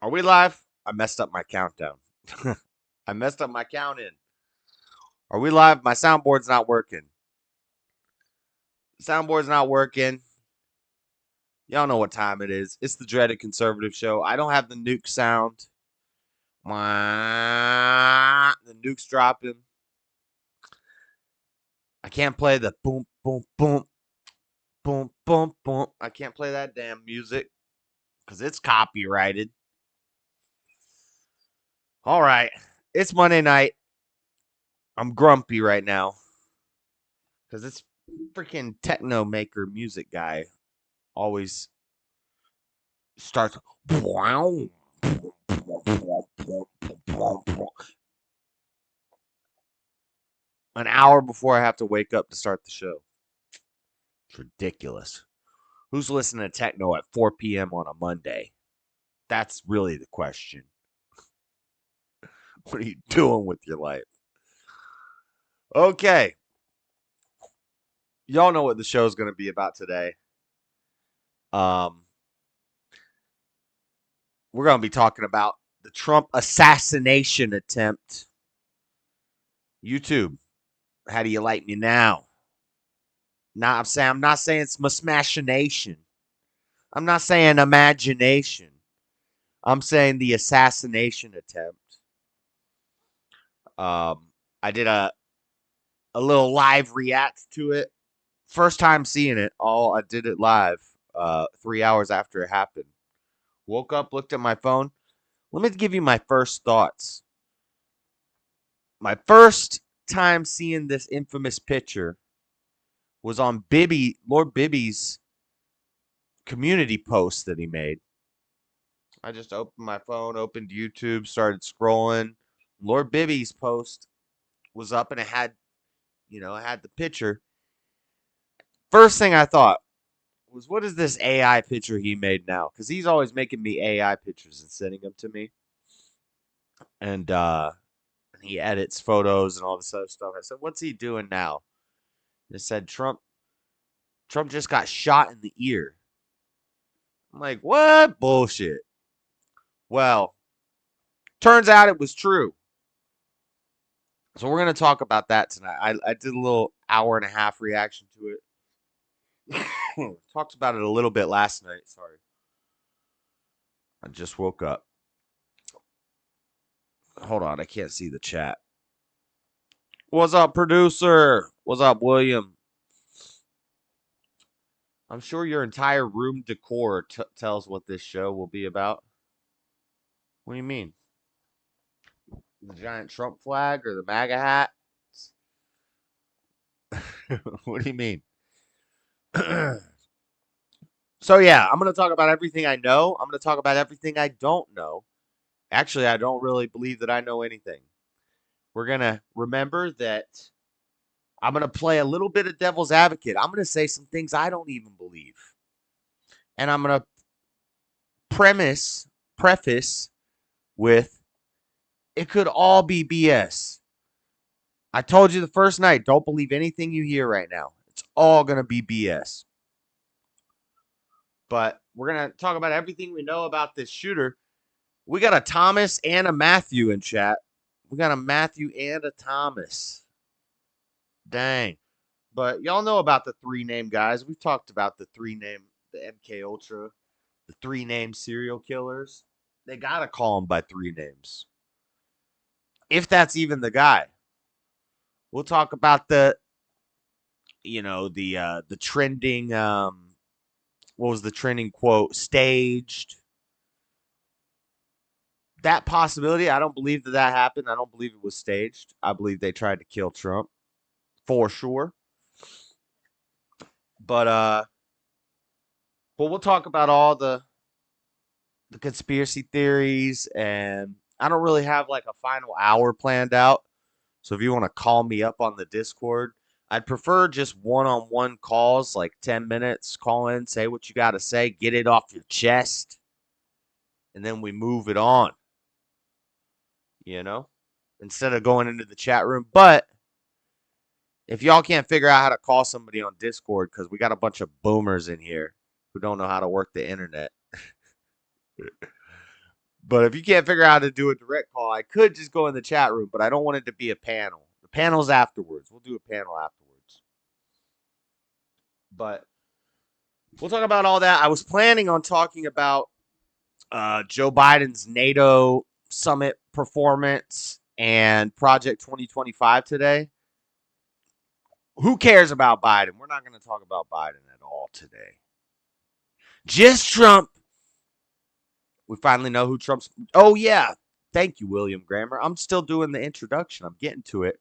Are we live? I messed up my countdown. I messed up my count in. Are we live? My soundboard's not working. Soundboard's not working. Y'all know what time it is. It's the Dreaded Conservative Show. I don't have the nuke sound. The nuke's dropping. I can't play the boom, boom, boom, boom, boom, boom. I can't play that damn music because it's copyrighted. All right. It's Monday night. I'm grumpy right now because it's freaking techno maker music guy always starts an hour before I have to wake up to start the show. It's ridiculous. Who's listening to techno at 4 p.m. on a Monday? That's really the question. What are you doing with your life? Okay. Y'all know what the show's going to be about today. We're going to be talking about the Trump assassination attempt. YouTube, how do you like me now? I'm not saying it's smashination. I'm not saying imagination. I'm saying the assassination attempt. I did a little live react to it. First time seeing it. I did it live. 3 hours after it happened. Woke up, looked at my phone. Let me give you my first thoughts. My first time seeing this infamous picture was on Lord Bibby's community post that he made. I just opened my phone, opened YouTube, started scrolling. Lord Bibby's post was up and it had the picture. First thing I thought was, what is this AI picture he made now? Because he's always making me AI pictures and sending them to me. And he edits photos and all this other stuff. I said, what's he doing now? And it said Trump just got shot in the ear. I'm like, what? Bullshit. Well, turns out it was true. So we're going to talk about that tonight. I did a little hour and a half reaction to it. Talked about it a little bit last night. Sorry. I just woke up. Hold on. I can't see the chat. What's up, producer? What's up, William? I'm sure your entire room decor tells what this show will be about. What do you mean? The giant Trump flag or the MAGA hat? What do you mean? So yeah, I'm going to talk about everything I know. I'm going to talk about everything I don't know. Actually, I don't really believe that I know anything. We're going to remember that I'm going to play a little bit of devil's advocate. I'm going to say some things I don't even believe. And I'm going to preface with, it could all be BS. I told you the first night, don't believe anything you hear right now. It's all going to be BS. But we're going to talk about everything we know about this shooter. We got a Thomas and a Matthew in chat. We got a Matthew and a Thomas. Dang. But y'all know about the three name guys. We've talked about the MK Ultra, the three name serial killers. They gotta call them by three names. If that's even the guy. We'll talk about the trending what was the trending quote? Staged. That possibility, I don't believe that happened. I don't believe it was staged. I believe they tried to kill Trump for sure. But we'll talk about all the conspiracy theories, and I don't really have like a final hour planned out. So if you want to call me up on the Discord, I'd prefer just one-on-one calls, like 10 minutes. Call in, say what you got to say, get it off your chest, and then we move it on. Instead of going into the chat room. But if y'all can't figure out how to call somebody on Discord, because we got a bunch of boomers in here who don't know how to work the internet. But if you can't figure out how to do a direct call, I could just go in the chat room, but I don't want it to be a panel. The panel's afterwards. We'll do a panel afterwards. But we'll talk about all that. I was planning on talking about Joe Biden's NATO summit performance and Project 2025 today. Who cares about Biden? We're not going to talk about Biden at all today. Just Trump. We finally know who Trump's. Oh, yeah. Thank you, William Grammer. I'm still doing the introduction. I'm getting to it.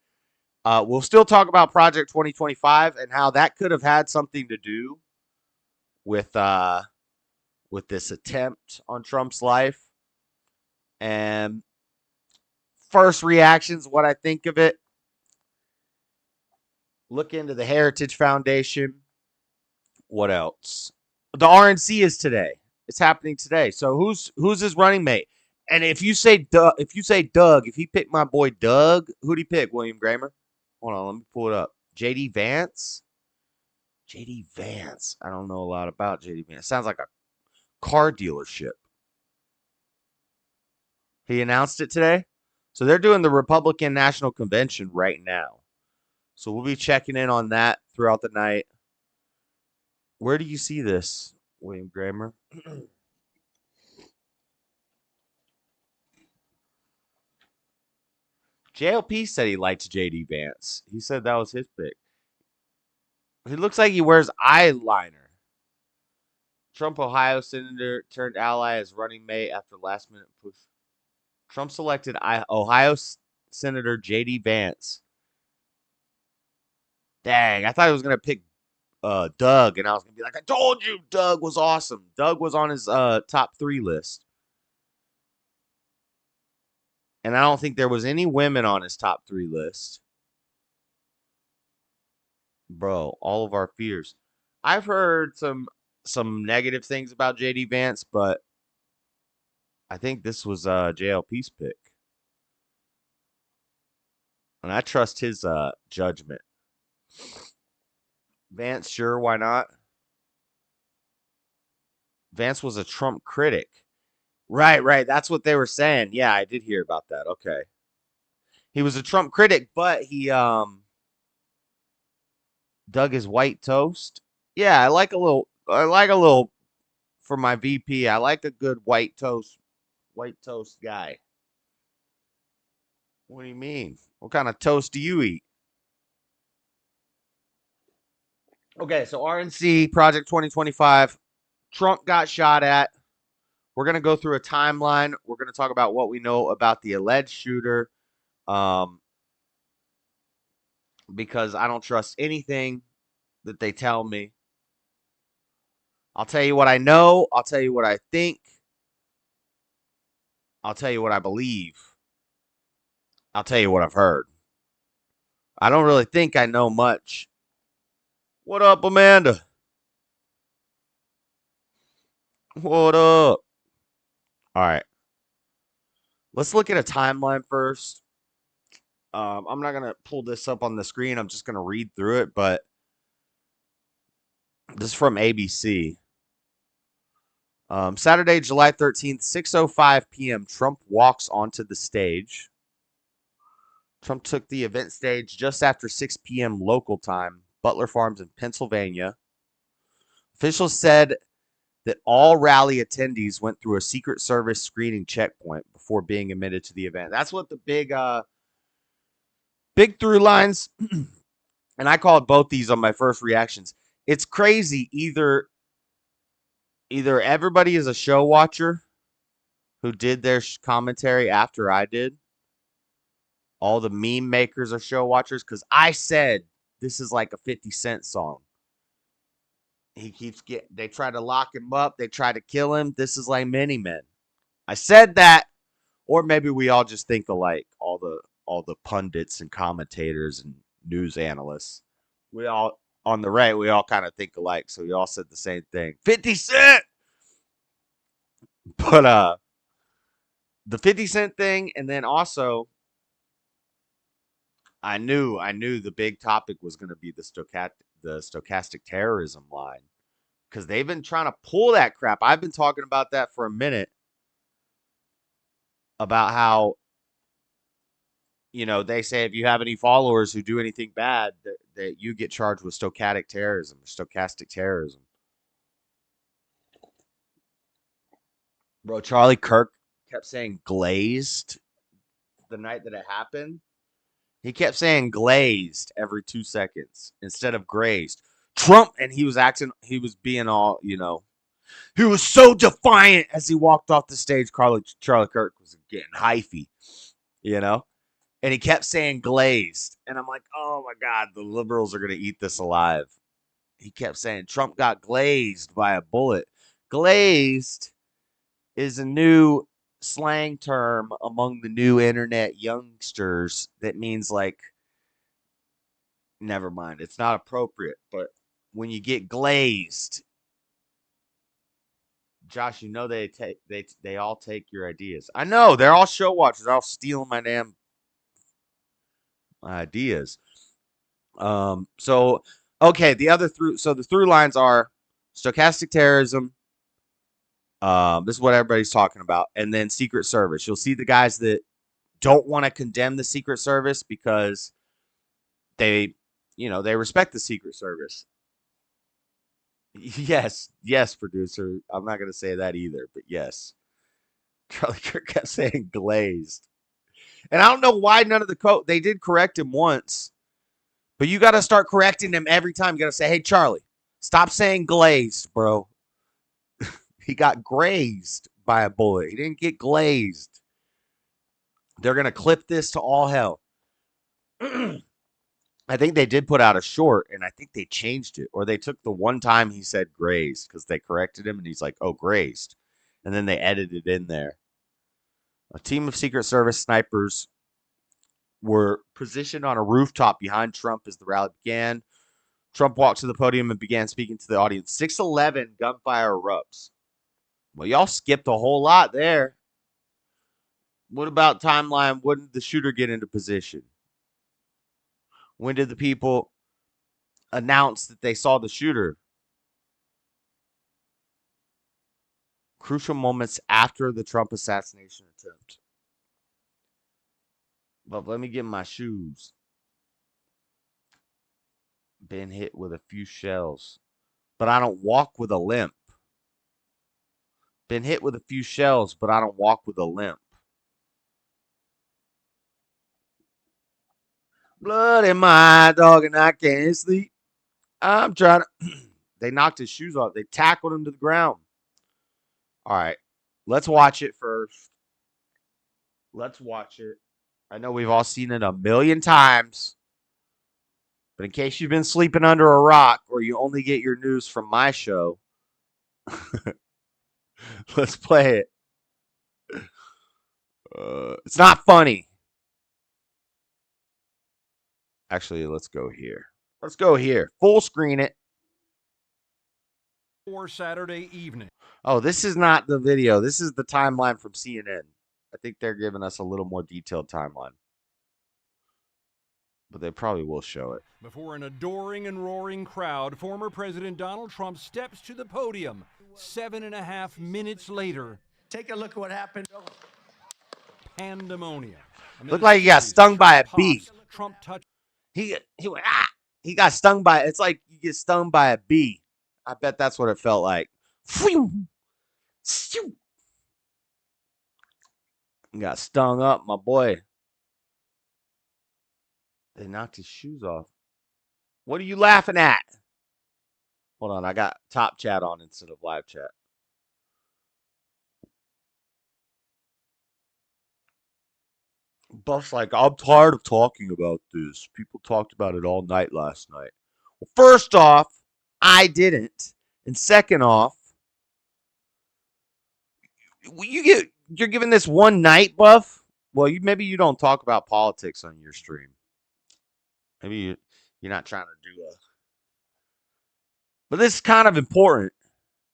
We'll still talk about Project 2025 and how that could have had something to do with this attempt on Trump's life. And first reactions, what I think of it. Look into the Heritage Foundation. What else? The RNC is today. It's happening today. So who's his running mate? And if you say Doug, if he picked my boy Doug, who'd he pick? William Grammer. Hold on, let me pull it up. JD Vance. JD Vance. I don't know a lot about JD Vance. Sounds like a car dealership. He announced it today. So they're doing the Republican National Convention right now. So we'll be checking in on that throughout the night. Where do you see this, William Grammer? JLP said he liked JD Vance. He said that was his pick. He looks like he wears eyeliner. Trump, Ohio senator, turned ally as running mate after last minute push. Trump selected Ohio Senator JD Vance. Dang, I thought he was going to pick Doug, and I was going to be like, I told you Doug was awesome. Doug was on his top 3 list. And I don't think there was any women on his top 3 list. Bro, all of our fears. I've heard some negative things about JD Vance, but I think this was JLP's pick. And I trust his judgment. Vance, sure, why not? Vance was a Trump critic. Right. That's what they were saying. Yeah, I did hear about that. Okay. He was a Trump critic, but he dug his white toast. Yeah, I like a little for my VP. I like a good white toast guy. What do you mean? What kind of toast do you eat? Okay, so RNC Project 2025. Trump got shot at. We're going to go through a timeline. We're going to talk about what we know about the alleged shooter. Because I don't trust anything that they tell me. I'll tell you what I know. I'll tell you what I think. I'll tell you what I believe. I'll tell you what I've heard. I don't really think I know much. What up, Amanda? What up? All right. Let's look at a timeline first. I'm not going to pull this up on the screen. I'm just going to read through it, but this is from ABC. Saturday, July 13th, 6:05 p.m., Trump walks onto the stage. Trump took the event stage just after 6 p.m. local time, Butler Farms in Pennsylvania. Officials said that all rally attendees went through a Secret Service screening checkpoint before being admitted to the event. That's what the big through lines, and I called both these on my first reactions. It's crazy. Either everybody is a show watcher who did their commentary after I did. All the meme makers are show watchers because I said this is like a 50 Cent song. He keeps they try to lock him up. They try to kill him. This is like Many Men. I said that, or maybe we all just think alike. All the pundits and commentators and news analysts. We all on the right. We all kind of think alike. So we all said the same thing. 50 Cent. But the 50 Cent thing, and then also I knew the big topic was going to be the stochastic terrorism line, because they've been trying to pull that crap. I've been talking about that for a minute. about how, you know, they say if you have any followers who do anything bad, that you get charged with stochastic terrorism. Bro, Charlie Kirk kept saying glazed the night that it happened. He kept saying glazed every 2 seconds instead of grazed. Trump, and he was being all, you know, he was so defiant as he walked off the stage. Charlie Kirk was getting hyphy, you know? And he kept saying glazed. And I'm like, oh my God, the liberals are going to eat this alive. He kept saying Trump got glazed by a bullet. Glazed is a new slang term among the new internet youngsters that means like, never mind, it's not appropriate. But when you get glazed, Josh, you know they all take your ideas. I know they're all show watchers. They're all stealing my damn ideas. So okay, the through lines are stochastic terrorism. This is what everybody's talking about, and then Secret Service. You'll see the guys that don't want to condemn the Secret Service because they, you know, they respect the Secret Service. Yes, yes, producer. I'm not gonna say that either, but yes. Charlie Kirk kept saying glazed. And I don't know why none of they did correct him once, but you got to start correcting him every time. You got to say, "Hey, Charlie, stop saying glazed, bro." He got grazed by a bullet. He didn't get glazed. They're gonna clip this to all hell. I think they did put out a short, and I think they changed it, or they took the one time he said grazed because they corrected him, and he's like, "Oh, grazed," and then they edited in there. A team of Secret Service snipers were positioned on a rooftop behind Trump as the rally began. Trump walked to the podium and began speaking to the audience. 6:11, gunfire erupts. Well, y'all skipped a whole lot there. What about timeline? When did the shooter get into position? When did the people announce that they saw the shooter? Crucial moments after the Trump assassination attempt. But let me get my shoes. Been hit with a few shells, but I don't walk with a limp. Been hit with a few shells, but I don't walk with a limp. Blood in my dog and I can't sleep. I'm trying to. They knocked his shoes off. They tackled him to the ground. All right. Let's watch it first. Let's watch it. I know we've all seen it a million times. But in case you've been sleeping under a rock or you only get your news from my show, let's play it. It's not funny. Actually, let's go here. Let's go here. Full screen it. Or Saturday evening. Oh, this is not the video. This is the timeline from CNN. I think they're giving us a little more detailed timeline. But they probably will show it. Before an adoring and roaring crowd, former President Donald Trump steps to the podium. 7.5 minutes later. Take a look at what happened. Pandemonium. Looked like he got stung by a bee. Trump touched. He went, ah! He got stung by, it's like you get stung by a bee. I bet that's what it felt like. He got stung up, my boy. They knocked his shoes off. What are you laughing at? Hold on, I got top chat on instead of live chat. Buff's like, I'm tired of talking about this. People talked about it all night last night. Well, first off, I didn't. And second off, you're giving this one night, Buff? Well, maybe you don't talk about politics on your stream. Maybe you're not trying to do a... But this is kind of important.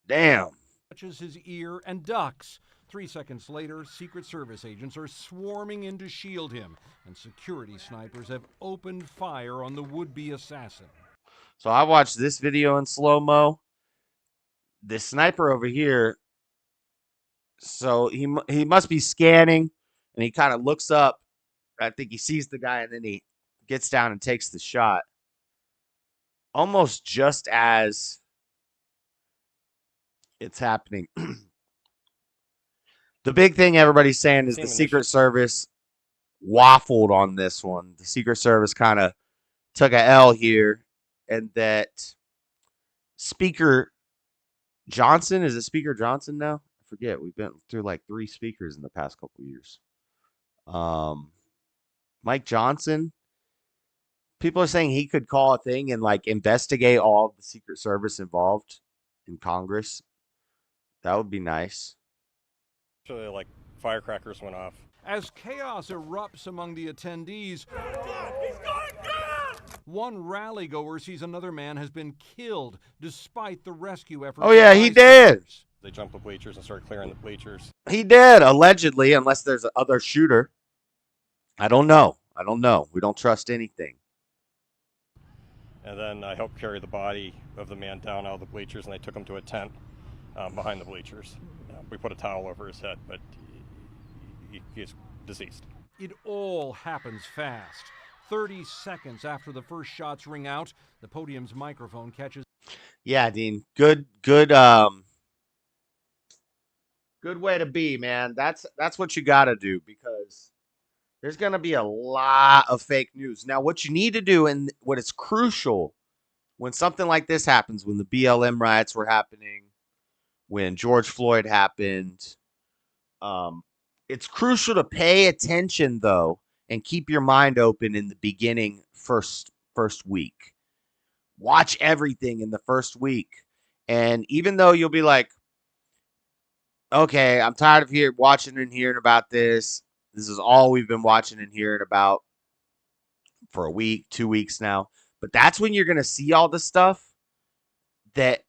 Damn. Touches his ear and ducks. 3 seconds later, Secret Service agents are swarming in to shield him, and security snipers have opened fire on the would-be assassin. So I watched this video in slow-mo. This sniper over here, so he must be scanning. and he kind of looks up. I think he sees the guy, and then he gets down and takes the shot. Almost just as it's happening. The big thing everybody's saying is the Secret Service waffled on this one. The Secret Service kind of took a L here, and that Speaker Johnson, is it Speaker Johnson now? I forget. We've been through like 3 speakers in the past couple of years. Mike Johnson. People are saying he could call a thing and like investigate all of the Secret Service involved in Congress. That would be nice. Actually, like firecrackers went off. As chaos erupts among the attendees, one rally-goer sees another man has been killed despite the rescue efforts. Oh yeah, he did. They jumped the bleachers and started clearing the bleachers. He did, allegedly, unless there's another shooter. I don't know. We don't trust anything. And then I helped carry the body of the man down out of the bleachers, and they took him to a tent behind the bleachers. We put a towel over his head, but he's deceased. It all happens fast. 30 seconds after the first shots ring out, the podium's microphone catches. Yeah, Dean. Good way to be, man. That's what you got to do, because there's going to be a lot of fake news. Now, what you need to do, and what is crucial when something like this happens, when the BLM riots were happening, when George Floyd happened, it's crucial to pay attention, though, and keep your mind open in the beginning first week. Watch everything in the first week. And even though you'll be like, okay, I'm tired of watching and hearing about this. This is all we've been watching and hearing about for a week, 2 weeks now. But that's when you're going to see all the stuff that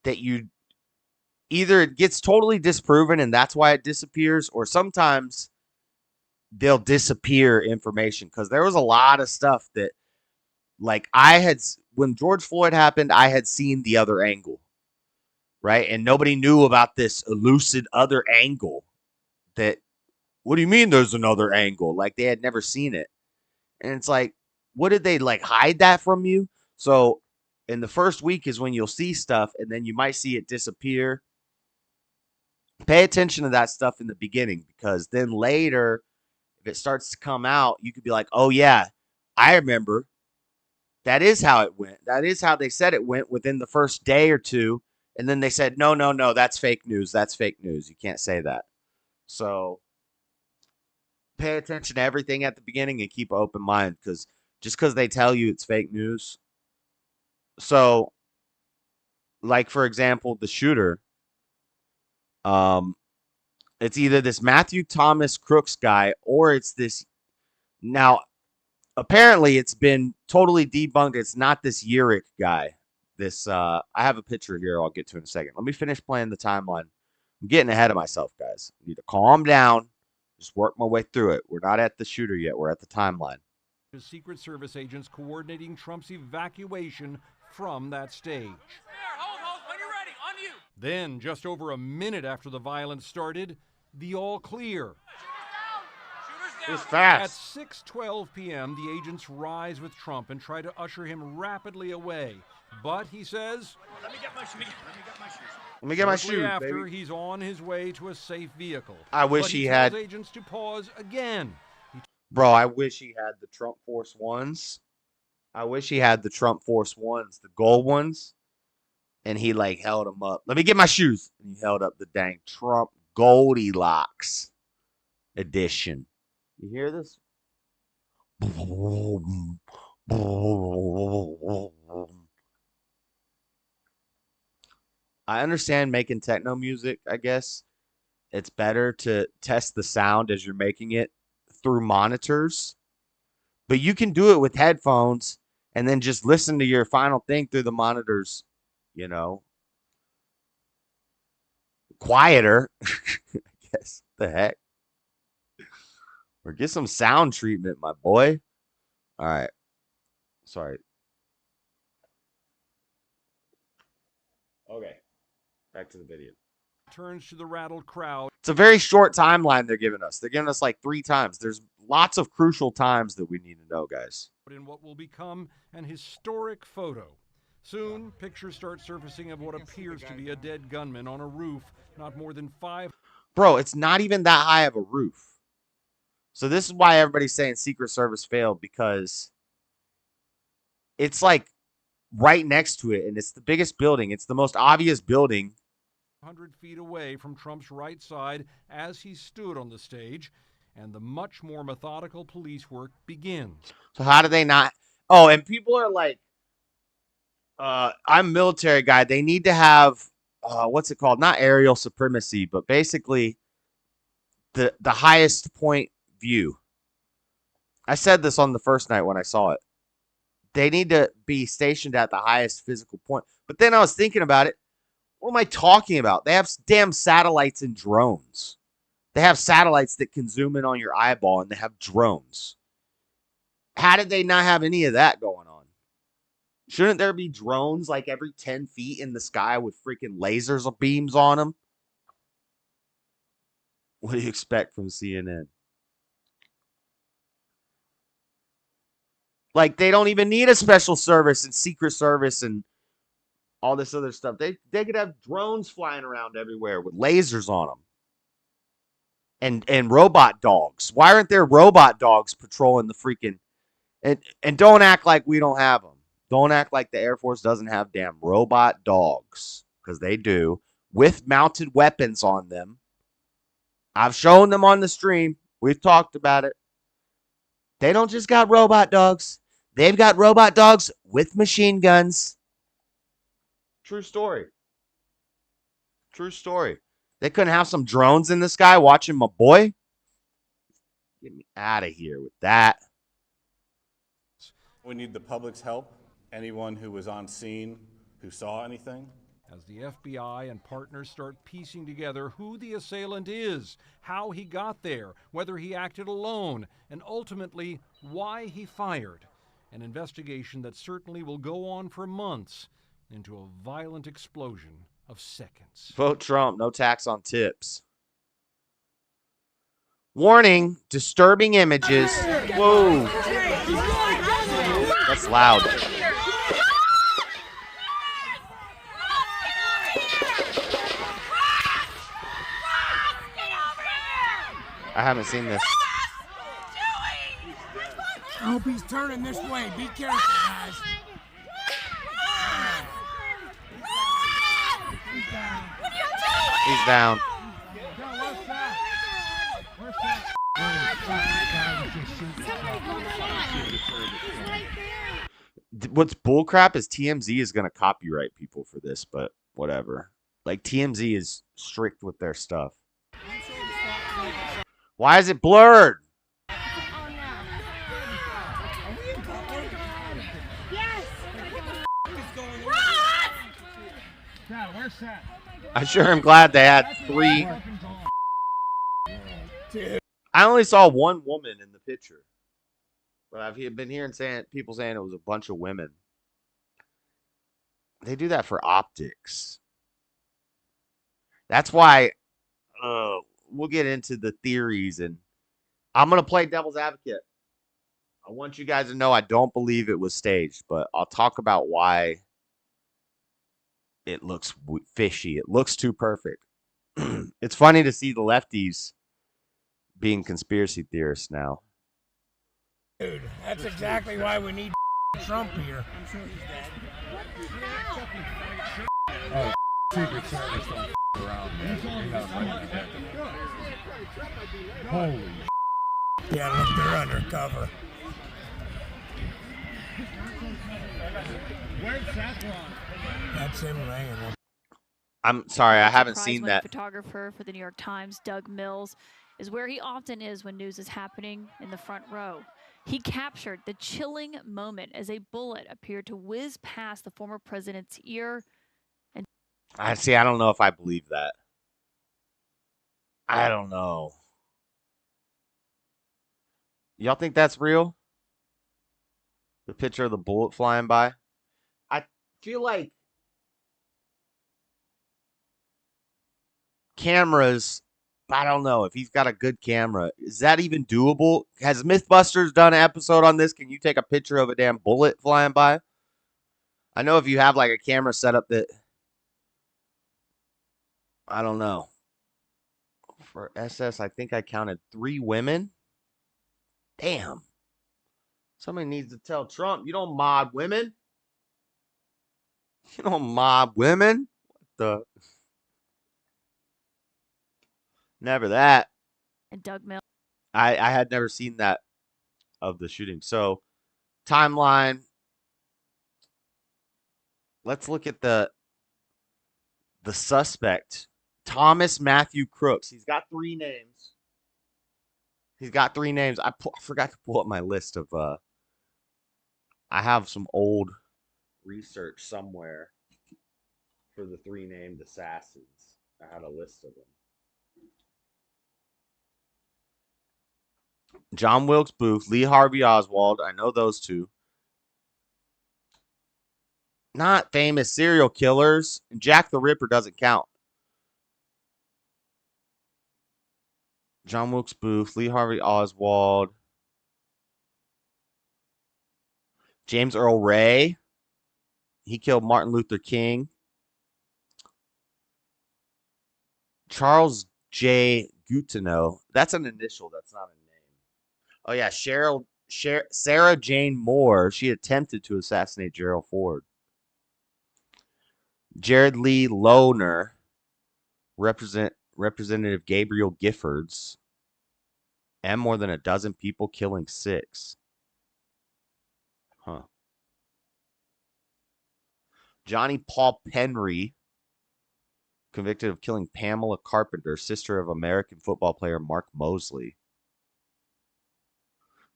you either it gets totally disproven and that's why it disappears, or sometimes they'll disappear information, because there was a lot of stuff that, like, when George Floyd happened, I had seen the other angle, right? And nobody knew about this elusive other angle. That, what do you mean there's another angle? Like, they had never seen it. And it's like, what did they, like, hide that from you? So in the first week is when you'll see stuff, and then you might see it disappear. Pay attention to that stuff in the beginning, because then later, if it starts to come out, you could be like, oh yeah, I remember. That is how it went. That is how they said it went within the first day or two. And then they said, no, that's fake news. That's fake news. You can't say that. So pay attention to everything at the beginning and keep an open mind, because just because they tell you it's fake news. So, like, for example, the shooter, it's either this Matthew Thomas Crooks guy, or it's this. Now, apparently, it's been totally debunked. It's not this Urick guy. This, I have a picture here I'll get to in a second. Let me finish playing the timeline. I'm getting ahead of myself, guys. I need to calm down. Just work my way through it. We're not at the shooter yet. We're at the timeline. Secret Service agents coordinating Trump's evacuation from that stage. Hold, when you're ready, on you. Then, just over a minute after the violence started, the all clear. It was fast. At 6:12 p.m., the agents rise with Trump and try to usher him rapidly away. But he says, Let me get my shoes. Let me get my shortly shoes, after, baby. he's on his way to a safe vehicle. I wish but he tells had agents to pause again. Bro, I wish he had the Trump Force Ones. I wish he had the Trump Force Ones, the gold ones. And he, like, held them up. Let me get my shoes. And he held up the dang Trump Goldilocks edition. You hear this? I understand making techno music, I guess. It's better to test the sound as you're making it through monitors. But you can do it with headphones and then just listen to your final thing through the monitors, you know, quieter. I guess. The heck? Or get some sound treatment, my boy. All right. Sorry. Okay. Back to the video. turns to the rattled crowd. It's a very short timeline they're giving us. They're giving us like 3 times. There's lots of crucial times that we need to know, guys. In what will become an historic photo. Soon, pictures start surfacing of what appears to be a dead gunman on a roof not more than 5. Bro, it's not even that high of a roof. So this is why everybody's saying Secret Service failed, because it's like right next to it, and it's the biggest building. It's the most obvious building. 100 feet away from Trump's right side as he stood on the stage, and the much more methodical police work begins. So how do they not? Oh, and people are like, I'm a military guy. They need to have, what's it called? Not aerial supremacy, but basically the highest point view. I said this on the first night when I saw it. They need to be stationed at the highest physical point. But then I was thinking about it. What am I talking about? They have damn satellites and drones. They have satellites that can zoom in on your eyeball, and they have drones. How did they not have any of that going on? Shouldn't there be drones like every 10 feet in the sky with freaking lasers or beams on them? What do you expect from CNN? Like, they don't even need a special service and secret service and all this other stuff. They could have drones flying around everywhere with lasers on them. And robot dogs. Why aren't there robot dogs patrolling the freaking... And don't act like we don't have them. Don't act like the Air Force doesn't have damn robot dogs. Because they do. With mounted weapons on them. I've shown them on the stream. We've talked about it. They don't just got robot dogs. They've got robot dogs with machine guns. True story. True story. They couldn't have some drones in the sky watching my boy? Get me out of here with that. We need the public's help. Anyone who was on scene who saw anything. As the FBI and partners start piecing together who the assailant is, how he got there, whether he acted alone, and ultimately why he fired. An investigation that certainly will go on for months into a violent explosion of seconds. Vote Trump. No tax on tips. Warning. Disturbing images. Whoa. That's loud. I haven't seen this. I hope he's turning this way. Be careful, guys. He's down. What's bullcrap is TMZ is going to copyright people for this, but whatever. Like, TMZ is strict with their stuff. Why is it blurred? I sure am glad they had 3. I only saw one woman in the picture. But I've been hearing people saying it was a bunch of women. They do that for optics. That's why we'll get into the theories, and I'm going to play devil's advocate. I want you guys to know I don't believe it was staged, but I'll talk about why it looks fishy. It looks too perfect. It's funny to see the lefties being conspiracy theorists now. Dude, that's exactly why we need Trump here. Oh, Secret Service don't around. Holy. Yeah, look, they're undercover. Where's Saffron? That's him laying. I'm sorry, I haven't seen that. Photographer for the New York Times, Doug Mills, is where he often is when news is happening, in the front row. He captured the chilling moment as a bullet appeared to whiz past the former president's ear. And I don't know if I believe that. I don't know. Y'all think that's real? The picture of the bullet flying by? I feel like cameras. I don't know if he's got a good camera. Is that even doable? Has Mythbusters done an episode on this? Can you take a picture of a damn bullet flying by? I know if you have like a camera setup that, I don't know. For SS, I think I counted 3 women. Damn. Somebody needs to tell Trump, you don't mob women. You don't mob women. What the? Never that. And Doug Mills. I had never seen that of the shooting. So, timeline. Let's look at the suspect. Thomas Matthew Crooks. He's got 3 names. I forgot to pull up my list of I have some old research somewhere for the 3 named assassins. I had a list of them. John Wilkes Booth, Lee Harvey Oswald. I know those 2. Not famous serial killers. And Jack the Ripper doesn't count. John Wilkes Booth, Lee Harvey Oswald, James Earl Ray. He killed Martin Luther King. Charles J. Gutineau. That's an initial. That's not a name. Oh, yeah. Sarah Jane Moore. She attempted to assassinate Gerald Ford. Jared Lee Lohner. Representative Gabriel Giffords. And more than a dozen people, killing 6. Huh. Johnny Paul Penry, convicted of killing Pamela Carpenter, sister of American football player Mark Mosley.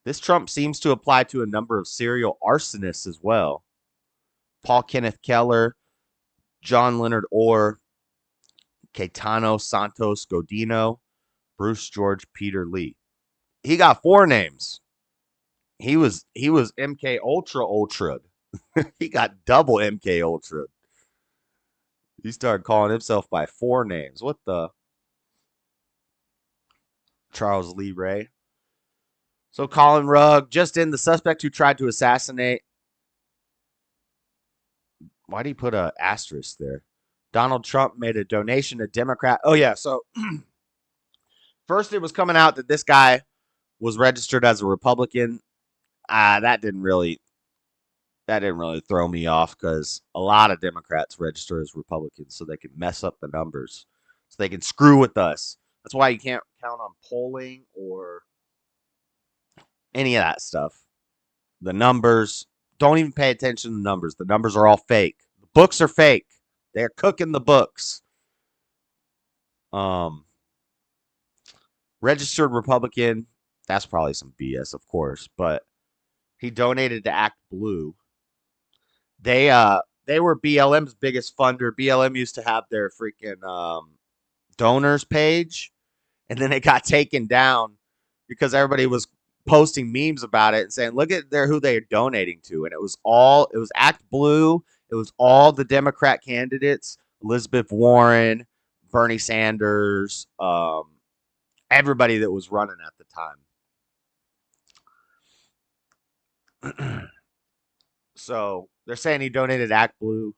This Trump seems to apply to a number of serial arsonists as well. Paul Kenneth Keller, John Leonard Orr, Caetano Santos Godino, Bruce George Peter Lee. He got 4 names. He was MK Ultra. He got double MK Ultra. He started calling himself by 4 names. What the? Charles Lee Ray. So Colin Rugg, just in, the suspect who tried to assassinate. Why did he put an asterisk there? Donald Trump made a donation to Democrat. Oh, yeah. So first it was coming out that this guy was registered as a Republican. That didn't really throw me off, because a lot of Democrats register as Republicans so they can mess up the numbers, so they can screw with us. That's why you can't count on polling or any of that stuff. The numbers, don't even pay attention to the numbers. The numbers are all fake. The books are fake. They're cooking the books. Registered Republican, that's probably some BS, of course, but he donated to Act Blue. They were BLM's biggest funder. BLM used to have their freaking donors page, and then it got taken down because everybody was posting memes about it and saying, look at who they're donating to. And it was Act Blue. It was all the Democrat candidates, Elizabeth Warren, Bernie Sanders, everybody that was running at the time. So they're saying he donated Act Blue.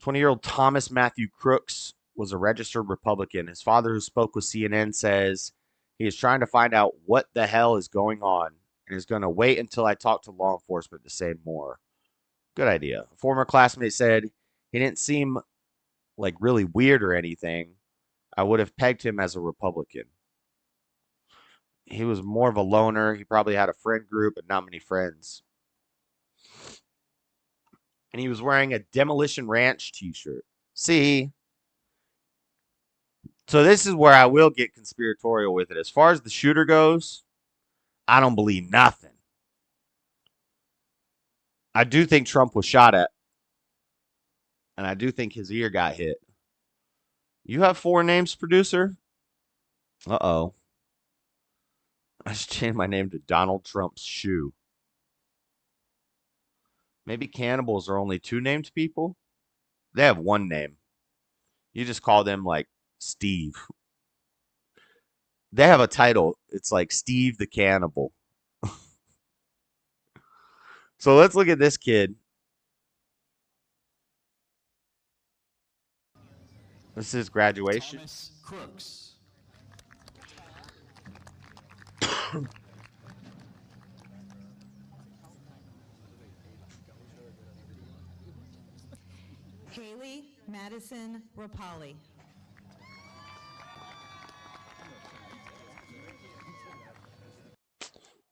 20-year-old Thomas Matthew Crooks was a registered Republican. His father, who spoke with CNN, says he is trying to find out what the hell is going on and is going to wait until I talk to law enforcement to say more. Good idea. A former classmate said he didn't seem like really weird or anything. I would have pegged him as a Republican. He was more of a loner. He probably had a friend group, but not many friends. And he was wearing a Demolition Ranch t-shirt. See? So this is where I will get conspiratorial with it. As far as the shooter goes, I don't believe nothing. I do think Trump was shot at. And I do think his ear got hit. You have 4 names, producer? Uh-oh. I just changed my name to Donald Trump's shoe. Maybe cannibals are only 2 named people? They have 1 name. You just call them like Steve. They have a title. It's like Steve the Cannibal. So let's look at this kid. This is graduation. Thomas Crooks. Haley Madison Rapali.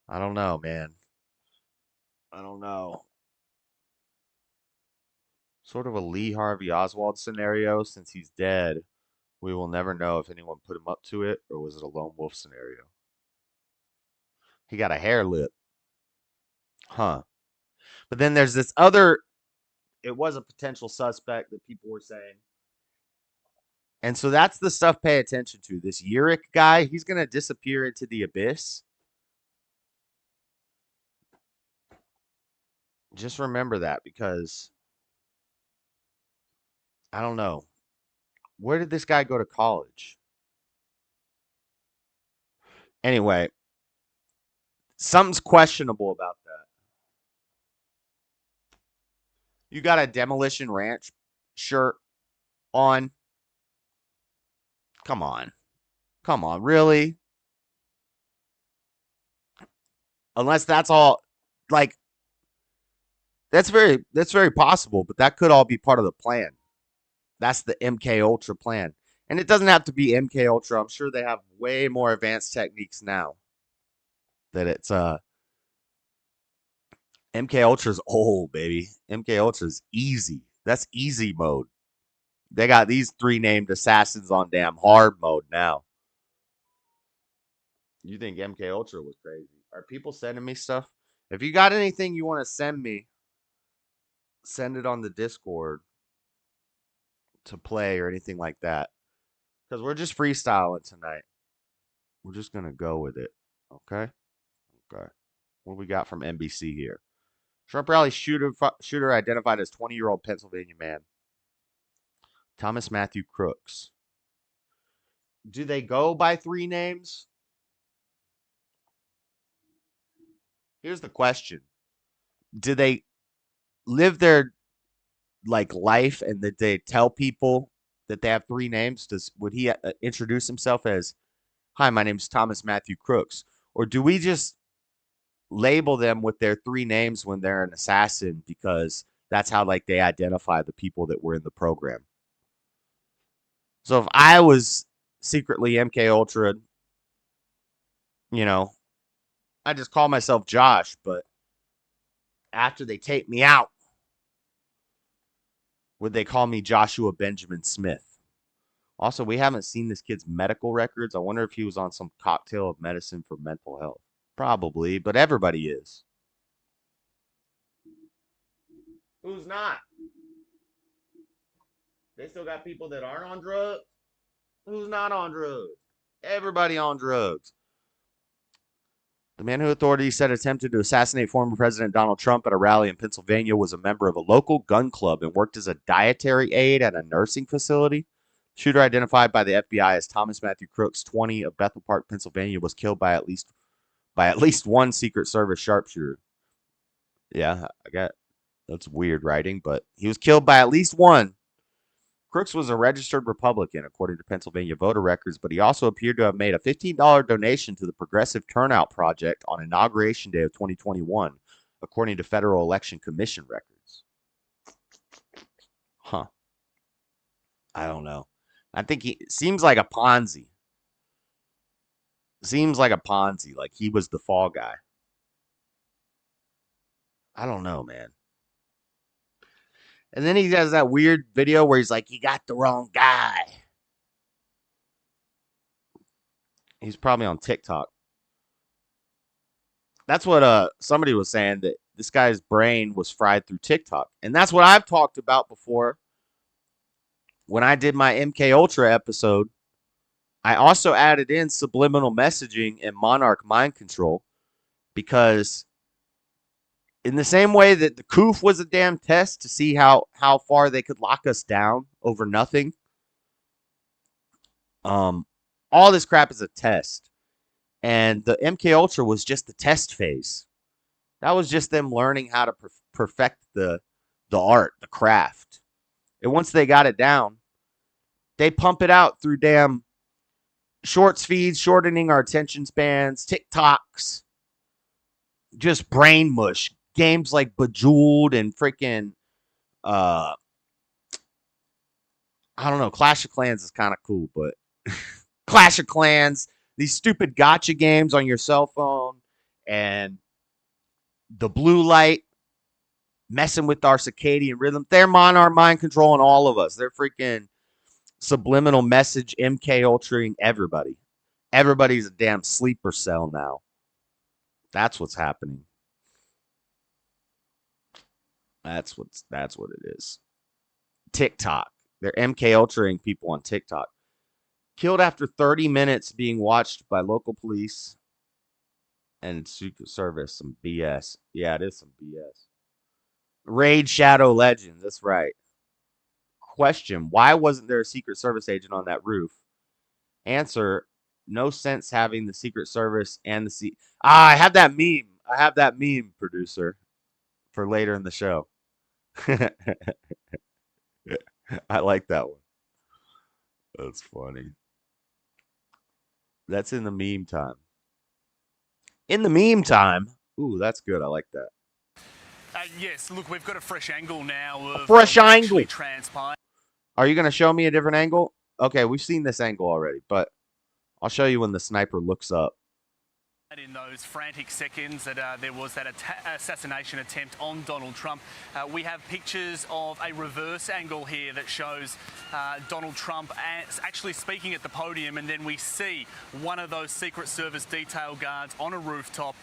I don't know, man. I don't know. Sort of a Lee Harvey Oswald scenario. Since he's dead, we will never know if anyone put him up to it or was it a lone wolf scenario. He got a hair lip. Huh. But then there's this other, it was a potential suspect that people were saying. And so that's the stuff pay attention to. This Uric guy, he's going to disappear into the abyss. Just remember that, because I don't know. Where did this guy go to college? Anyway, something's questionable about that. You got a Demolition Ranch shirt on. Come on. Come on, really? Unless that's all, like, that's very possible, but that could all be part of the plan. That's the MK Ultra plan. And it doesn't have to be MK Ultra. I'm sure they have way more advanced techniques now. That it's MK Ultra's old, baby. MK Ultra's easy. That's easy mode. They got these 3 named assassins on damn hard mode now. You think MK Ultra was crazy? Are people sending me stuff? If you got anything you want to send me, send it on the Discord to play or anything like that. Because we're just freestyling tonight. We're just going to go with it. Okay? Okay. What do we got from NBC here? Trump rally shooter identified as 20-year-old Pennsylvania man. Thomas Matthew Crooks. Do they go by 3 names? Here's the question. Do they live their life and that they tell people that they have 3 names? Would he introduce himself as, "Hi, my name's Thomas Matthew Crooks"? Or do we just label them with their 3 names when they're an assassin because that's how they identify the people that were in the program? So if I was secretly MK Ultra, I just call myself Josh, but after they take me out, would they call me Joshua Benjamin Smith? Also, we haven't seen this kid's medical records. I wonder if he was on some cocktail of medicine for mental health. Probably, but everybody is. Who's not? They still got people that aren't on drugs. Who's not on drugs? Everybody on drugs. The man who authorities said attempted to assassinate former President Donald Trump at a rally in Pennsylvania was a member of a local gun club and worked as a dietary aide at a nursing facility. Shooter identified by the FBI as Thomas Matthew Crooks, 20, of Bethel Park, Pennsylvania, was killed by at least one Secret Service sharpshooter. Yeah, that's weird writing, but he was killed by at least one. Crooks was a registered Republican, according to Pennsylvania voter records, but he also appeared to have made a $15 donation to the Progressive Turnout Project on Inauguration Day of 2021, according to Federal Election Commission records. Huh. I don't know. I think he seems like a Ponzi. Like he was the fall guy. I don't know, man. And then he has that weird video where he's like, "You got the wrong guy." He's probably on TikTok. That's what somebody was saying, that this guy's brain was fried through TikTok. And that's what I've talked about before. When I did my MK Ultra episode, I also added in subliminal messaging and monarch mind control, because in the same way that the COOF was a damn test to see how far they could lock us down over nothing, All this crap is a test. And the MK Ultra was just the test phase. That was just them learning how to perfect the art, the craft. And once they got it down, they pump it out through damn shorts feeds, shortening our attention spans, TikToks, just brain mush. Games like Bejeweled and freaking I don't know, Clash of Clans is kind of cool, but Clash of Clans, these stupid gotcha games on your cell phone, and the blue light messing with our circadian rhythm. They're on our mind controlling all of us. They're freaking subliminal message MK Ultraing everybody. Everybody's a damn sleeper cell now. That's what's happening. That's what it is. TikTok. They're MK Ultraing people on TikTok. Killed after 30 minutes being watched by local police and Secret Service. Some BS. Yeah, it is some BS. Raid Shadow Legends. That's right. Question: why wasn't there a Secret Service agent on that roof? Answer: no sense having the Secret Service and the I have that meme. I have that meme, producer, for later in the show. I like that one. That's funny. That's in the meme time. In the meantime, ooh, that's good. I like that. Yes, look, we've got a fresh angle now. A fresh angle. Transpired. Are you going to show me a different angle? Okay, we've seen this angle already, but I'll show you when the sniper looks up. In those frantic seconds that there was that assassination attempt on Donald Trump, we have pictures of a reverse angle here that shows Donald Trump actually speaking at the podium, and then we see one of those Secret Service detail guards on a rooftop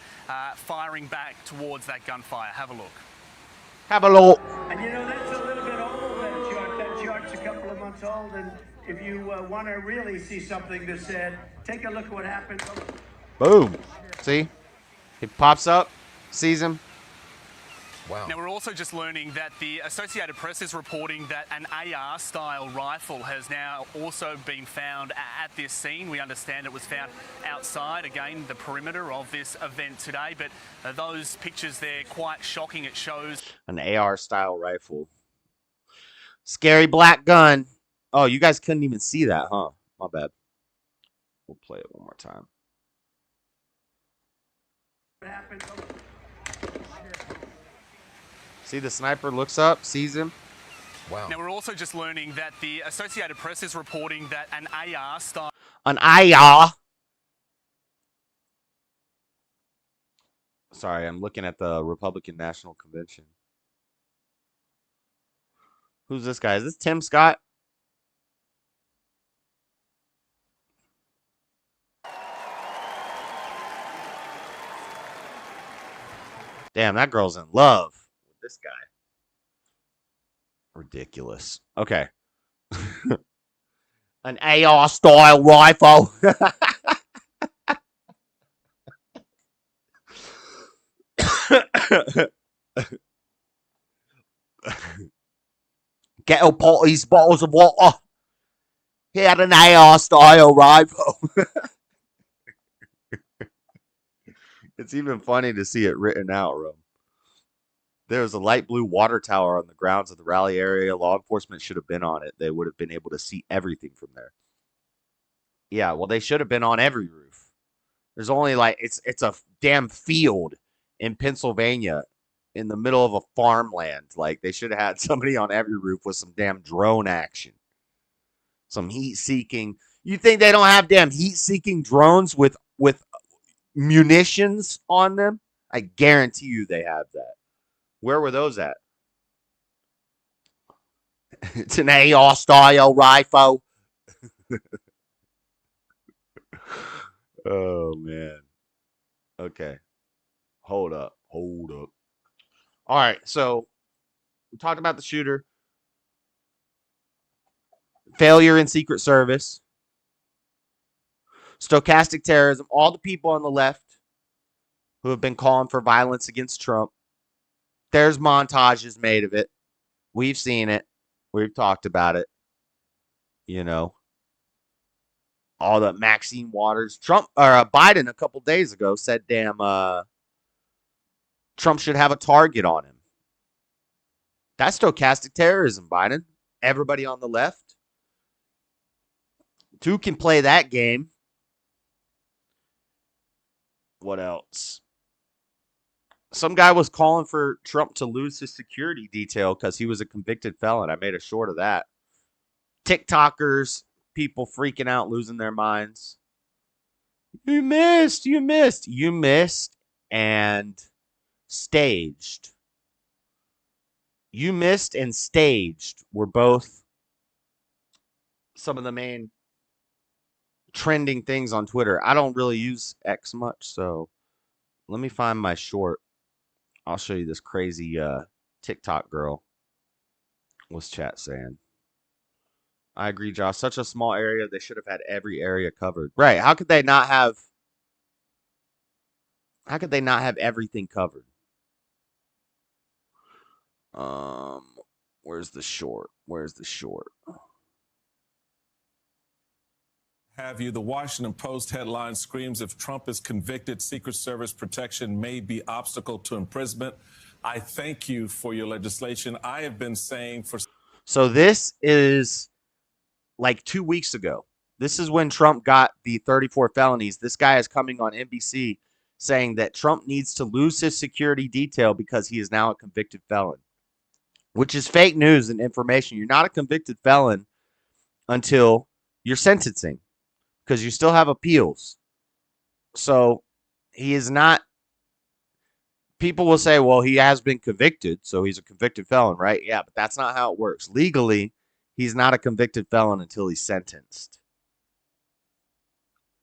firing back towards that gunfire. Have a look. Have a look. And you know, that's a little bit old, that shot. That shot's a couple of months old, and if you want to really see something that's said, take a look at what happened. Boom. See? He pops up, sees him. Wow. Now, we're also just learning that the Associated Press is reporting that an AR-style rifle has now also been found at this scene. We understand it was found outside, again, the perimeter of this event today. But those pictures there, quite shocking. It shows an AR-style rifle. Scary black gun. Oh, you guys couldn't even see that, huh? My bad. We'll play it one more time. See, the sniper looks up, sees him. Wow. Now, we're also just learning that the Associated Press is reporting that an AR-style... An AR? Sorry, I'm looking at the Republican National Convention. Who's this guy? Is this Tim Scott? Damn, that girl's in love with this guy. Ridiculous. Okay. An AR-style rifle. Ghetto potties, bottles of water. He had an AR-style rifle. It's even funny to see it written out, Rome. There's a light blue water tower on the grounds of the rally area. Law enforcement should have been on it. They would have been able to see everything from there. Yeah, well, they should have been on every roof. There's only like, it's a damn field in Pennsylvania in the middle of a farmland. Like, they should have had somebody on every roof with some damn drone action. Some heat-seeking. You think they don't have damn heat-seeking drones with munitions on them? I guarantee you they have that. Where were those at? It's an AR-style rifle. Oh, man. Okay. Hold up. All right, so we talked about the shooter. Failure in Secret Service. Stochastic terrorism. All the people on the left who have been calling for violence against Trump. There's montages made of it. We've seen it. We've talked about it. You know. all the Maxine Waters. Trump or Biden a couple days ago said, "Damn, Trump should have a target on him." That's stochastic terrorism, Biden. Everybody on the left, two can play that game. What else? Some guy was calling for Trump to lose his security detail because he was a convicted felon. I made a short of that. TikTokers, people freaking out, losing their minds. You missed, and staged. You missed and staged were both some of the main trending things on Twitter. I don't really use X much, so let me find my short. I'll show you this crazy TikTok girl. What's chat saying? I agree, Josh. Such a small area, they should have had every area covered. Right. How could they not have everything covered? Where's the short? Have you? The Washington Post headline screams, if Trump is convicted, Secret Service protection may be obstacle to imprisonment. I thank you for your legislation. I have been saying for... So this is like 2 weeks ago. This is when Trump got the 34 felonies. This guy is coming on NBC saying that Trump needs to lose his security detail because he is now a convicted felon, which is fake news and information. You're not a convicted felon until you're sentencing because you still have appeals. So he is not. People will say, well, he has been convicted, so he's a convicted felon, right? Yeah, but that's not how it works. Legally, he's not a convicted felon until he's sentenced,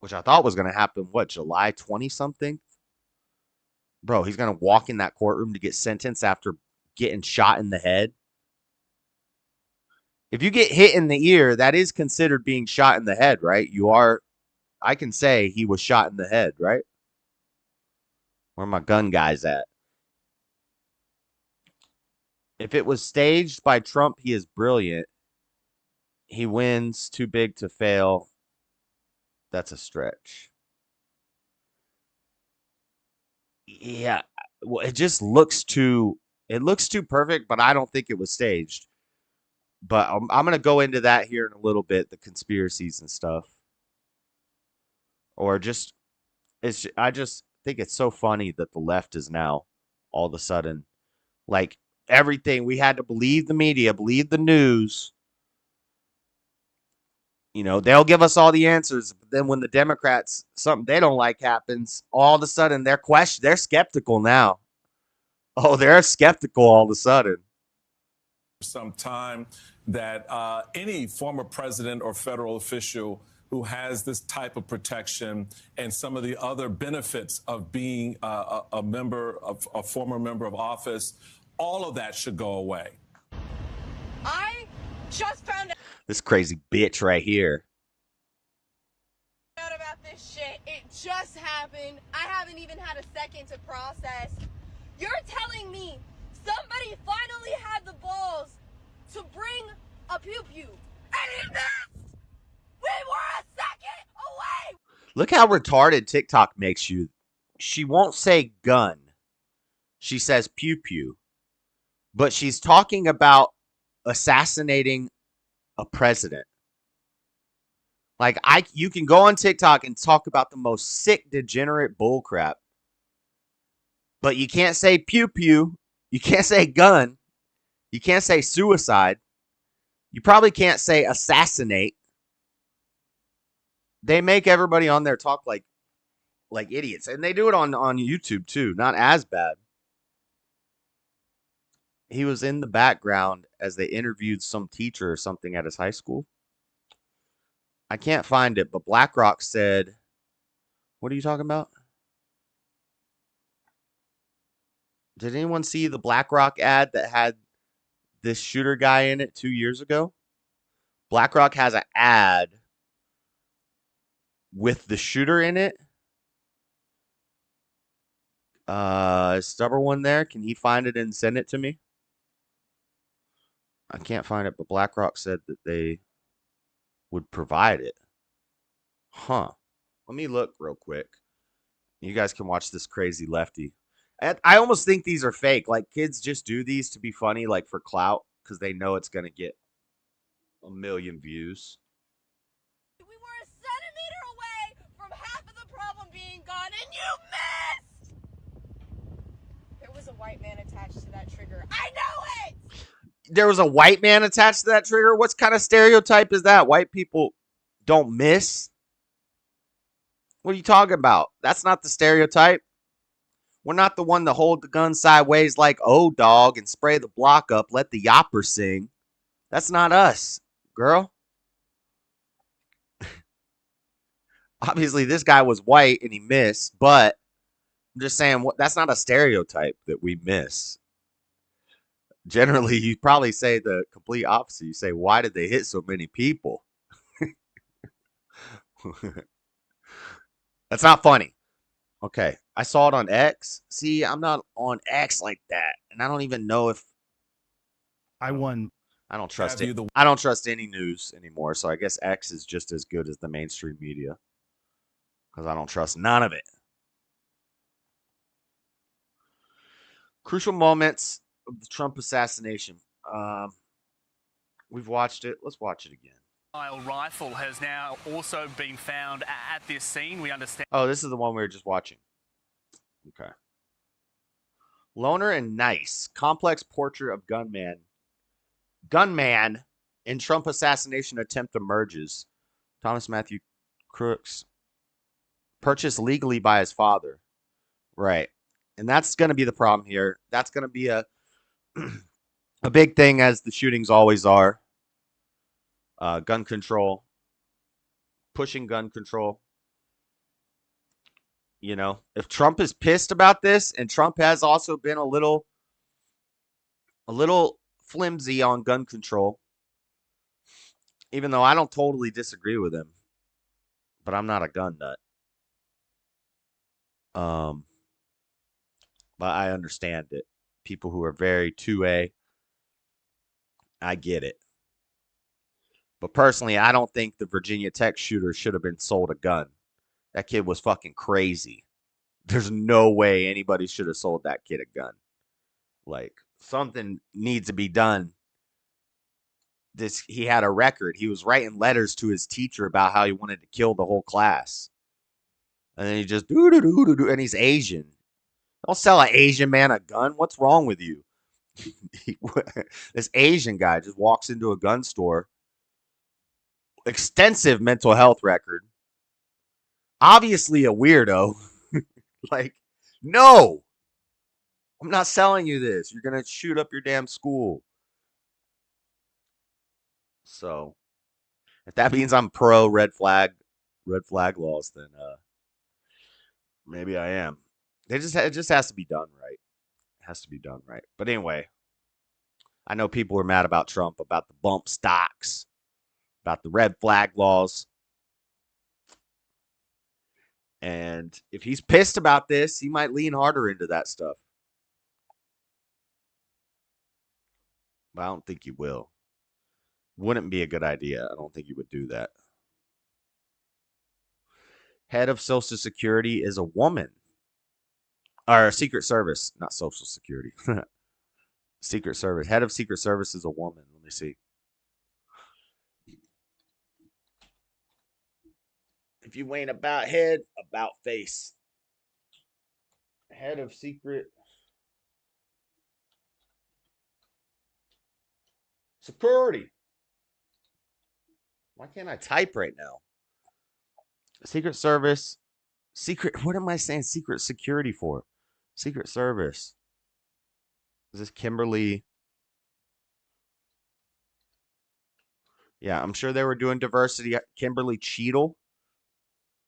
which I thought was going to happen, July 20-something? Bro, he's going to walk in that courtroom to get sentenced after getting shot in the head. If you get hit in the ear, that is considered being shot in the head, right? I can say he was shot in the head, right? Where are my gun guys at? If it was staged by Trump, he is brilliant. He wins, too big to fail. That's a stretch. Yeah, well, it just looks too perfect, but I don't think it was staged. But I'm going to go into that here in a little bit, the conspiracies and stuff. Or just I just think it's so funny that the left is now all of a sudden like everything we had to believe the media, believe the news. You know, they'll give us all the answers, but then when the Democrats something they don't like happens, all of a sudden they're skeptical now. Oh, they're skeptical all of a sudden. Some time that any former president or federal official who has this type of protection and some of the other benefits of being a former member of office, all of that should go away. I just found This crazy bitch right here. out about this shit. It just happened. I haven't even had a second to process. You're telling me somebody finally had the balls to bring a pew-pew, and he missed! We were a second away! Look how retarded TikTok makes you. She won't say gun. She says pew pew. But she's talking about assassinating a president. Like you can go on TikTok and talk about the most sick, degenerate bullcrap. But you can't say pew pew. You can't say gun. You can't say suicide. You probably can't say assassinate. They make everybody on there talk like idiots. And they do it on YouTube too. Not as bad. He was in the background as they interviewed some teacher or something at his high school. I can't find it, but BlackRock said, what are you talking about? Did anyone see the BlackRock ad that had this shooter guy in it 2 years ago? BlackRock has an ad with the shooter in it. Is Stubber one there? Can he find it and send it to me? I can't find it, but BlackRock said that they would provide it. Huh. Let me look real quick. You guys can watch this crazy lefty. I almost think these are fake. Like, kids just do these to be funny, like for clout, because they know it's going to get a million views. We were a centimeter away from half of the problem being gone, and you missed! There was a white man attached to that trigger. I know it! There was a white man attached to that trigger? What kind of stereotype is that? White people don't miss? What are you talking about? That's not the stereotype. We're not the one to hold the gun sideways like, oh, dog, and spray the block up, let the yopper sing. That's not us, girl. Obviously, this guy was white and he missed, but I'm just saying that's not a stereotype that we miss. Generally, you probably say the complete opposite. You say, why did they hit so many people? That's not funny. Okay, I saw it on X. See, I'm not on X like that, and I don't even know if I won. I don't trust it. I don't trust any news anymore, so I guess X is just as good as the mainstream media because I don't trust none of it. Crucial moments of the Trump assassination. We've watched it. Let's watch it again. Rifle has now also been found at this scene. We understand. Oh, this is the one we were just watching. Okay. Loner and Nice. Complex portrait of gunman in Trump assassination attempt emerges. Thomas Matthew Crooks. Purchased legally by his father. Right. And that's going to be the problem here. That's going to be a big thing, as the shootings always are. Gun control. Pushing gun control. You know, if Trump is pissed about this, and Trump has also been a little flimsy on gun control, even though I don't totally disagree with him, but I'm not a gun nut. But I understand it. People who are very 2A, I get it. But personally, I don't think the Virginia Tech shooter should have been sold a gun. That kid was fucking crazy. There's no way anybody should have sold that kid a gun. Like, something needs to be done. He had a record. He was writing letters to his teacher about how he wanted to kill the whole class. And then he just do, and he's Asian. Don't sell an Asian man a gun. What's wrong with you? This Asian guy just walks into a gun store. Extensive mental health record. Obviously a weirdo. Like, no. I'm not selling you this. You're going to shoot up your damn school. So, if that means I'm pro red flag laws, then maybe I am. It just has to be done right. It has to be done right. But anyway, I know people are mad about Trump, about the bump stocks, about the red flag laws. And if he's pissed about this, he might lean harder into that stuff. But I don't think he will. Wouldn't be a good idea. I don't think he would do that. Head of Social Security is a woman. Or Secret Service, not Social Security. Secret Service. Head of Secret Service is a woman. Let me see. If you ain't about head, about face. Head of Secret Security. Why can't I type right now? Secret Service. What am I saying Secret Security for? Secret Service. Is this Kimberly? Yeah, I'm sure they were doing diversity. Kimberly Cheadle.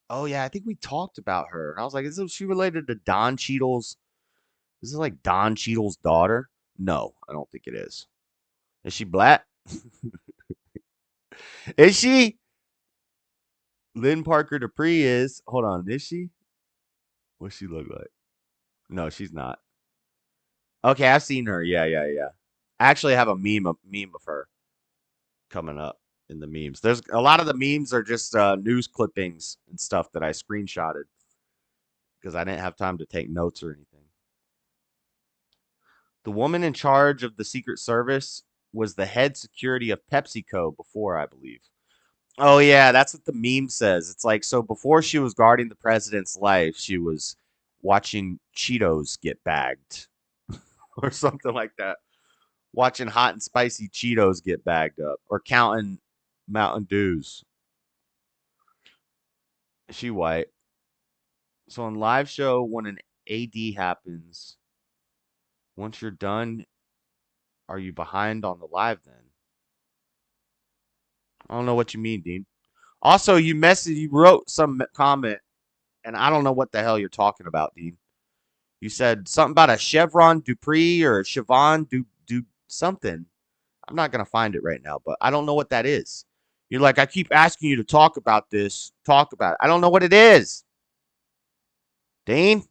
Oh, yeah, I think we talked about her. And I was like, is she related to Don Cheadle's? Is this like Don Cheadle's daughter? No, I don't think it is. Is she black? Is she? Lynn Parker Dupree is. Hold on, is she? What's she look like? No, she's not. Okay, I've seen her. Yeah. I actually have a meme of her coming up. in the memes. There's a lot of the memes are just news clippings and stuff that I screenshotted because I didn't have time to take notes or anything. The woman in charge of the Secret Service was the head security of PepsiCo before, I believe. Oh yeah, that's what the meme says. It's like, so before she was guarding the president's life, she was watching Cheetos get bagged or something like that. Watching hot and spicy Cheetos get bagged up or counting Mountain Dews. She white. So on live show, when an AD happens, once you're done, are you behind on the live then? I don't know what you mean, Dean. Also, you wrote some comment, and I don't know what the hell you're talking about, Dean. You said something about a Chevron Dupree or Chevron do something. I'm not going to find it right now, but I don't know what that is. You're like, I keep asking you to talk about this. Talk about it. I don't know what it is. Dean?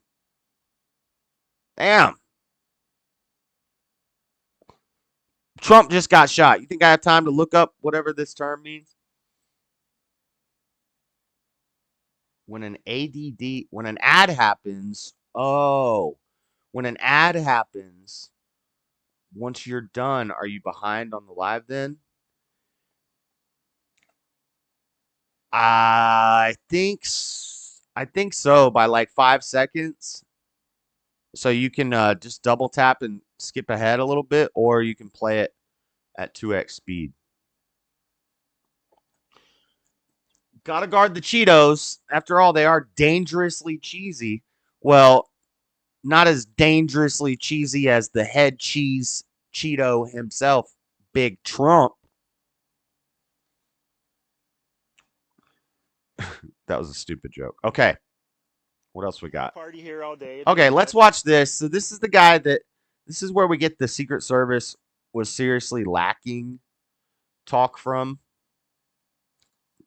Damn. Trump just got shot. You think I have time to look up whatever this term means? When an ad happens, when an ad happens, once you're done, are you behind on the live then? I think so, by like 5 seconds. So you can just double tap and skip ahead a little bit, or you can play it at 2x speed. Gotta guard the Cheetos. After all, they are dangerously cheesy. Well, not as dangerously cheesy as the head cheese Cheeto himself, Big Trump. That was a stupid joke. Okay. What else we got? Party here all day. Okay, let's watch this. So this is the guy this is where we get the Secret Service was seriously lacking talk from.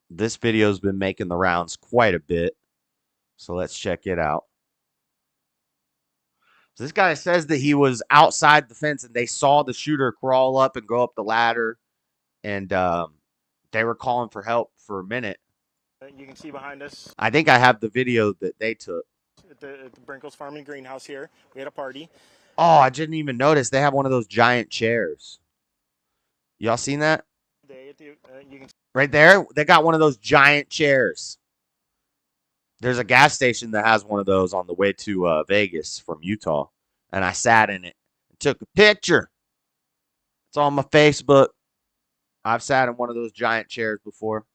This video's been making the rounds quite a bit. So let's check it out. So this guy says that he was outside the fence and they saw the shooter crawl up and go up the ladder. And they were calling for help for a minute. You can see behind us. I think I have the video that they took. At the Brinkles Farm and Greenhouse here. We had a party. Oh, I didn't even notice. They have one of those giant chairs. Y'all seen that? You can Right there? They got one of those giant chairs. There's a gas station that has one of those on the way to Vegas from Utah. And I sat in it and took a picture. It's on my Facebook. I've sat in one of those giant chairs before.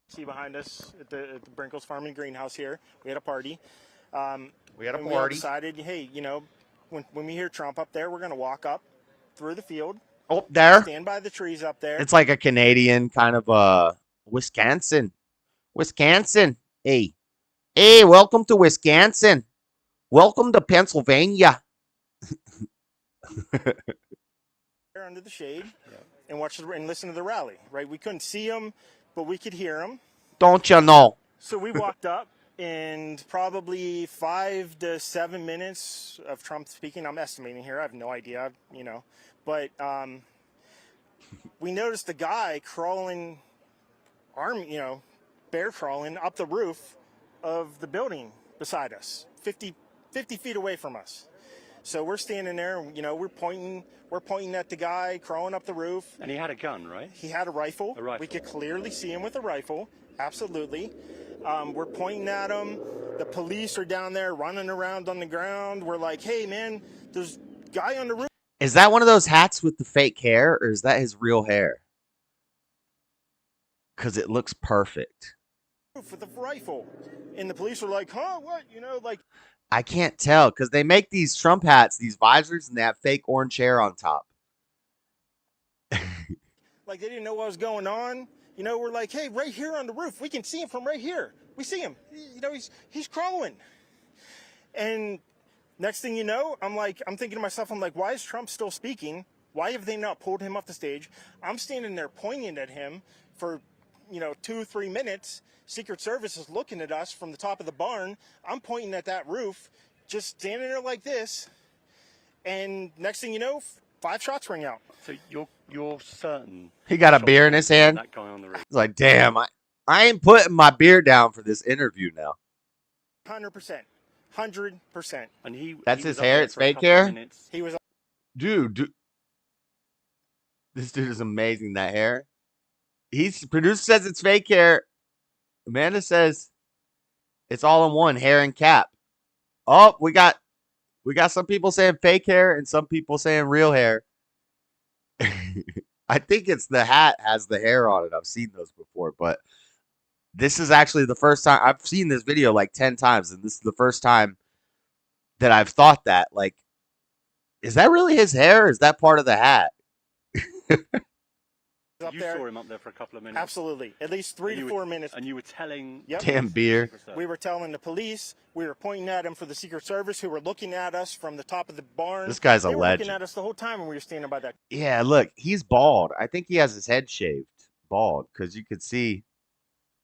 see behind us at the Brinkles Farm and Greenhouse here. We had a party. We had a We party. decided, hey, you know, when we hear Trump up there, we're going to walk up through the field. Oh, there. Stand by the trees up there. It's like a Canadian kind of Wisconsin. Wisconsin. Hey. Hey, welcome to Wisconsin. Welcome to Pennsylvania. Under the shade and watch and listen to the rally, right? We couldn't see them, but we could hear them. Don't you know? So we walked up, and probably 5 to 7 minutes of Trump speaking. I'm estimating here. I have no idea, you know. But we noticed the guy crawling, bear crawling up the roof of the building beside us, 50 feet away from us. So we're standing there, you know, we're pointing at the guy crawling up the roof. And he had a gun, right? He had a rifle. A rifle. We could clearly see him with a rifle. Absolutely. We're pointing at him. The police are down there running around on the ground. We're like, hey, man, there's a guy on the roof. Is that one of those hats with the fake hair, or is that his real hair? Because it looks perfect. With a rifle. And the police are like, huh, what? You know, like. I can't tell because they make these Trump hats, these visors, and they have fake orange hair on top. Like they didn't know what was going on. You know, we're like, hey, right here on the roof, we can see him from right here. We see him. You know, he's crawling. And next thing you know, I'm thinking to myself, why is Trump still speaking? Why have they not pulled him off the stage? I'm standing there pointing at him for, 2-3 minutes. Secret Service is looking at us from the top of the barn. I'm pointing at that roof, just standing there like this. And next thing you know, 5 shots ring out. So you're certain He got a beer in his hand. that guy on the roof. He's like, damn, I ain't putting my beer down for this interview now. 100%. 100%. And That's he his was up hair. there It's for a fake couple of hair. minutes. He was. Dude, this dude is amazing. That hair. Producer says it's fake hair. Amanda says it's all in one, hair and cap. Oh, we got some people saying fake hair and some people saying real hair. I think it's the hat has the hair on it. I've seen those before, but this is actually the first time I've seen this video like 10 times, and this is the first time that I've thought that. Like, is that really his hair? Or is that part of the hat? You saw him up there for a couple of minutes. Absolutely. At least 3 to 4 minutes. And you were telling... Yep. Damn beer. We were telling the police. We were pointing at him for the Secret Service, who were looking at us from the top of the barn. This guy's a they were legend. looking at us the whole time when we were standing by that. Yeah, look, he's bald. I think he has his head shaved bald because you could see.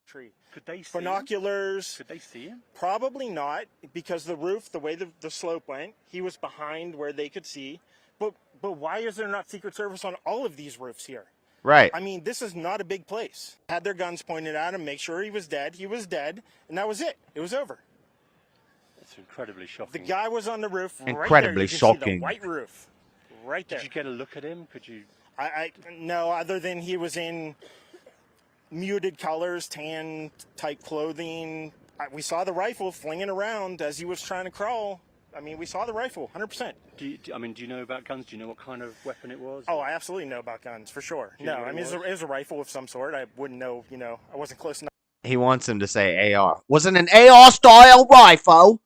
Tree. Could they see binoculars? Could they see him? Probably not, because the roof, the way the slope went, he was behind where they could see. But why is there not Secret Service on all of these roofs here? Right. I mean, this is not a big place. Had their guns pointed at him, make sure he was dead. He was dead, and that was it. It was over. It's incredibly shocking. The guy was on the roof. Incredibly right there. You can shocking. See the white roof. Right there. Did you get a look at him? Could you? No, other than he was in muted colors, tan type clothing. We saw the rifle flinging around as he was trying to crawl. I mean, we saw the rifle, 100%. Do you know about guns? Do you know what kind of weapon it was? Oh, I absolutely know about guns, for sure. Do you know No, what I mean, it it was a rifle of some sort. I wouldn't know, I wasn't close enough He wants him to say AR. Was it an AR style rifle?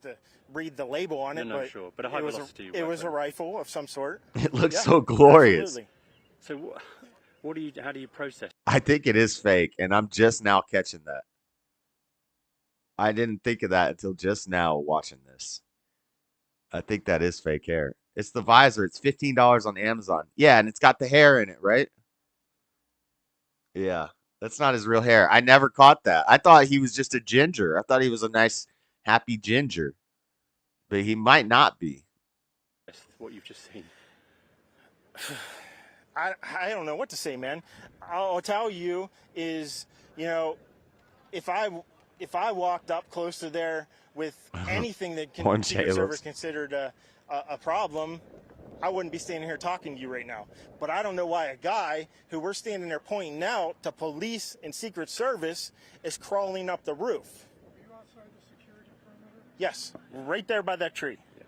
to read the label on it, No, but, sure. But a high velocity it was a weapon. rifle of some sort. It looks Yeah, so glorious. absolutely. So how do you process? I think it is fake, and I'm just now catching that. I didn't think of that until just now watching this. I think that is fake hair. It's the visor. It's $15 on Amazon. Yeah, and it's got the hair in it, right? Yeah, that's not his real hair. I never caught that. I thought he was just a ginger. I thought he was a nice, happy ginger. But he might not be. What you've just seen. I don't know what to say, man. I'll tell you is, if I walked up close to there with anything that Secret Service considered a problem, I wouldn't be standing here talking to you right now. But I don't know why a guy who we're standing there pointing out to police and Secret Service is crawling up the roof. Were you outside the security perimeter? Yes, right there by that tree. Yeah.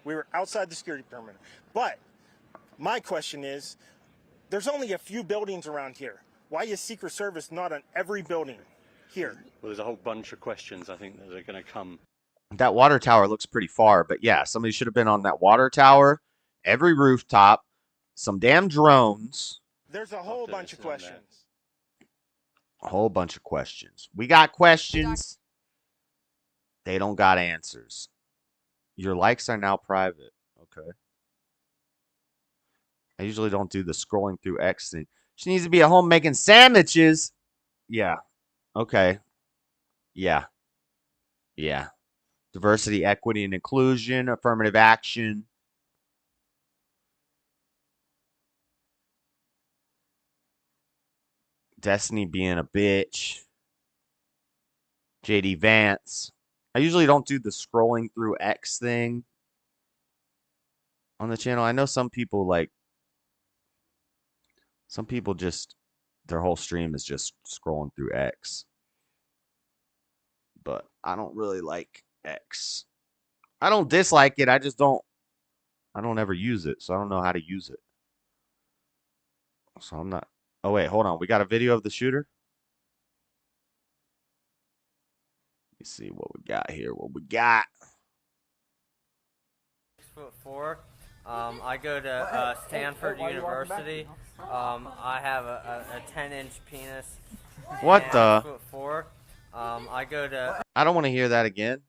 We were outside the security perimeter. But my question is, there's only a few buildings around here. Why is Secret Service not on every building here? Well, there's a whole bunch of questions I think that are going to come. That water tower looks pretty far, but yeah, somebody should have been on that water tower, every rooftop, some damn drones. There's a whole bunch of questions. A whole bunch of questions. We got questions. They don't got answers. Your likes are now private. Okay. I usually don't do the scrolling through X thing. She needs to be at home making sandwiches. Yeah. Okay. Yeah. Yeah. Diversity, equity, and inclusion. Affirmative action. Destiny being a bitch. JD Vance. I usually don't do the scrolling through X thing on the channel. I know some people just, their whole stream is just scrolling through X. But I don't really like X. I don't dislike it. I don't ever use it. So I don't know how to use it. So I'm not. Oh, wait, hold on. We got a video of the shooter. Let me see what we got here. What we got. 6'4". I go to Stanford University. I have a 10-inch penis. What the? 6'4". I go to. I don't want to hear that again.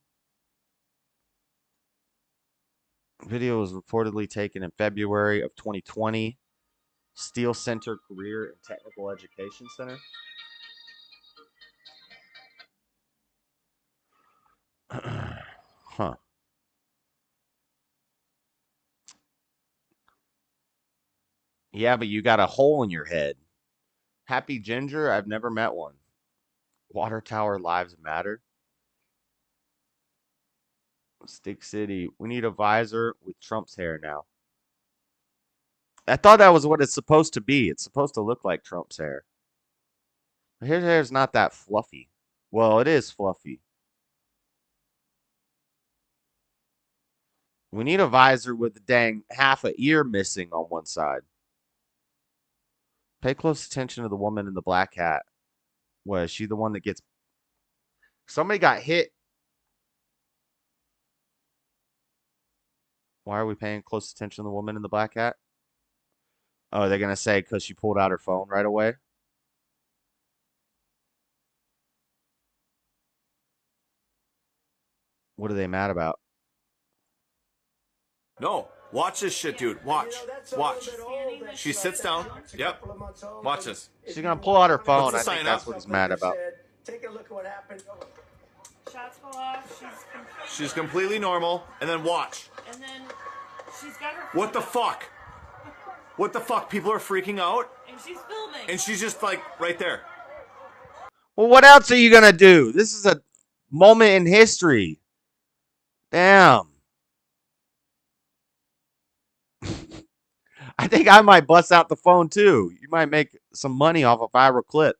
Video was reportedly taken in February of 2020. Steel Center Career and Technical Education Center. Huh. Yeah, but you got a hole in your head. Happy Ginger? I've never met one. Water Tower Lives Matter. Stick City. We need a visor with Trump's hair now. I thought that was what it's supposed to be. It's supposed to look like Trump's hair. His hair's not that fluffy. Well, it is fluffy. We need a visor with the dang half a ear missing on one side. Pay close attention to the woman in the black hat. What, is she the one that gets... Somebody got hit. Why are we paying close attention to the woman in the black hat? Oh, they're going to say because she pulled out her phone right away? What are they mad about? No, watch this shit, dude. Watch. Watch. She sits down. Yep. Watch this. She's going to pull out her phone. What's the I think sign that's up? what he's mad about. Take a look at what happened. Shots go off. She's completely normal. And then watch. And then she's got her. What the fuck? What the fuck? People are freaking out. And she's filming. And she's just like right there. Well, what else are you going to do? This is a moment in history. Damn. I think I might bust out the phone too. You might make some money off a viral clip.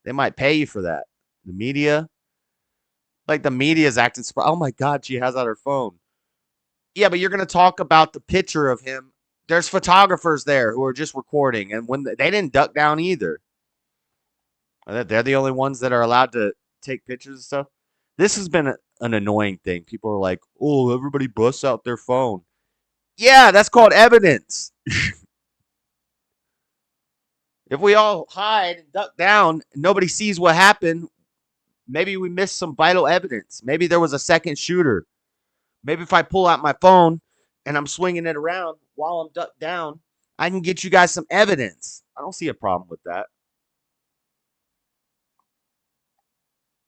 They might pay you for that. The media. Like the media is acting surprised. Oh my God, she has out her phone. Yeah, but you're going to talk about the picture of him. There's photographers there who are just recording. And when they didn't duck down either. They're the only ones that are allowed to take pictures and stuff. This has been an annoying thing. People are like, oh, everybody busts out their phone. Yeah, that's called evidence. If we all hide and duck down and nobody sees what happened, maybe we missed some vital evidence. Maybe there was a second shooter. Maybe if I pull out my phone and I'm swinging it around while I'm ducked down, I can get you guys some evidence. I don't see a problem with that.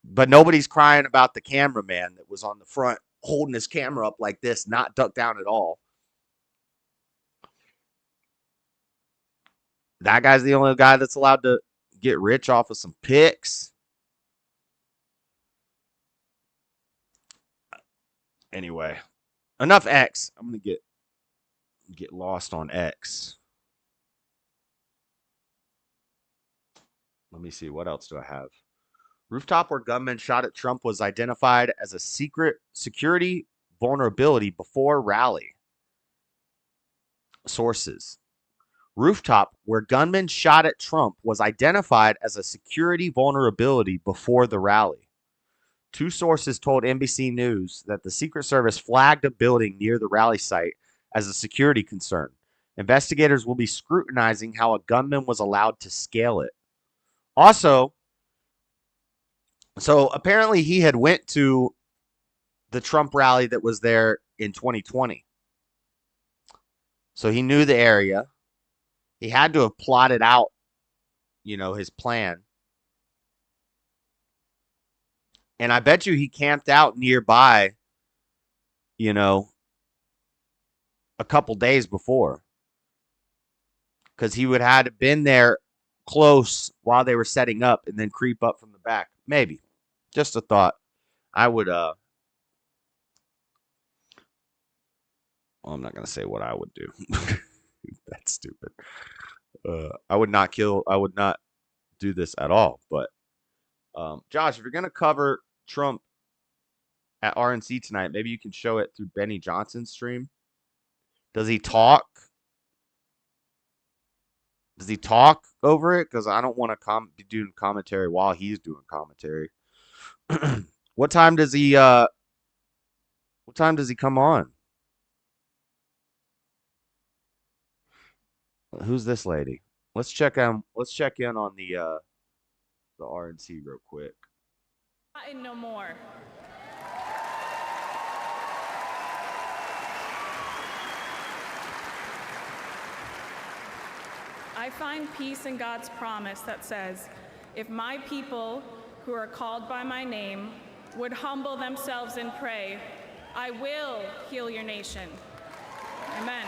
But nobody's crying about the cameraman that was on the front holding his camera up like this, not ducked down at all. That guy's the only guy that's allowed to get rich off of some pics. Anyway, enough X. I'm gonna get lost on X. Let me see. What else do I have? Rooftop where gunman shot at Trump was identified as a secret security vulnerability before rally. Sources. Rooftop where gunman shot at Trump was identified as a security vulnerability before the rally. Two sources told NBC News that the Secret Service flagged a building near the rally site as a security concern. Investigators will be scrutinizing how a gunman was allowed to scale it. Also, so apparently he had went to the Trump rally that was there in 2020. So he knew the area. He had to have plotted out, his plan. And I bet you he camped out nearby, a couple days before. Because he would have been there close while they were setting up and then creep up from the back. Maybe. Just a thought. I would, well, I'm not going to say what I would do. That's stupid. I would not do this at all. But, Josh, if you're going to cover Trump at RNC tonight, maybe you can show it through Benny Johnson's stream. Does he talk? Does he talk over it? Because I don't want to be doing commentary while he's doing commentary. What time does he come on? Who's this lady? Let's check in on the RNC real quick. And no more. I find peace in God's promise that says, if my people who are called by my name would humble themselves and pray, I will heal your nation. Amen.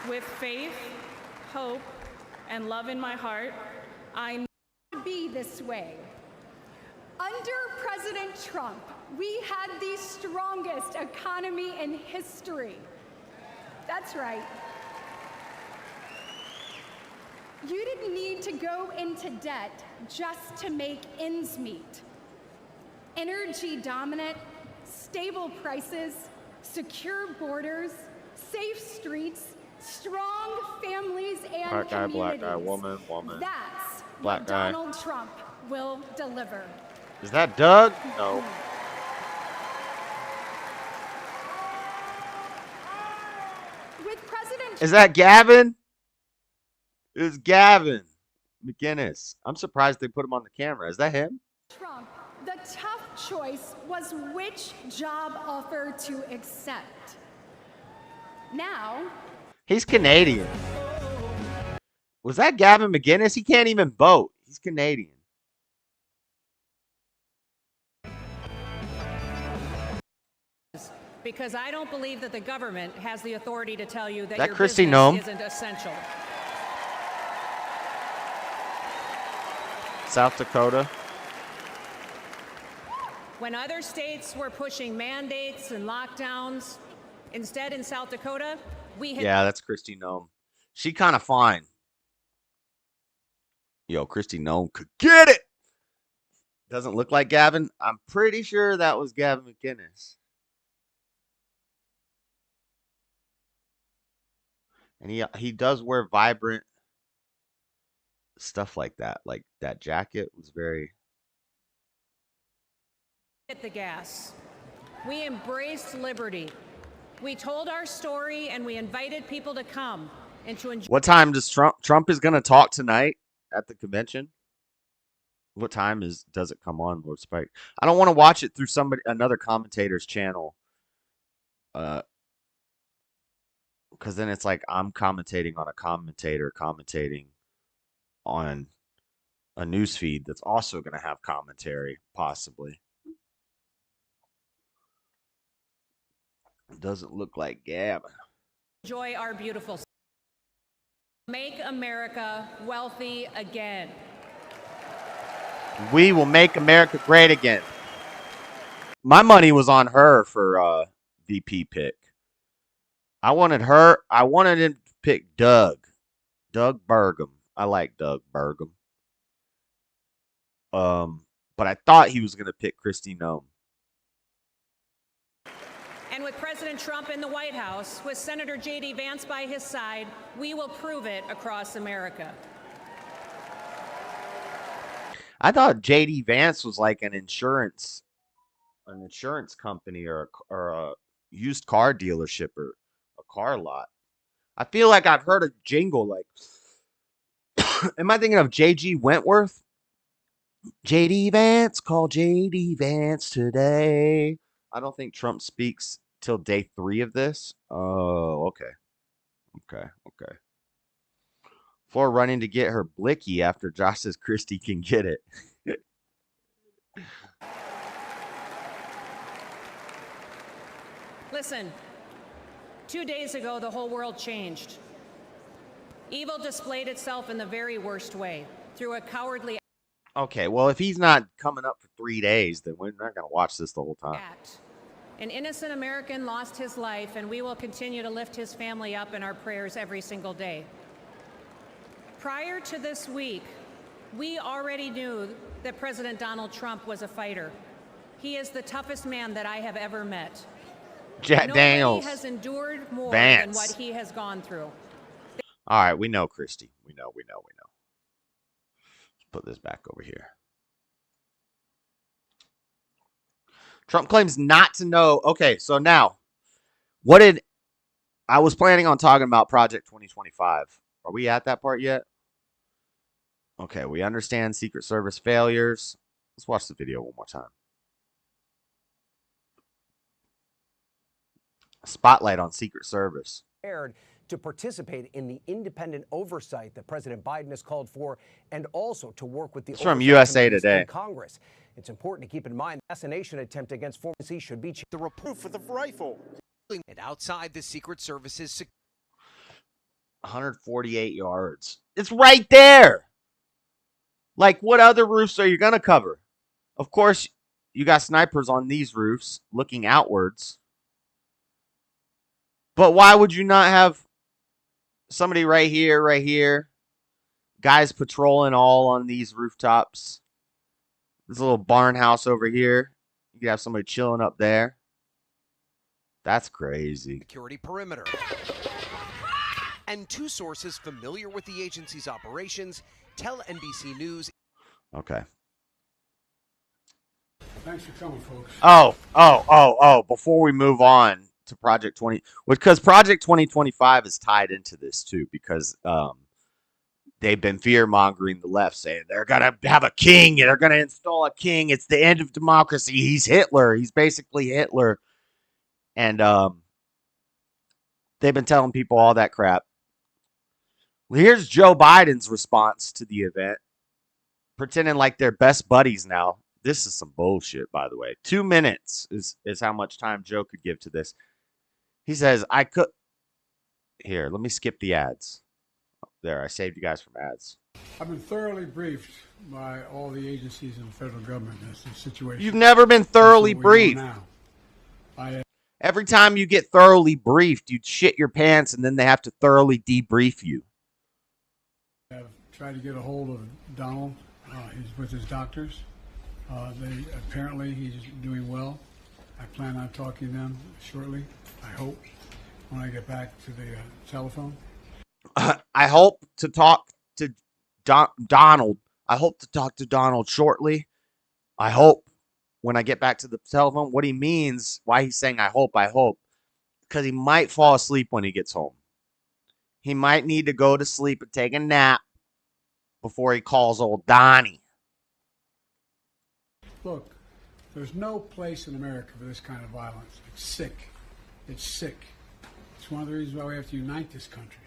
With faith, hope, and love in my heart, I know it would be this way. Under President Trump, we had the strongest economy in history. That's right. You didn't need to go into debt just to make ends meet. Energy dominant, stable prices, secure borders, safe streets, strong families and Black guy, communities. black guy, woman. That's Black what guy. Donald Trump will deliver. Is that Doug? No. With President Is that Gavin? It's Gavin McInnes. I'm surprised they put him on the camera. Is that him? Trump, the tough choice was which job offer to accept. Now, He's Canadian. Was that Gavin McInnes? He can't even vote. He's Canadian. Because I don't believe that the government has the authority to tell you that That your Kristi business Noem? isn't essential. South Dakota. When other states were pushing mandates and lockdowns, instead in South Dakota, we had Yeah, that's Kristi Noem. She kind of fine. Yo, Kristi Noem could get it. Doesn't look like Gavin. I'm pretty sure that was Gavin McInnes. And he does wear vibrant stuff like that. Like that jacket was very. hit the gas. We embraced liberty. We told our story and we invited people to come and to enjoy. What time does Trump is going to talk tonight at the convention? What time does it come on, Lord Spike? I don't want to watch it through another commentator's channel. Because then it's like I'm commentating on a commentator commentating on a news feed that's also going to have commentary, possibly. It doesn't look like Gavin. Enjoy our beautiful. Make America wealthy again. We will make America great again. My money was on her for VP pick. I wanted him to pick Doug Burgum. I like Doug Burgum. But I thought he was going to pick Kristi Noem. And with President Trump in the White House, with Senator J.D. Vance by his side, we will prove it across America. I thought J.D. Vance was like an insurance company or a used car dealership or a car lot. I feel like I've heard a jingle like, am I thinking of J.G. Wentworth? J.D. Vance, call J.D. Vance today. I don't think Trump speaks till day 3 of this. Oh, okay. Before running to get her blicky after Josh says Kristi can get it. Listen, 2 days ago, the whole world changed. Evil displayed itself in the very worst way through a cowardly Okay, well, if he's not coming up for 3 days, then we're not going to watch this the whole time. act. An innocent American lost his life, and we will continue to lift his family up in our prayers every single day. Prior to this week, we already knew that President Donald Trump was a fighter. He is the toughest man that I have ever met. Jack Nobody Daniels. has endured more Vance. than what he has gone through. All right, we know, Kristi. We know. Let's put this back over here. Trump claims not to know. Okay, so now, I was planning on talking about Project 2025. Are we at that part yet? Okay, we understand Secret Service failures. Let's watch the video one more time. Spotlight on Secret Service. To participate in the independent oversight that President Biden has called for, and also to work with the It's from oversight USA committees Today. in Congress. It's important to keep in mind the assassination attempt against former C should be the proof with the rifle. And outside the Secret Service's 148 yards. It's right there. Like, what other roofs are you going to cover? Of course, you got snipers on these roofs looking outwards. But why would you not have somebody right here, guys patrolling all on these rooftops? This little barn house over here. You could have somebody chilling up there. That's crazy. Security perimeter. And two sources familiar with the agency's operations tell NBC News. Okay. Thanks for coming, folks. Oh. Before we move on to Project 20, because Project 2025 is tied into this too, because they've been fear-mongering the left, saying they're going to have a king, and they're going to install a king. It's the end of democracy. He's Hitler. He's basically Hitler. And they've been telling people all that crap. Well, here's Joe Biden's response to the event, pretending like they're best buddies now. This is some bullshit, by the way. 2 minutes is how much time Joe could give to this. He says, I could... Here, let me skip the ads. There, I saved you guys from ads. I've been thoroughly briefed by all the agencies in the federal government as to the situation. You've never been thoroughly briefed. Every time you get thoroughly briefed, you shit your pants, and then they have to thoroughly debrief you. I've tried to get a hold of Donald. He's with his doctors. Apparently he's doing well. I plan on talking to them shortly, I hope, when I get back to the telephone. I hope to talk to Donald. I hope to talk to Donald shortly. I hope when I get back to the telephone. What he means, why he's saying I hope, because he might fall asleep when he gets home. He might need to go to sleep and take a nap before he calls old Donnie. Look, there's no place in America for this kind of violence. It's sick. It's sick. It's one of the reasons why we have to unite this country.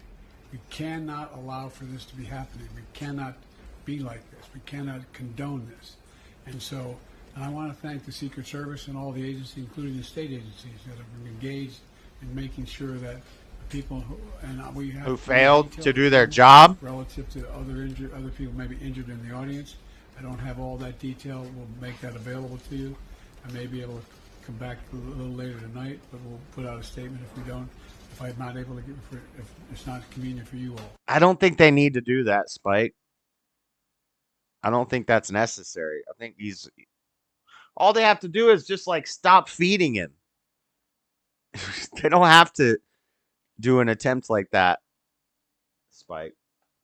We cannot allow for this to be happening. We cannot be like this. We cannot condone this. And so, I want to thank the Secret Service and all the agencies, including the state agencies, that have been engaged in making sure that people who failed to do their job relative to other people maybe injured in the audience. I don't have all that detail. We'll make that available to you. I may be able to come back a little later tonight, but we'll put out a statement if I'm not able to if it's not convenient for you all. I don't think they need to do that, Spike. I don't think that's necessary. I think all they have to do is just like stop feeding him. They don't have to do an attempt like that, Spike.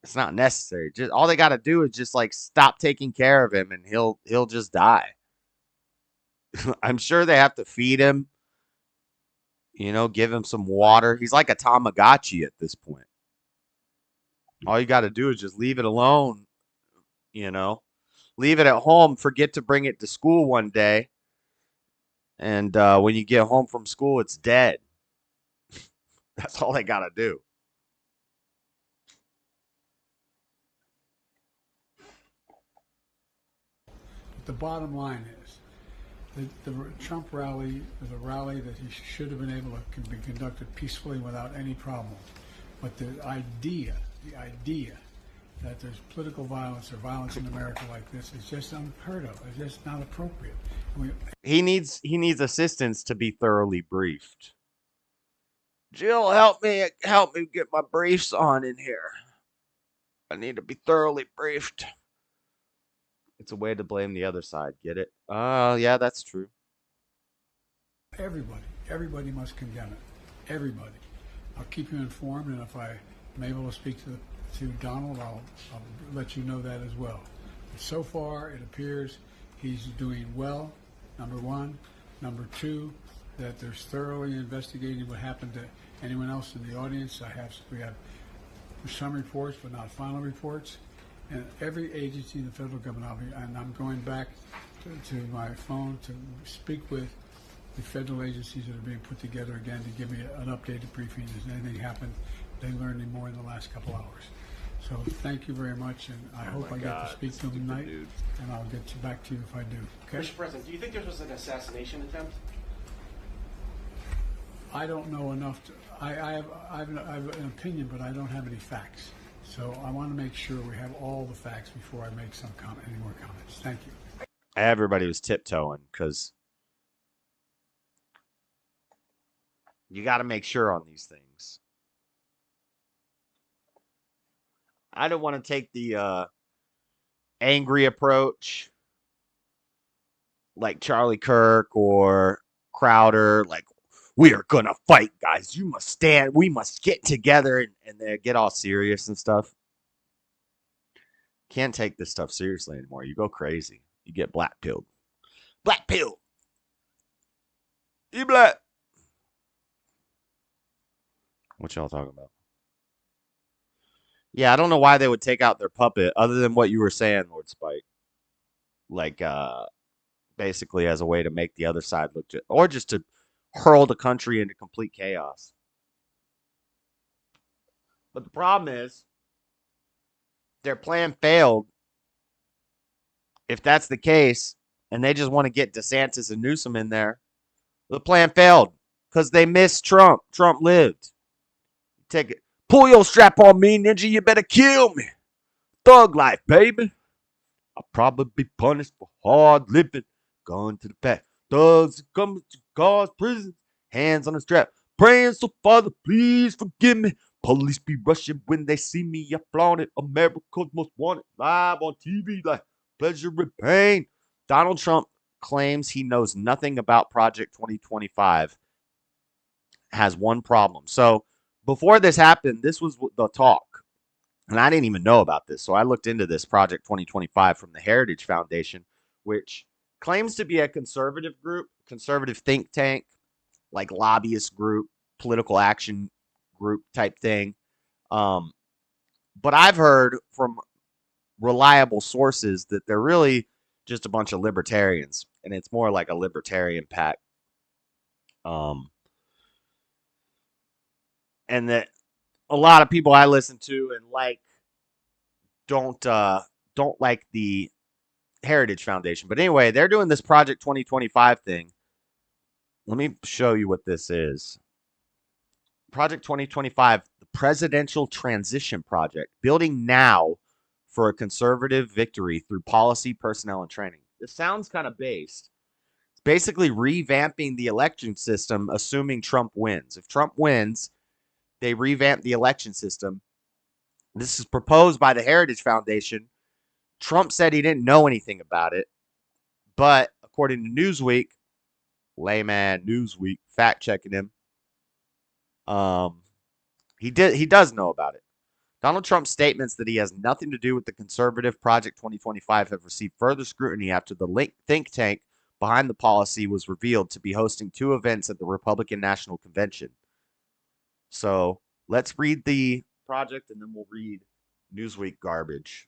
It's not necessary. Just all they got to do is just like stop taking care of him, and he'll just die. I'm sure they have to feed him, give him some water. He's like a Tamagotchi at this point. All you got to do is just leave it alone, leave it at home, forget to bring it to school one day. And when you get home from school, it's dead. That's all they got to do. The bottom line is the Trump rally was a rally that he should have been able to be conducted peacefully without any problem. But the idea that there's political violence or violence in America like this is just unheard of. It's just not appropriate. He needs assistance to be thoroughly briefed. Jill, help me get my briefs on in here. I need to be thoroughly briefed. It's a way to blame the other side. Get it? Yeah, that's true. Everybody must condemn it. Everybody. I'll keep you informed, and if I'm able to speak to Donald, I'll let you know that as well. But so far, it appears he's doing well, number one. Number two, that there's thoroughly investigating what happened to anyone else in the audience. We have some reports, but not final reports. And every agency in the federal government, I'm going back to my phone to speak with the federal agencies that are being put together again to give me an updated briefing. Has anything happened? They learned any more in the last couple hours. So thank you very much, and I hope I get to speak to them tonight, and I'll get back to you if I do. Okay? Mr. President, do you think this was an assassination attempt? I don't know enough. I have an opinion, but I don't have any facts. So I want to make sure we have all the facts before I make any more comments. Thank you. Everybody was tiptoeing because you got to make sure on these things. I don't want to take the angry approach like Charlie Kirk or Crowder, like, we are going to fight, guys. You must stand. We must get together and they get all serious and stuff. Can't take this stuff seriously anymore. You go crazy. You get black pilled. Black pill. You black. What y'all talking about? Yeah, I don't know why they would take out their puppet other than what you were saying, Lord Spike. Like, basically as a way to make the other side look good, or just to hurl the country into complete chaos. But the problem is, their plan failed. If that's the case, and they just want to get DeSantis and Newsom in there, the plan failed because they missed Trump. Trump lived. Take it. Pull your strap on me, ninja. You better kill me. Thug life, baby. I'll probably be punished for hard living. Going to the back. Thugs coming to cars, prisons. Hands on the strap. Praying, so Father, please forgive me. Police be rushing when they see me. I flaunt it. America's most wanted. Live on TV like pleasure and pain. Donald Trump claims he knows nothing about Project 2025. Has one problem. So before this happened, this was the talk. And I didn't even know about this. So I looked into this Project 2025 from the Heritage Foundation, which claims to be a conservative group, conservative think tank, like lobbyist group, political action group type thing. But I've heard from reliable sources that they're really just a bunch of libertarians, and it's more like a libertarian pack. And that a lot of people I listen to and like don't like the Heritage Foundation. But anyway, they're doing this Project 2025 thing. Let me show you what this is. Project 2025, the Presidential Transition Project, building now for a conservative victory through policy, personnel, and training. This sounds kind of based. It's basically revamping the election system, assuming Trump wins. If Trump wins, they revamp the election system. This is proposed by the Heritage Foundation. Trump said he didn't know anything about it, but according to Newsweek, layman Newsweek, fact-checking him, he does know about it. Donald Trump's statements that he has nothing to do with the conservative Project 2025 have received further scrutiny after the think tank behind the policy was revealed to be hosting 2 events at the Republican National Convention. So let's read the project and then we'll read Newsweek garbage.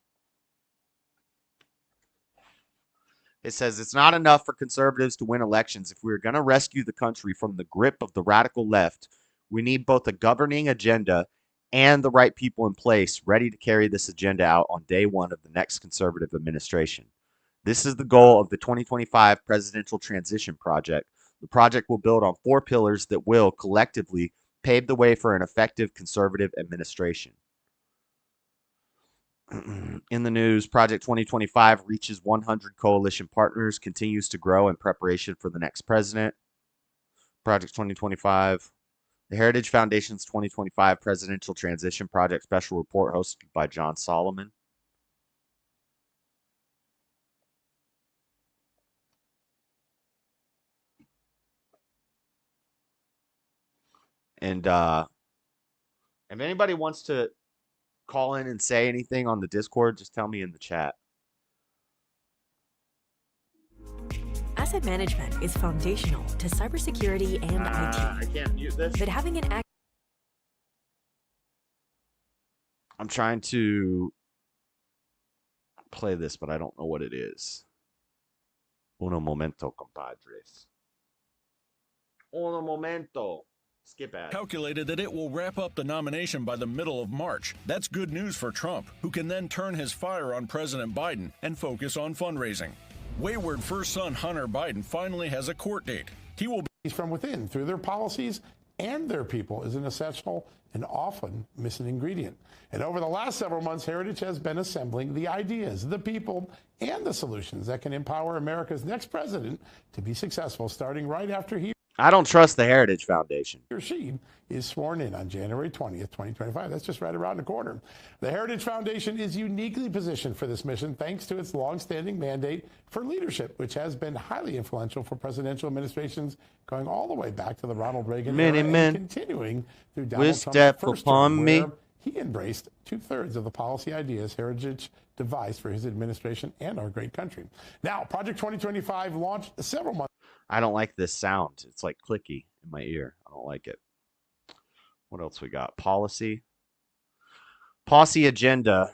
It says it's not enough for conservatives to win elections. If we're going to rescue the country from the grip of the radical left, we need both a governing agenda and the right people in place ready to carry this agenda out on day one of the next conservative administration. This is the goal of the 2025 Presidential Transition Project. The project will build on 4 pillars that will collectively pave the way for an effective conservative administration. In the news, Project 2025 reaches 100 coalition partners, continues to grow in preparation for the next president. Project 2025. The Heritage Foundation's 2025 Presidential Transition Project special report hosted by John Solomon. And if anybody wants to call in and say anything on the Discord, just tell me in the chat. Asset management is foundational to cybersecurity and IT. I can't mute this. But having an I'm trying to play this, but I don't know what it is. Uno momento, compadres. Uno momento. Skip ad. Calculated that it will wrap up the nomination by the middle of March. That's good news for Trump, who can then turn his fire on President Biden and focus on fundraising. Wayward first son Hunter Biden finally has a court date. He will be from within through their policies and their people is an essential and often missing ingredient. And over the last several months, Heritage has been assembling the ideas, the people, and the solutions that can empower America's next president to be successful, starting right after he I don't trust the Heritage Foundation. or she is sworn in on January 20th, 2025. That's just right around the corner. The Heritage Foundation is uniquely positioned for this mission thanks to its longstanding mandate for leadership, which has been highly influential for presidential administrations going all the way back to the Ronald Reagan era and continuing through Donald Trump's first term, where he embraced 2/3 of the policy ideas Heritage devised for his administration and our great country. Now, Project 2025 launched several months. I don't like this sound. It's like clicky in my ear. I don't like it. What else we got? Policy agenda.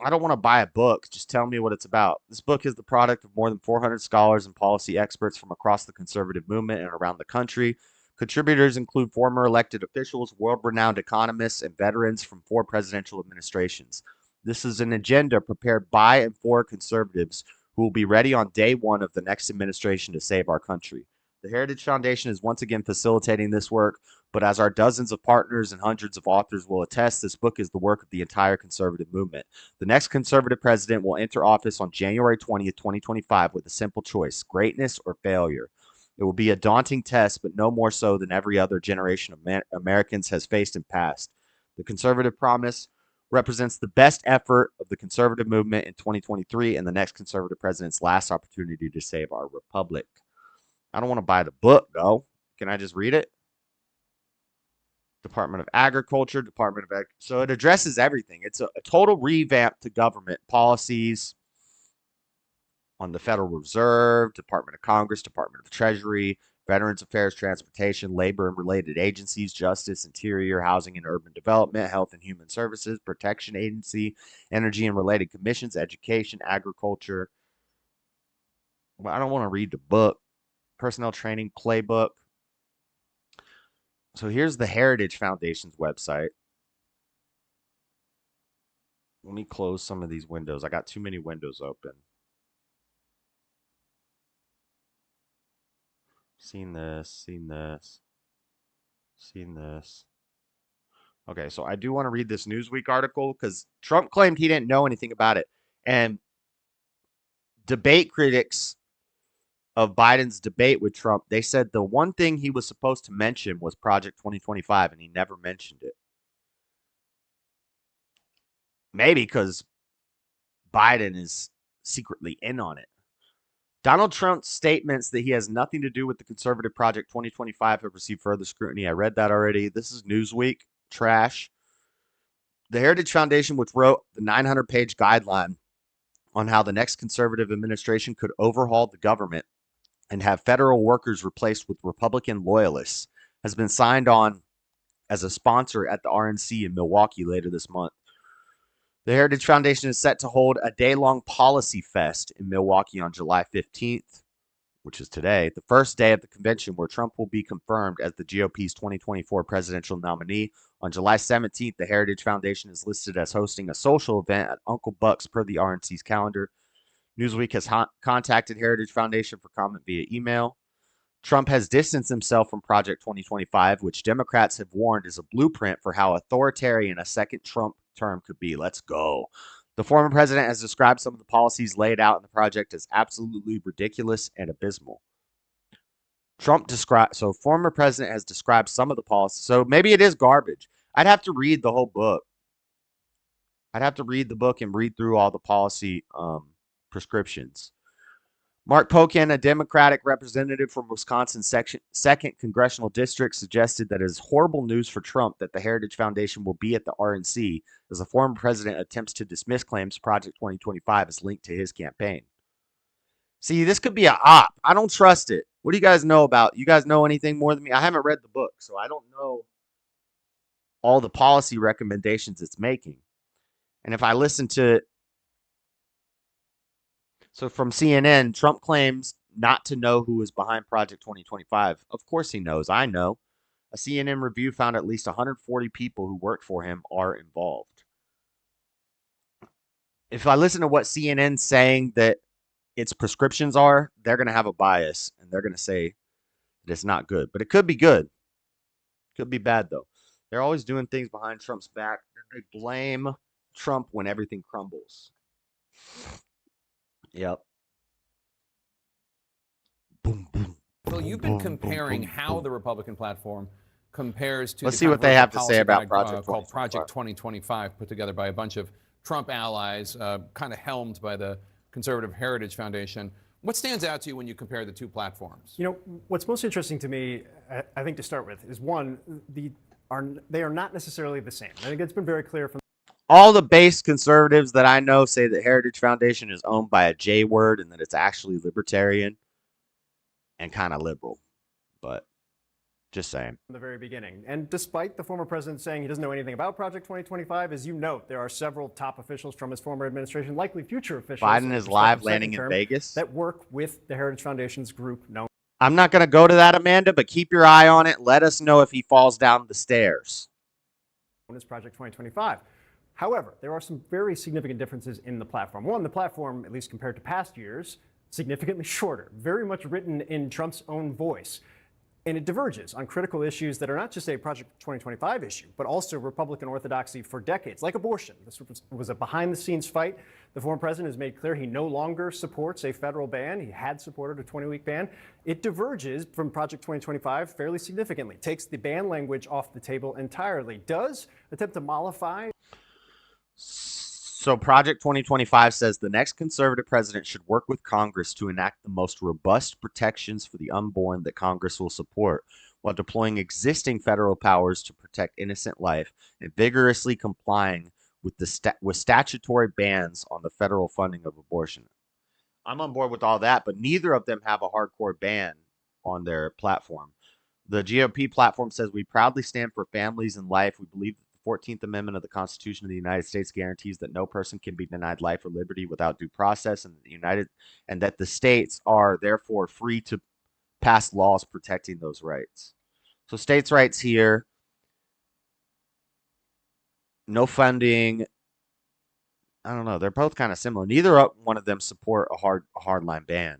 I don't want to buy a book. Just tell me what it's about. This book is the product of more than 400 scholars and policy experts from across the conservative movement and around the country. Contributors include former elected officials, world-renowned economists, and veterans from 4 presidential administrations. This is an agenda prepared by and for conservatives who will be ready on day 1 of the next administration to save our country. The Heritage Foundation is once again facilitating this work, but as our dozens of partners and hundreds of authors will attest, this book is the work of the entire conservative movement. The next conservative president will enter office on January 20th, 2025 with a simple choice: greatness or failure. It will be a daunting test, but no more so than every other generation of Americans has faced and passed. The conservative promise represents the best effort of the conservative movement in 2023 and the next conservative president's last opportunity to save our republic. I don't want to buy the book, though. Can I just read it? Department of Agriculture, so it addresses everything. It's a total revamp to government policies on the Federal Reserve, Department of Congress, Department of the Treasury, Veterans Affairs, Transportation, Labor and Related Agencies, Justice, Interior, Housing and Urban Development, Health and Human Services, Protection Agency, Energy and Related Commissions, Education, Agriculture. Well, I don't want to read the book. Personnel Training Playbook. So here's the Heritage Foundation's website. Let me close some of these windows. I got too many windows open. Seen this. Okay, so I do want to read this Newsweek article because Trump claimed he didn't know anything about it. And debate critics of Biden's debate with Trump, they said the one thing he was supposed to mention was Project 2025, and he never mentioned it. Maybe because Biden is secretly in on it. Donald Trump's statements that he has nothing to do with the conservative Project 2025 have received further scrutiny. I read that already. This is Newsweek. Trash. The Heritage Foundation, which wrote the 900-page guideline on how the next conservative administration could overhaul the government and have federal workers replaced with Republican loyalists, has been signed on as a sponsor at the RNC in Milwaukee later this month. The Heritage Foundation is set to hold a day-long policy fest in Milwaukee on July 15th, which is today, the first day of the convention where Trump will be confirmed as the GOP's 2024 presidential nominee. On July 17th, the Heritage Foundation is listed as hosting a social event at Uncle Buck's per the RNC's calendar. Newsweek has contacted Heritage Foundation for comment via email. Trump has distanced himself from Project 2025, which Democrats have warned is a blueprint for how authoritarian a second Trump term could be. Let's go. The former president has described some of the policies laid out in the project as absolutely ridiculous and abysmal. Former president has described some of the policies. So maybe it is garbage. I'd have to read the whole book. I'd have to read the book and read through all the policy prescriptions. Mark Pocan, a Democratic representative from Wisconsin's 2nd Congressional District, suggested that it is horrible news for Trump that the Heritage Foundation will be at the RNC as the former president attempts to dismiss claims Project 2025 is linked to his campaign. See, this could be an op. I don't trust it. What do you guys know about? You guys know anything more than me? I haven't read the book, so I don't know all the policy recommendations it's making. And if I listen to So from CNN, Trump claims not to know who is behind Project 2025. Of course he knows. I know. A CNN review found at least 140 people who work for him are involved. If I listen to what CNN's saying that its prescriptions are, they're going to have a bias, and they're going to say that it's not good. But it could be good. Could be bad, though. They're always doing things behind Trump's back. They blame Trump when everything crumbles. Yep. Phil, you've been comparing how the Republican platform compares to Let's the see kind what of they version have of to say policy about guide, Project called 2025. Project 2025, put together by a bunch of Trump allies, kind of helmed by the Conservative Heritage Foundation. What stands out to you when you compare the two platforms? You know, what's most interesting to me, I think to start with, is one, they are not necessarily the same. I think it's been very clear from All the base conservatives that I know say that Heritage Foundation is owned by a J word and that it's actually libertarian and kind of liberal. But just saying. the very beginning. And despite the former president saying he doesn't know anything about Project 2025, as you note, there are several top officials from his former administration, likely future officials, Biden is live landing in Vegas. that work with the Heritage Foundation's group known I'm not going to go to that, Amanda, but keep your eye on it. Let us know if he falls down the stairs. as Project 2025. However, there are some very significant differences in the platform. One, the platform, at least compared to past years, significantly shorter, very much written in Trump's own voice. And it diverges on critical issues that are not just a Project 2025 issue, but also Republican orthodoxy for decades, like abortion. This was a behind-the-scenes fight. The former president has made clear he no longer supports a federal ban. He had supported a 20-week ban. It diverges from Project 2025 fairly significantly, takes the ban language off the table entirely, does attempt to mollify. So Project 2025 says the next conservative president should work with Congress to enact the most robust protections for the unborn that Congress will support, while deploying existing federal powers to protect innocent life and vigorously complying with with statutory bans on the federal funding of abortion. I'm on board with all that, but neither of them have a hardcore ban on their platform. The GOP platform says we proudly stand for families and life. We believe 14th Amendment of the Constitution of the United States guarantees that no person can be denied life or liberty without due process, and that the states are therefore free to pass laws protecting those rights. So states' rights here, no funding. I don't know. They're both kind of similar. Neither one of them support a hardline ban.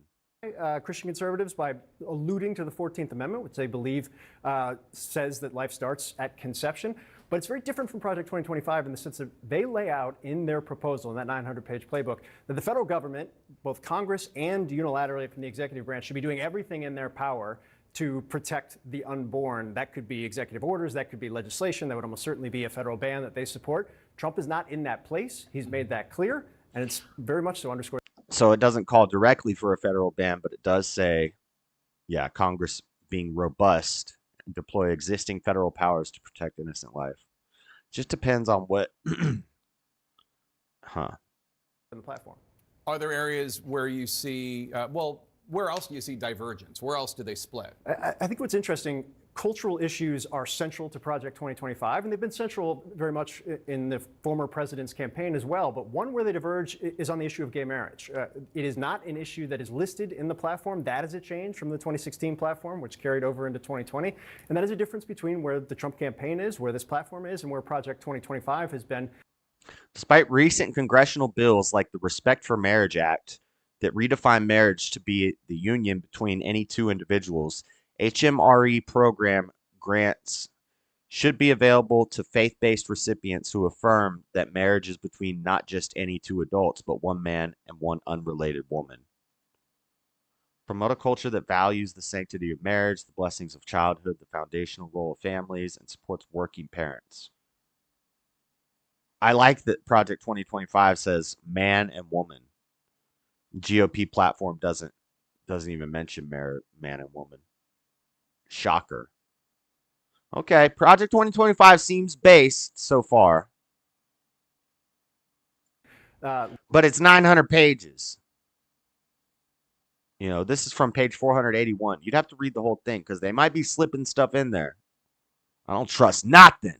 Christian conservatives by alluding to the 14th Amendment, which they believe says that life starts at conception. But it's very different from Project 2025 in the sense that they lay out in their proposal, in that 900-page playbook, that the federal government, both Congress and unilaterally from the executive branch, should be doing everything in their power to protect the unborn. That could be executive orders, that could be legislation, that would almost certainly be a federal ban that they support. Trump is not in that place. He's made that clear, and it's very much so underscored. So it doesn't call directly for a federal ban, but it does say, yeah, Congress being robust and deploy existing federal powers to protect innocent life. Just depends on what, in the platform. Are there areas where you see, where else do you see divergence? Where else do they split? I think what's interesting, cultural issues are central to Project 2025, and they've been central very much in the former president's campaign as well. But one where they diverge is on the issue of gay marriage. It is not an issue that is listed in the platform. That is a change from the 2016 platform, which carried over into 2020. And that is a difference between where the Trump campaign is, where this platform is, and where Project 2025 has been. Despite recent congressional bills like the Respect for Marriage Act that redefine marriage to be the union between any two individuals, HMRE program grants should be available to faith-based recipients who affirm that marriage is between not just any two adults, but one man and one unrelated woman. Promote a culture that values the sanctity of marriage, the blessings of childhood, the foundational role of families, and supports working parents. I like that Project 2025 says man and woman. GOP platform doesn't even mention man and woman. Shocker. Okay, Project 2025 seems based so far. But it's 900 pages. You know, this is from page 481. You'd have to read the whole thing because they might be slipping stuff in there. I don't trust nothing.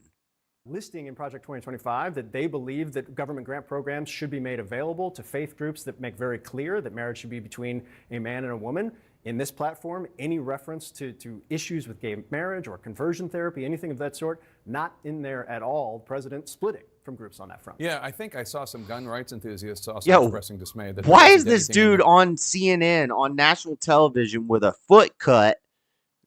Listing in Project 2025 that they believe that government grant programs should be made available to faith groups that make very clear that marriage should be between a man and a woman. In this platform, any reference to issues with gay marriage or conversion therapy, anything of that sort, not in there at all. The president splitting from groups on that front. Yeah, I think I saw some gun rights enthusiasts also expressing dismay. That why is this dude on CNN, on national television with a foot cut?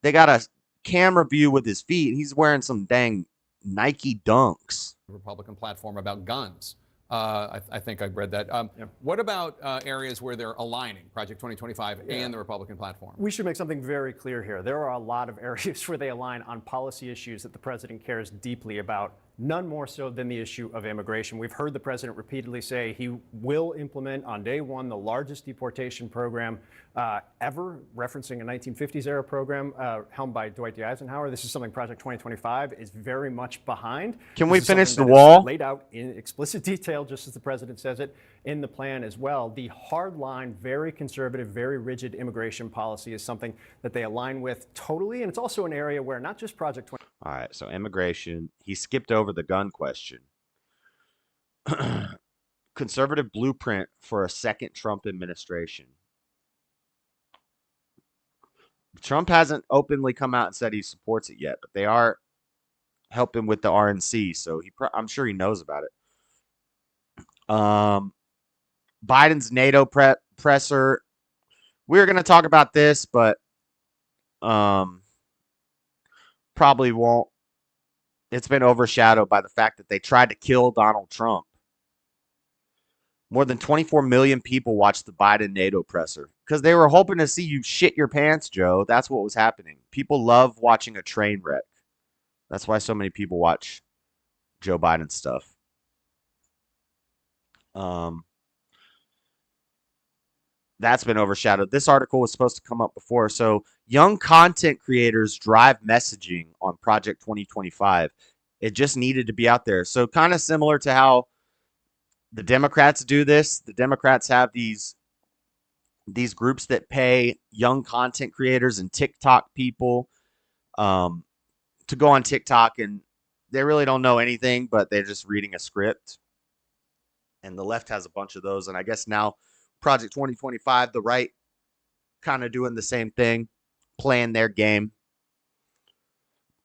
They got a camera view with his feet. He's wearing some dang Nike Dunks. Republican platform about guns. I think I read that. What about areas where they're aligning Project 2025 and the Republican platform? We should make something very clear here. There are a lot of areas where they align on policy issues that the president cares deeply about, none more so than the issue of immigration. We've heard the president repeatedly say he will implement on day one the largest deportation program ever, referencing a 1950s era program helmed by Dwight D. Eisenhower. This is something Project 2025 is very much behind. Can we This is finish something the that is wall? laid out in explicit detail, just as the president says it, in the plan as well. The hardline, very conservative, very rigid immigration policy is something that they align with totally, and it's also an area where not just Project 20. All right, so immigration. He skipped over the gun question. Conservative blueprint for a second Trump administration. Trump hasn't openly come out and said he supports it yet, but they are helping with the RNC, so I'm sure he knows about it. Biden's NATO presser. We're going to talk about this, but probably won't. It's been overshadowed by the fact that they tried to kill Donald Trump. More than 24 million people watched the Biden NATO presser because they were hoping to see you shit your pants, Joe. That's what was happening. People love watching a train wreck. That's why so many people watch Joe Biden stuff. That's been overshadowed. This article was supposed to come up before. So, young content creators drive messaging on Project 2025. It just needed to be out there. So, kind of similar to how the Democrats do this. The Democrats have these groups that pay young content creators and TikTok people to go on TikTok, and they really don't know anything, but they're just reading a script. And the left has a bunch of those. And I guess now Project 2025, the right kind of doing the same thing, playing their game.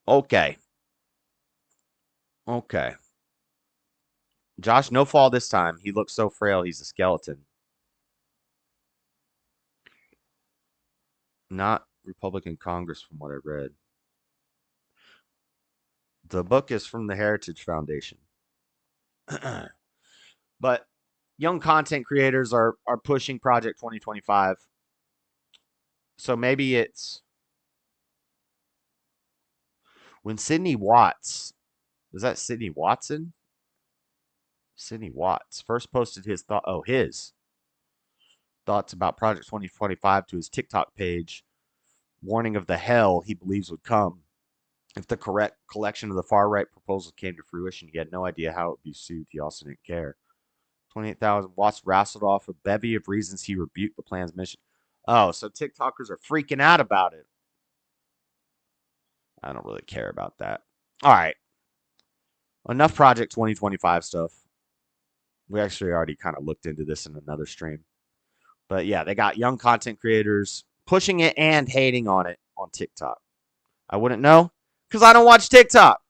Okay. Josh, no fall this time. He looks so frail. He's a skeleton. Not Republican Congress from what I read. The book is from the Heritage Foundation. But young content creators are pushing Project 2025. So maybe it's when Sidney Watts, is that Sidney Watson? Sidney Watts first posted his thoughts about Project 2025 to his TikTok page, warning of the hell he believes would come if the correct collection of the far-right proposals came to fruition. He had no idea how it would be sued. He also didn't care. 28,000 Watts rattled off a bevy of reasons he rebuked the plan's mission. Oh, so TikTokers are freaking out about it. I don't really care about that. All right. Enough Project 2025 stuff. We actually already kind of looked into this in another stream. But yeah, they got young content creators pushing it and hating on it on TikTok. I wouldn't know because I don't watch TikTok.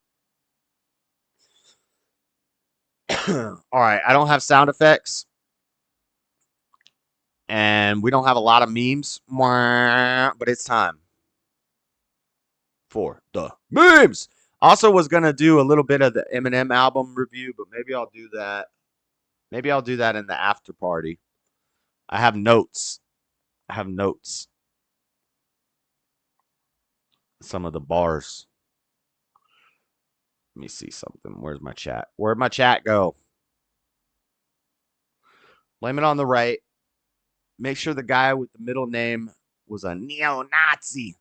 All right, I don't have sound effects. And we don't have a lot of memes. But it's time for the memes. Also was going to do a little bit of the Eminem album review, but maybe I'll do that. Maybe I'll do that in the after party. I have notes. Some of the bars. Let me see something. Where's my chat? Where'd my chat go? Blame it on the right. Make sure the guy with the middle name was a neo-Nazi.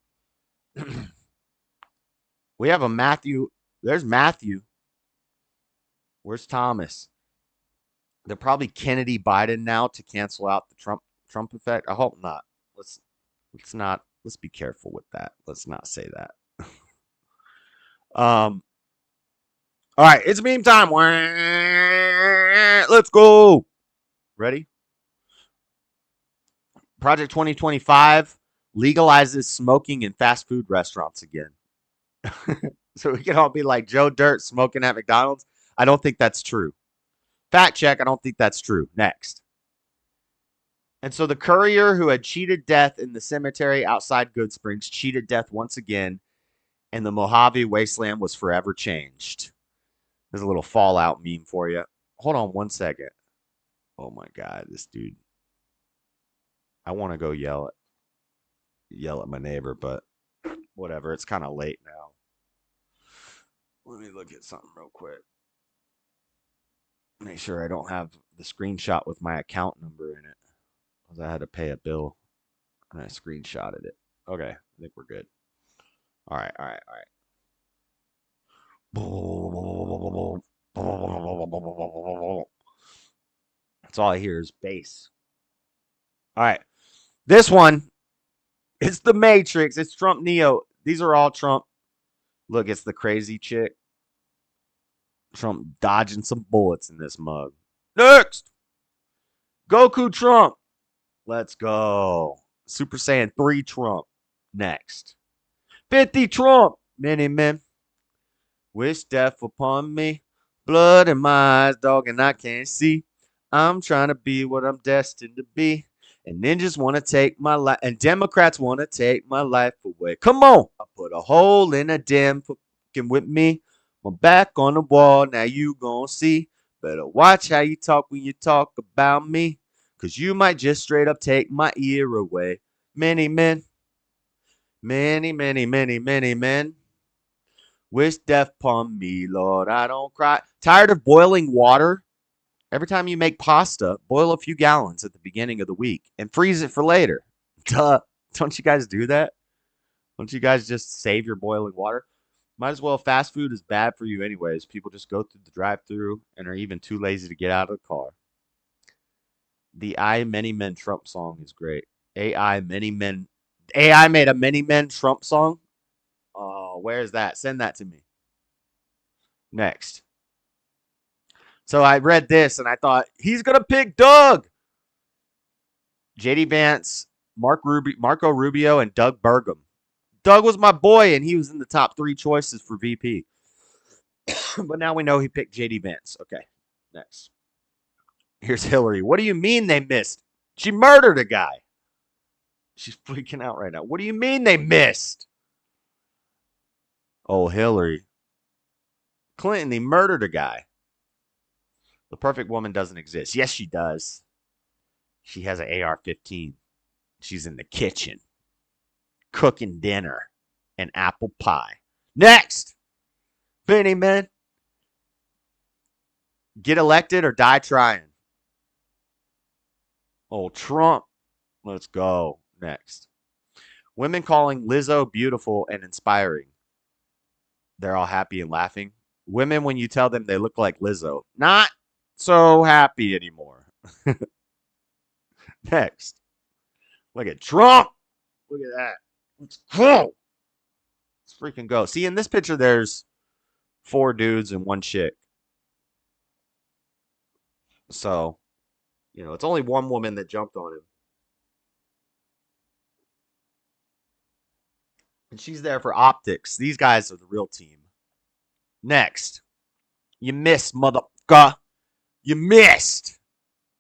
We have a Matthew. There's Matthew. Where's Thomas? They're probably Kennedy Biden now to cancel out the Trump effect. I hope not. Let's be careful with that. Let's not say that. All right, it's meme time. Let's go. Ready? Project 2025 legalizes smoking in fast food restaurants again. So we can all be like Joe Dirt smoking at McDonald's. I don't think that's true. Fact check, I don't think that's true. Next. And so the courier who had cheated death in the cemetery outside Good Springs cheated death once again and the Mojave wasteland was forever changed. There's a little Fallout meme for you. Hold on one second. Oh my God, this dude. I want to go yell at my neighbor, but whatever. It's kind of late now. Let me look at something real quick. Make sure I don't have the screenshot with my account number in it, because I had to pay a bill and I screenshotted it. Okay, I think we're good. All right. That's all I hear is bass. All right. This one, it's the Matrix. It's Trump Neo. These are all Trump. Look, it's the crazy chick. Trump dodging some bullets in this mug. Next. Goku Trump. Let's go. Super Saiyan 3 Trump. Next. 50 Trump. Many men wish death upon me. Blood in my eyes, dog, and I can't see. I'm trying to be what I'm destined to be. And ninjas want to take my life. And Democrats want to take my life away. Come on. I put a hole in a dim fucking with me. My back on the wall. Now you gon' see. Better watch how you talk when you talk about me. Cause you might just straight up take my ear away. Many men. Many men. Wish death upon me, Lord. I don't cry. Tired of boiling water? Every time you make pasta, boil a few gallons at the beginning of the week and freeze it for later. Duh. Don't you guys do that? Don't you guys just save your boiling water? Might as well. Fast food is bad for you anyways. People just go through the drive-thru and are even too lazy to get out of the car. The I Many Men Trump song is great. AI Many Men. AI made a Many Men Trump song? Oh, where's that? Send that to me. Next. So I read this and I thought, he's going to pick Doug. JD Vance, Marco Rubio, and Doug Burgum. Doug was my boy, and he was in the top 3 choices for VP. But now we know he picked JD Vance. Okay, next. Here's Hillary. What do you mean they missed? She murdered a guy. She's freaking out right now. What do you mean they missed? Oh, Hillary. Clinton, he murdered a guy. The perfect woman doesn't exist. Yes, she does. She has an AR-15. She's in the kitchen cooking dinner and apple pie. Next. Vinny, man. Get elected or die trying. Oh, Trump. Let's go. Next. Women calling Lizzo beautiful and inspiring. They're all happy and laughing. Women, when you tell them they look like Lizzo, not so happy anymore. Next. Look at Trump. Look at that. Let's go. Let's freaking go. See, in this picture, there's 4 dudes and 1 chick. So, it's only one woman that jumped on him. And she's there for optics. These guys are the real team. Next. You missed, motherfucker. You missed.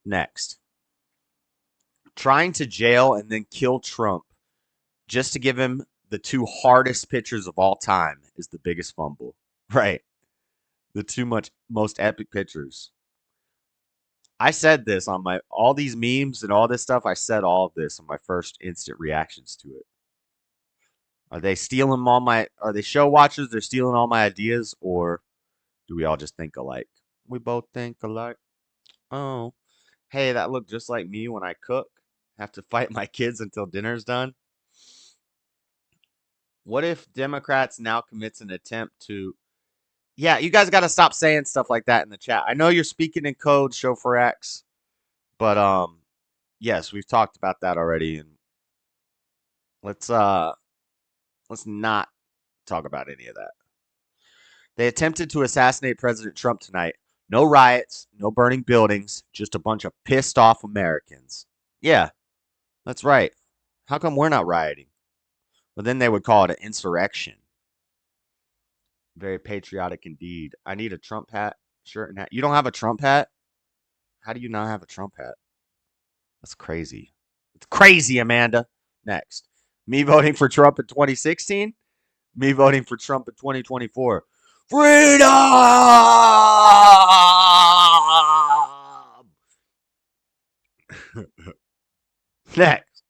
Next. Trying to jail and then kill Trump just to give him the 2 hardest pictures of all time is the biggest fumble. Right. The 2 most epic pictures. I said this on all these memes and all this stuff. I said all of this on my first instant reactions to it. Are they stealing are they show watchers? They're stealing all my ideas, or do we all just think alike? We both think alike. Oh, hey, that looked just like me when I cook. Have to fight my kids until dinner's done. What if Democrats now commits an attempt to... Yeah, you guys got to stop saying stuff like that in the chat. I know you're speaking in code, Show for X, but yes, we've talked about that already, and let's not talk about any of that. They attempted to assassinate President Trump tonight. No riots, no burning buildings, just a bunch of pissed off Americans. Yeah, that's right. How come we're not rioting? Well, then they would call it an insurrection. Very patriotic indeed. I need a Trump hat, shirt, and hat. You don't have a Trump hat? How do you not have a Trump hat? That's crazy. It's crazy, Amanda. Next. Me voting for Trump in 2016? Me voting for Trump in 2024. Freedom! Next.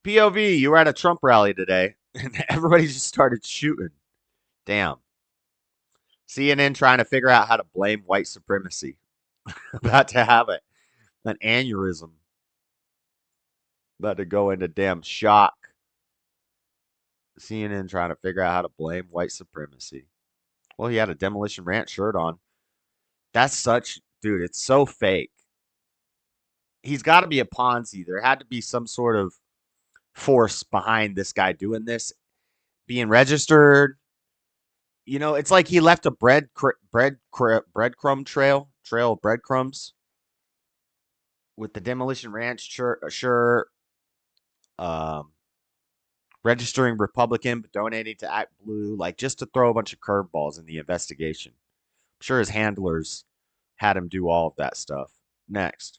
POV, you were at a Trump rally today, and everybody just started shooting. Damn. CNN trying to figure out how to blame white supremacy. About to have an aneurysm. About to go into damn shock. CNN trying to figure out how to blame white supremacy. Well, he had a Demolition Ranch shirt on. That's such, dude, it's so fake. He's got to be a Ponzi. There had to be some sort of force behind this guy doing this, being registered. You know, it's like he left a breadcrumb trail of breadcrumbs with the Demolition Ranch shirt, registering Republican but donating to Act Blue, like just to throw a bunch of curveballs in the investigation. I'm sure his handlers had him do all of that stuff. Next.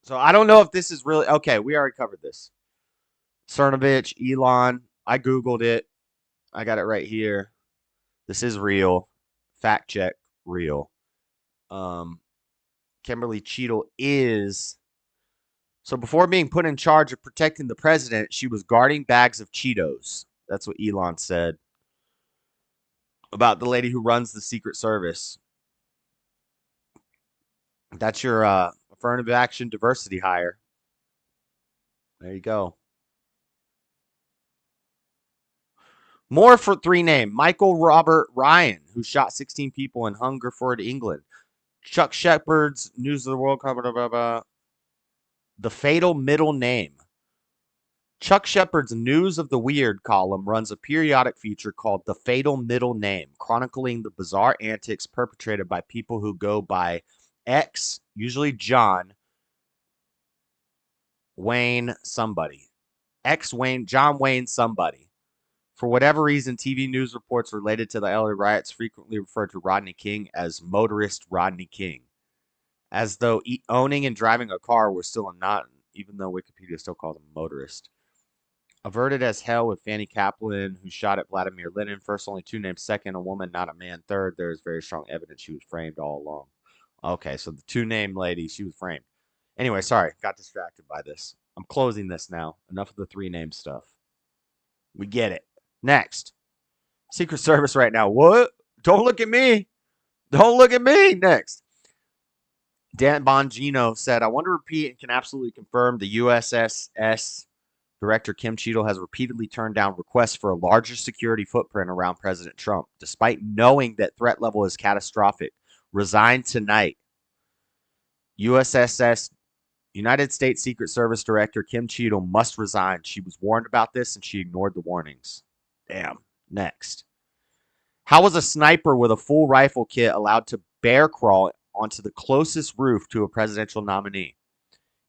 So I don't know if this is really okay. We already covered this. Cernovich, Elon. I Googled it. I got it right here. This is real. Fact check, real. Kimberly Cheadle is. So before being put in charge of protecting the president, she was guarding bags of Cheetos. That's what Elon said about the lady who runs the Secret Service. That's your affirmative action diversity hire. There you go. More for three name. Michael Robert Ryan, who shot 16 people in Hungerford, England. Chuck Shepard's News of the World. Blah, blah, blah, blah. The fatal middle name. Chuck Shepard's News of the Weird column runs a periodic feature called The Fatal Middle Name, chronicling the bizarre antics perpetrated by people who go by X, usually John Wayne somebody. John Wayne somebody. For whatever reason, TV news reports related to the LA riots frequently referred to Rodney King as motorist Rodney King, as though owning and driving a car were still a not, even though Wikipedia still calls him motorist. Averted as hell with Fanny Kaplan, who shot at Vladimir Lenin. First, only two names. Second, a woman, not a man. Third, there is very strong evidence she was framed all along. Okay, so the two-name lady, she was framed. Anyway, sorry, got distracted by this. I'm closing this now. Enough of the three-name stuff. We get it. Next. Secret Service right now. What? Don't look at me. Don't look at me. Next. Dan Bongino said, I want to repeat and can absolutely confirm the USSS Director Kim Cheadle has repeatedly turned down requests for a larger security footprint around President Trump, despite knowing that threat level is catastrophic. Resign tonight. USSS United States Secret Service Director Kim Cheadle must resign. She was warned about this and she ignored the warnings. Damn. Next. How was a sniper with a full rifle kit allowed to bear crawl onto the closest roof to a presidential nominee?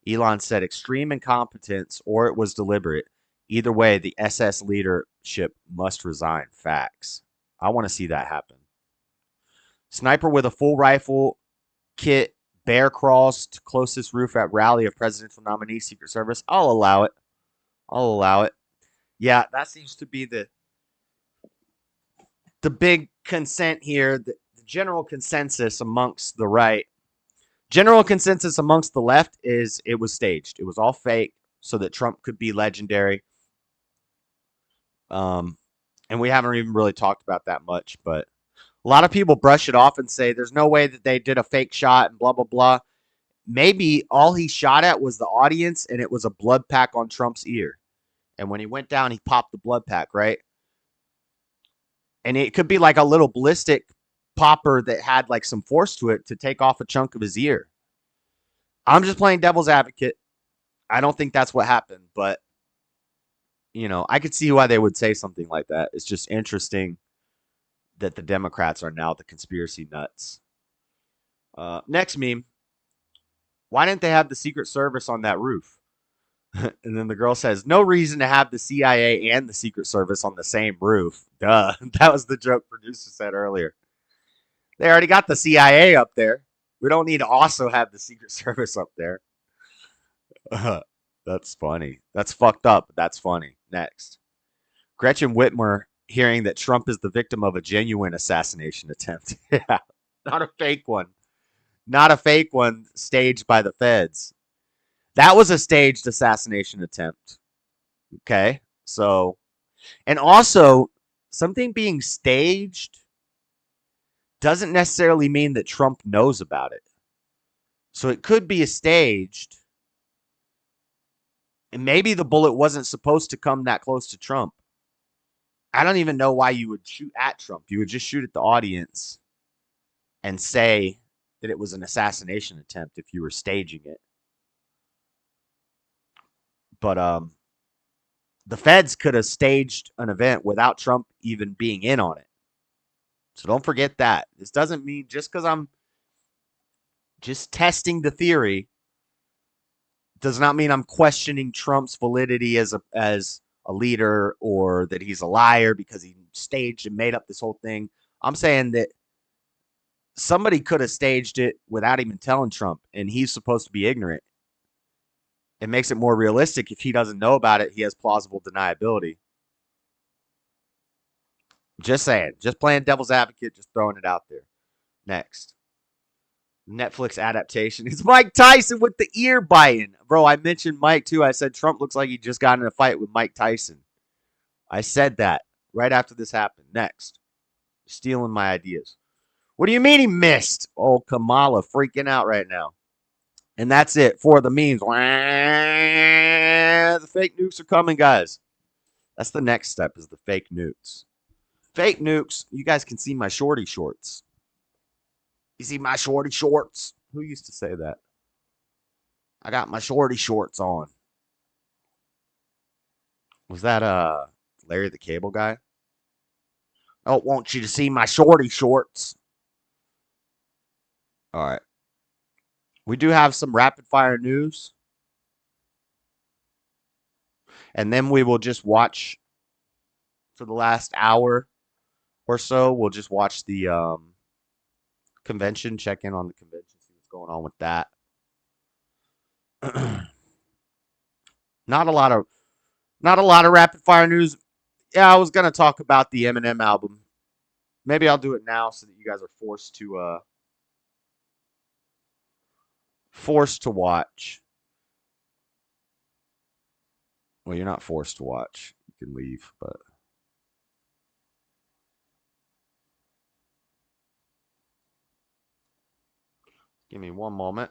Elon said extreme incompetence or it was deliberate. Either way, the SS leadership must resign. Facts. I want to see that happen. Sniper with a full rifle kit bear crawls to closest roof at rally of presidential nominee Secret Service. I'll allow it. I'll allow it. Yeah, that seems to be the big consent here. The general consensus amongst the right. General consensus amongst the left is it was staged. It was all fake so that Trump could be legendary. And we haven't even really talked about that much, but a lot of people brush it off and say there's no way that they did a fake shot and blah, blah, blah. Maybe all he shot at was the audience and it was a blood pack on Trump's ear. And when he went down, he popped the blood pack, right? And it could be like a little ballistic popper that had like some force to it to take off a chunk of his ear. I'm just playing devil's advocate. I don't think that's what happened, but you know, I could see why they would say something like that. It's just interesting that the Democrats are now the conspiracy nuts. Next meme. Why didn't they have the Secret Service on that roof? And then the girl says, no reason to have the CIA and the Secret Service on the same roof. Duh. That was the joke producer said earlier. They already got the CIA up there. We don't need to also have the Secret Service up there. That's funny. That's fucked up, but that's funny. Next. Gretchen Whitmer hearing that Trump is the victim of a genuine assassination attempt. Yeah, not a fake one. Not a fake one staged by the feds. That was a staged assassination attempt. Okay? So, and also, something being staged doesn't necessarily mean that Trump knows about it. So it could be a staged, and maybe the bullet wasn't supposed to come that close to Trump. I don't even know why you would shoot at Trump. You would just shoot at the audience and say that it was an assassination attempt if you were staging it. But the feds could have staged an event without Trump even being in on it. So don't forget that. This doesn't mean just because I'm just testing the theory does not mean I'm questioning Trump's validity as a leader or that he's a liar because he staged and made up this whole thing. I'm saying that somebody could have staged it without even telling Trump, and he's supposed to be ignorant. It makes it more realistic. If he doesn't know about it, he has plausible deniability. Just saying. Just playing devil's advocate, just throwing it out there. Next. Netflix adaptation. It's Mike Tyson with the ear biting. Bro, I mentioned Mike too. I said Trump looks like he just got in a fight with Mike Tyson. I said that right after this happened. Next. Stealing my ideas. What do you mean he missed? Oh, Kamala freaking out right now. And that's it for the memes. The fake nukes are coming, guys. That's the next step, is the fake nukes. Fake nukes. You guys can see my shorty shorts. You see my shorty shorts? Who used to say that? I got my shorty shorts on. Was that Larry the Cable Guy? I don't want you to see my shorty shorts. All right. We do have some rapid fire news. And then we will just watch for the last hour or so. We'll just watch the convention, check in on the convention, see what's going on with that. Not a lot of rapid fire news. Yeah, I was gonna talk about the Eminem album. Maybe I'll do it now so that you guys are forced to watch. Well, you're not forced to watch. You can leave, but give me one moment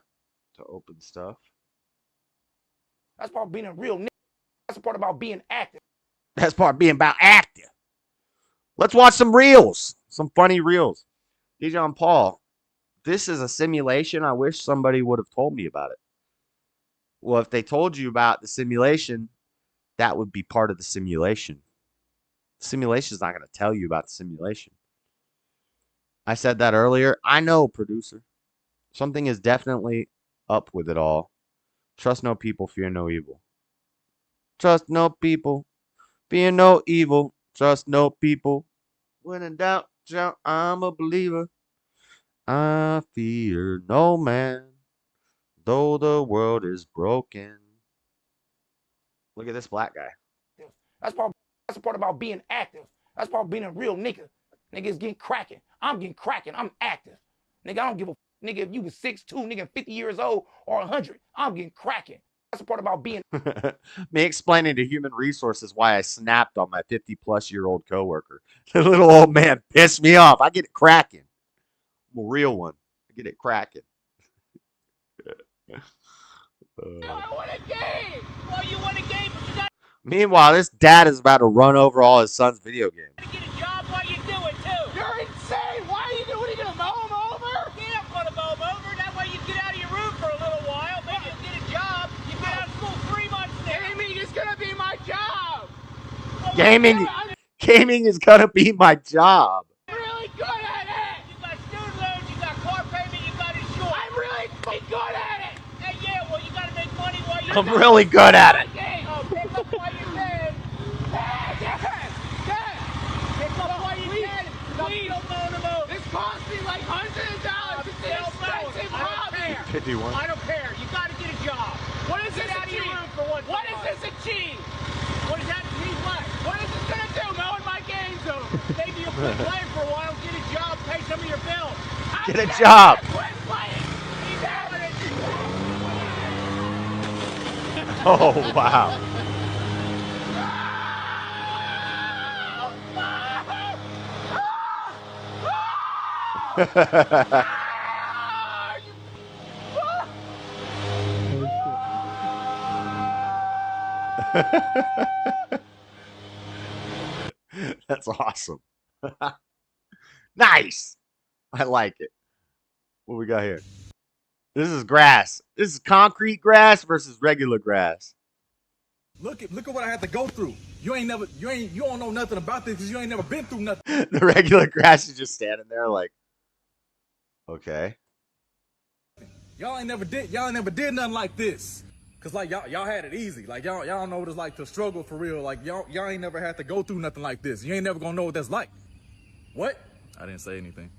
to open stuff. That's part of being a real nigga. That's the part about being active. That's part of being about active. Let's watch some reels. Some funny reels. Dijon Paul, this is a simulation. I wish somebody would have told me about it. Well, if they told you about the simulation, that would be part of the simulation. The simulation is not going to tell you about the simulation. I said that earlier. I know, producer. Something is definitely up with it all. Trust no people, fear no evil. Trust no people, fear no evil. Trust no people. When in doubt, I'm a believer. I fear no man, though the world is broken. Look at this black guy. That's the part about being active. That's part of being a real nigga. Niggas getting cracking. I'm getting cracking. I'm active. Nigga, I don't give a nigga if you was 6'2", nigga 50 years old or 100. I'm getting cracking. That's the part about being. Me explaining to human resources why I snapped on my 50-plus-year-old coworker. The little old man pissed me off. I get it cracking. I'm a real one. I get it cracking. I want a game. Well, you want a game, but you got. Meanwhile, this dad is about to run over all his son's video games. To get a job while you do it too. You're insane. Why are you doing? What are you gonna mow him over? Yeah, I'm gonna mow him over. That way you get out of your room for a little while. Maybe you'll get a job. You've been out of school 3 months now. Gaming is gonna be my job. Gaming is gonna be my job. I'm really good at it. You got student loans. You got car payment. You got insurance. I'm really good at it. Hey, yeah. Well, you gotta make money while you're. I'm really good at it. Oh, pick up while you can. Pick up while you can. Please don't mow the mow. This cost me like hundreds of dollars. It's an expensive hobby. 51. I don't care. You got to get a job. What does this achieve? What does this achieve? What does that mean? What is this gonna do? Mowing my game zone. Maybe you'll quit playing for a while, get a job, pay some of your bills. Get a job. Quit playing. He's having it. Oh, wow. That's awesome. Nice. I like it. What we got here? This is grass. This is concrete grass versus regular grass. Look at what I had to go through. You don't know nothing about this because you ain't never been through nothing. The regular grass is just standing there like, okay. Y'all ain't never did nothing like this. Cause like y'all had it easy. Like y'all don't know what it's like to struggle for real. Like y'all ain't never had to go through nothing like this. You ain't never gonna know what that's like. What? I didn't say anything.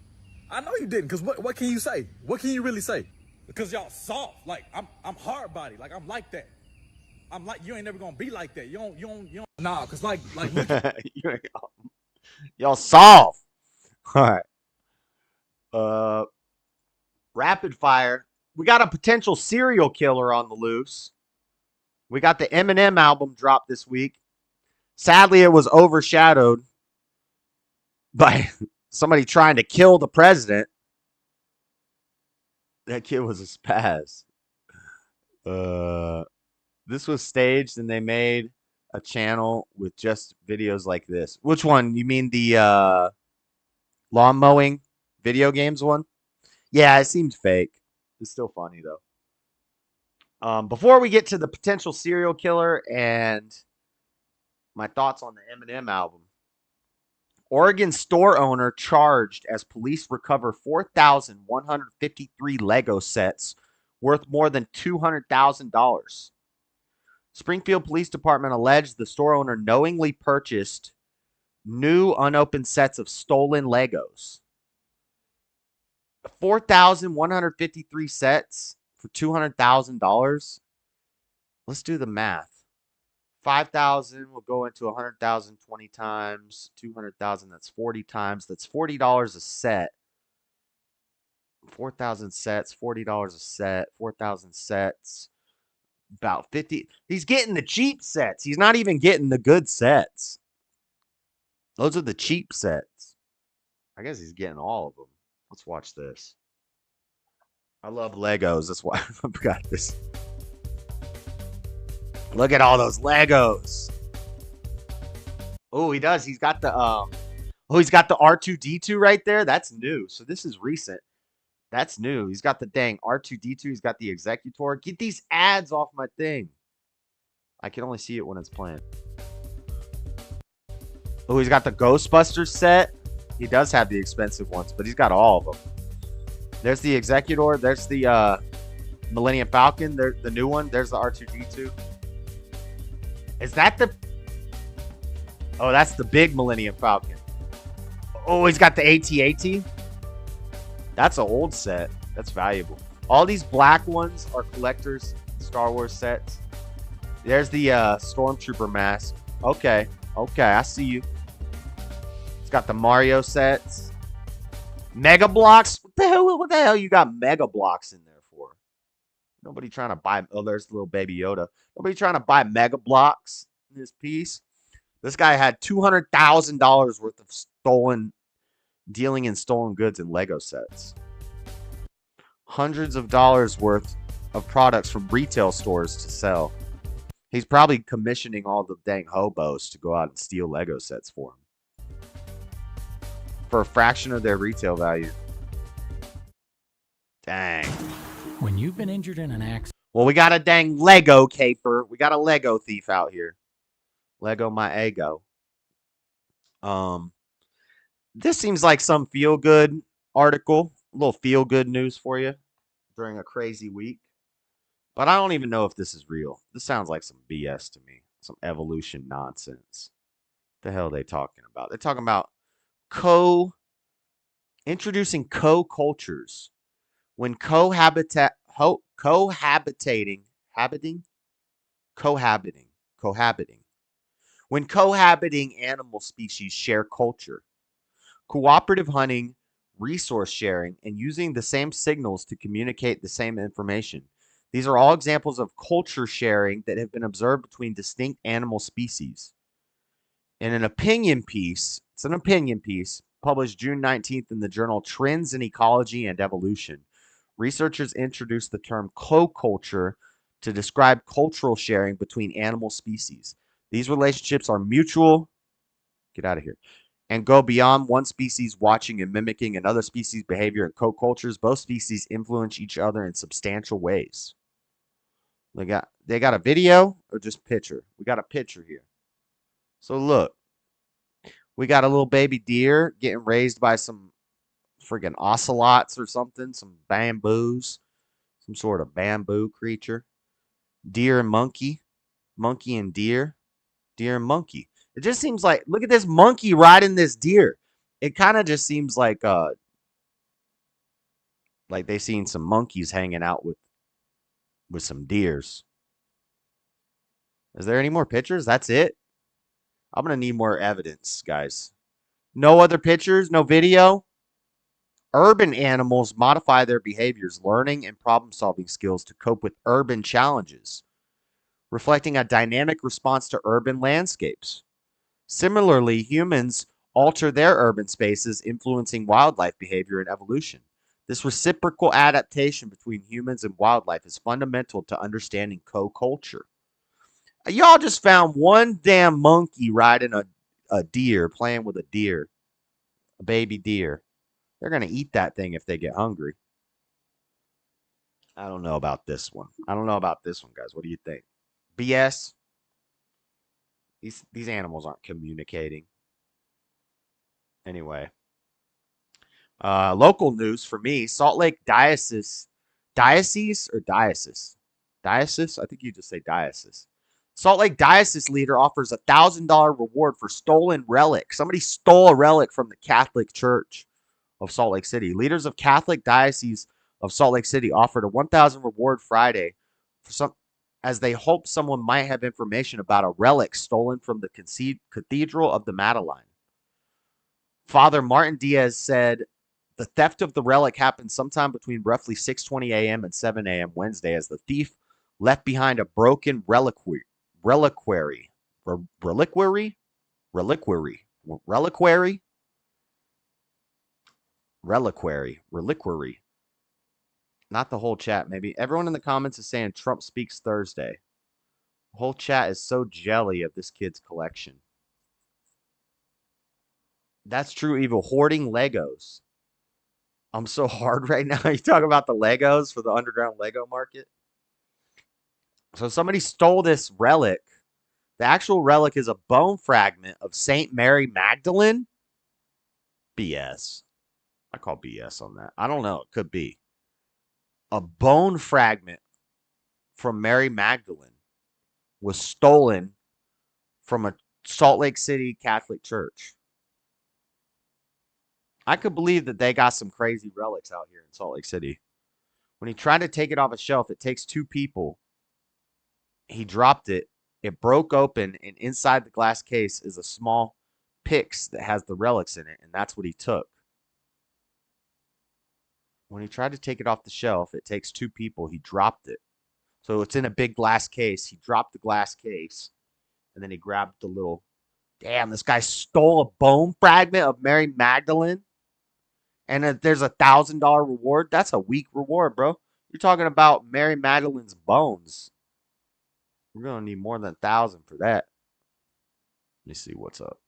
I know you didn't, cause what can you say? What can you really say? Because y'all soft. Like I'm hard body. Like I'm like that. I'm like, you ain't never gonna be like that. You don't nah, cause like look y'all soft. All right. Rapid fire. We got a potential serial killer on the loose. We got the Eminem album dropped this week. Sadly, it was overshadowed by somebody trying to kill the president. That kid was a spaz. This was staged and they made a channel with just videos like this. Which one? You mean the lawn mowing video games one? Yeah, it seemed fake. It's still funny though. Before we get to the potential serial killer and my thoughts on the Eminem album, Oregon store owner charged as police recover 4,153 Lego sets worth more than $200,000. Springfield Police Department alleged the store owner knowingly purchased new unopened sets of stolen Legos. 4,153 sets for $200,000. Let's do the math. 5,000 will go into 100,000 20 times. 200,000, that's 40 times. That's $40 a set. 4,000 sets, $40 a set. 4,000 sets. About 50. He's getting the cheap sets. He's not even getting the good sets. Those are the cheap sets. I guess he's getting all of them. Let's watch this. I love Legos. That's why I've got this. Look at all those Legos. Oh, he does. He's got the he's got the R2D2 right there. That's new. So this is recent. That's new. He's got the dang R2D2. He's got the Executor. Get these ads off my thing. I can only see it when it's playing. Oh, he's got the Ghostbusters set. He does have the expensive ones, but he's got all of them. There's the Executor. There's the Millennium Falcon. There's the new one. There's the R2D2. Is that the... Oh, that's the big Millennium Falcon. Oh, he's got the AT-AT. That's an old set. That's valuable. All these black ones are collectors Star Wars sets. There's the Stormtrooper mask. Okay. Okay, I see you. It's got the Mario sets. Mega Blocks? What the hell you got Mega Blocks in there for? Nobody trying to buy... Oh, there's the little Baby Yoda. Nobody trying to buy Mega Blocks in this piece. This guy had $200,000 worth of dealing in stolen goods and Lego sets. Hundreds of dollars worth of products from retail stores to sell. He's probably commissioning all the dang hobos to go out and steal Lego sets for him. For a fraction of their retail value. Dang. When you've been injured in an accident. Well, we got a dang Lego caper. We got a Lego thief out here. Lego my ego. This seems like some feel-good article. A little feel-good news for you during a crazy week. But I don't even know if this is real. This sounds like some BS to me. Some evolution nonsense. What the hell are they talking about? They're talking about introducing co-cultures. When cohabiting when cohabiting animal species share culture. Cooperative hunting, resource sharing, and using the same signals to communicate the same information. These are all examples of culture sharing that have been observed between distinct animal species. In an opinion piece, it's an opinion piece published June 19th in the journal Trends in Ecology and Evolution. Researchers introduced the term co-culture to describe cultural sharing between animal species. These relationships are mutual, get out of here, and go beyond one species watching and mimicking another species' behavior. In co-cultures, both species influence each other in substantial ways. They got a video or just picture? We got a picture here. So look, we got a little baby deer getting raised by some friggin' ocelots or something, some bamboos, some sort of bamboo creature. Deer and monkey, monkey and deer, deer and monkey. It just seems like, look at this monkey riding this deer. It kind of just seems like they seen some monkeys hanging out with some deers. Is there any more pictures? That's it? I'm going to need more evidence, guys. No other pictures? No video? Urban animals modify their behaviors, learning, and problem-solving skills to cope with urban challenges, reflecting a dynamic response to urban landscapes. Similarly, humans alter their urban spaces, influencing wildlife behavior and evolution. This reciprocal adaptation between humans and wildlife is fundamental to understanding co-culture. Y'all just found one damn monkey riding a deer, playing with a deer, a baby deer. They're going to eat that thing if they get hungry. I don't know about this one. Guys. What do you think? BS? These animals aren't communicating. Anyway. Local news for me. Salt Lake Diocese? I think you just say diocese. Salt Lake Diocese leader offers a $1,000 reward for stolen relic. Somebody stole a relic from the Catholic Church of Salt Lake City. Leaders of Catholic Diocese of Salt Lake City offered a $1,000 reward Friday as they hoped someone might have information about a relic stolen from the Cathedral of the Madeleine. Father Martin Diaz said the theft of the relic happened sometime between roughly 6:20 a.m. and 7 a.m. Wednesday as the thief left behind a broken reliquary. Not the whole chat, maybe. Everyone in the comments is saying Trump speaks Thursday. The whole chat is so jelly of this kid's collection. That's true evil. Hoarding Legos. I'm so hard right now. You talk about the Legos for the underground Lego market. So somebody stole this relic. The actual relic is a bone fragment of Saint Mary Magdalene. BS. I call BS on that. I don't know. It could be. A bone fragment from Mary Magdalene was stolen from a Salt Lake City Catholic church. I could believe that they got some crazy relics out here in Salt Lake City. When he tried to take it off a shelf, it takes two people. He dropped it. It broke open, and inside the glass case is a small pyx that has the relics in it, and that's what he took. When he tried to take it off the shelf, it takes two people. He dropped it. So it's in a big glass case. He dropped the glass case, and then he grabbed the little... Damn, this guy stole a bone fragment of Mary Magdalene, and there's a $1,000 reward. That's a weak reward, bro. You're talking about Mary Magdalene's bones. We're going to need more than 1,000 for that. Let me see what's up.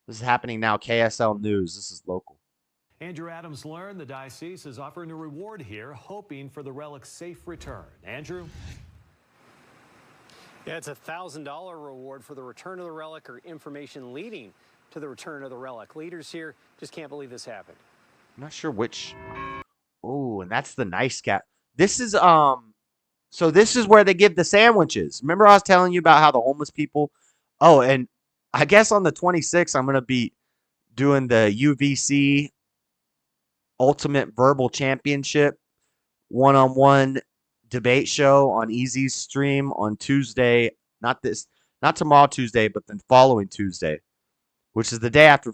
This is happening now. KSL News. This is local. Andrew Adams learned the diocese is offering a reward here, hoping for the relic's safe return. Andrew? Yeah, it's a $1,000 reward for the return of the relic or information leading to the return of the relic. Leaders here just can't believe this happened. I'm not sure which. Oh, and that's the nice cat. This is so this is where they give the sandwiches. Remember I was telling you about how the homeless people. Oh, and I guess on the 26th I'm gonna be doing the UVC Ultimate Verbal Championship one-on-one debate show on Easy's stream on Tuesday. Not Not tomorrow, Tuesday, but the following Tuesday, which is the day after.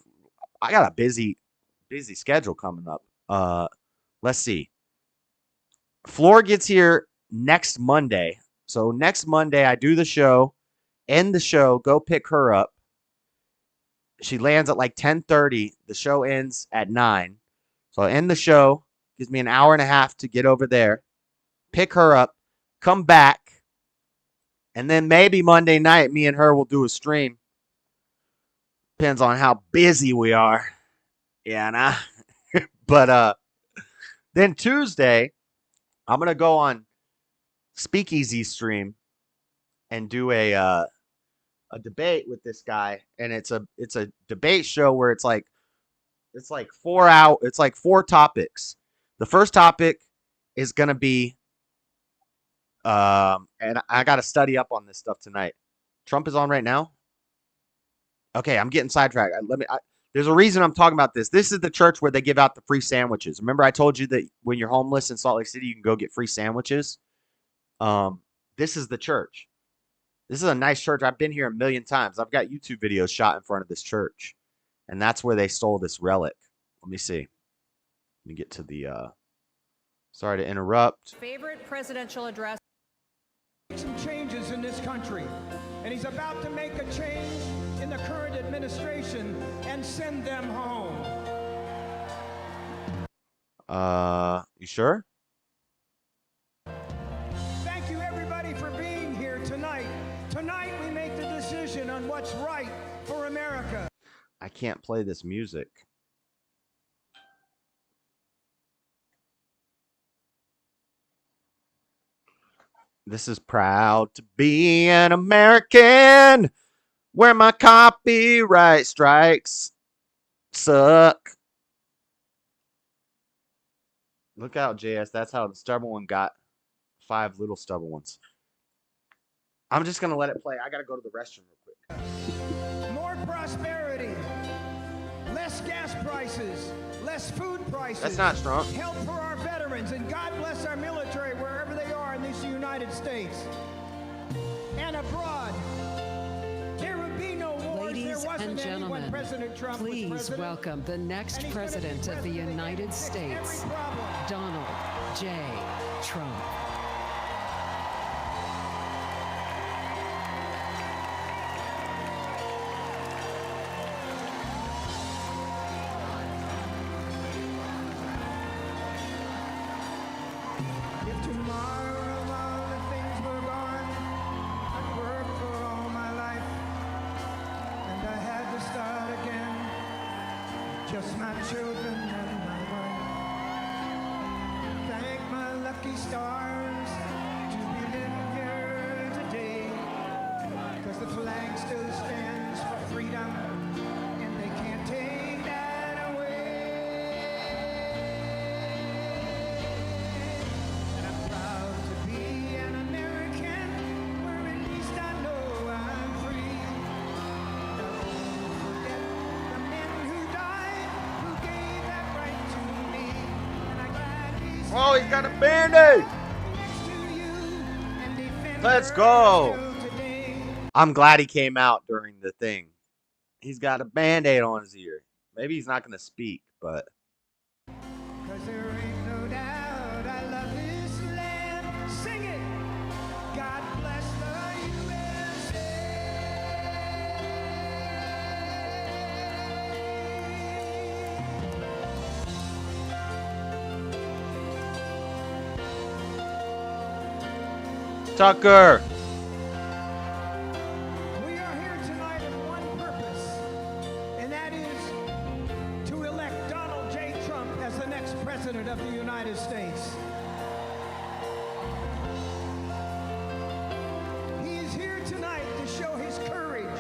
I got a busy schedule coming up. Let's see. Floor gets here next Monday. So next Monday, I do the show, end the show, go pick her up. She lands at like 10:30. The show ends at 9. So I end the show. Gives me an hour and a half to get over there, pick her up, come back, and then maybe Monday night, me and her will do a stream. Depends on how busy we are. Yeah, nah. But then Tuesday, I'm gonna go on Speakeasy stream and do a debate with this guy, and it's a debate show where it's like 4 hours. It's like 4 topics. The first topic is gonna be, and I got to study up on this stuff tonight. Trump is on right now. Okay, I'm getting sidetracked. There's a reason I'm talking about this. This is the church where they give out the free sandwiches. Remember, I told you that when you're homeless in Salt Lake City, you can go get free sandwiches. This is the church. This is a nice church. I've been here a million times. I've got YouTube videos shot in front of this church, and that's where they stole this relic. Let me see. Let me get to the. Sorry to interrupt. Favorite presidential address. Some changes in this country, and he's about to make a change in the current administration and send them home. You sure? Thank you, everybody, for being here tonight. Tonight, we make the decision on what's right for America. I can't play this music. This is proud to be an American where my copyright strikes suck. Look out, JS. That's how the stubborn one got 5 little stubborn ones. I'm just going to let it play. I got to go to the restroom real quick. More prosperity, less gas prices, less food prices. That's not strong. Help for our veterans, and God bless our military wherever they are in these United States and abroad. There would be no wars. Ladies and gentlemen, please welcome the next president of the United States, Donald J. Trump. If tomorrow all the things were gone, I'd worked for all my life, and I had to start again, just my children and my wife. Thank my lucky stars to be living here today, 'cause the flag still stands for freedom, and they can't take that away. And I'm proud to be an American, where at least I know I'm free. Don't forget the men who died, who gave that right to me. And I'm glad he's Oh, he's got a Band-Aid. Let's go. I'm glad he came out during the thing. He's got a Band-Aid on his ear. Maybe he's not going to speak, but 'Cause there ain't no doubt I love this land. Sing it. God bless the USA. Tucker. We are here tonight with one purpose, and that is to elect Donald J. Trump as the next president of the United States. He is here tonight to show his courage,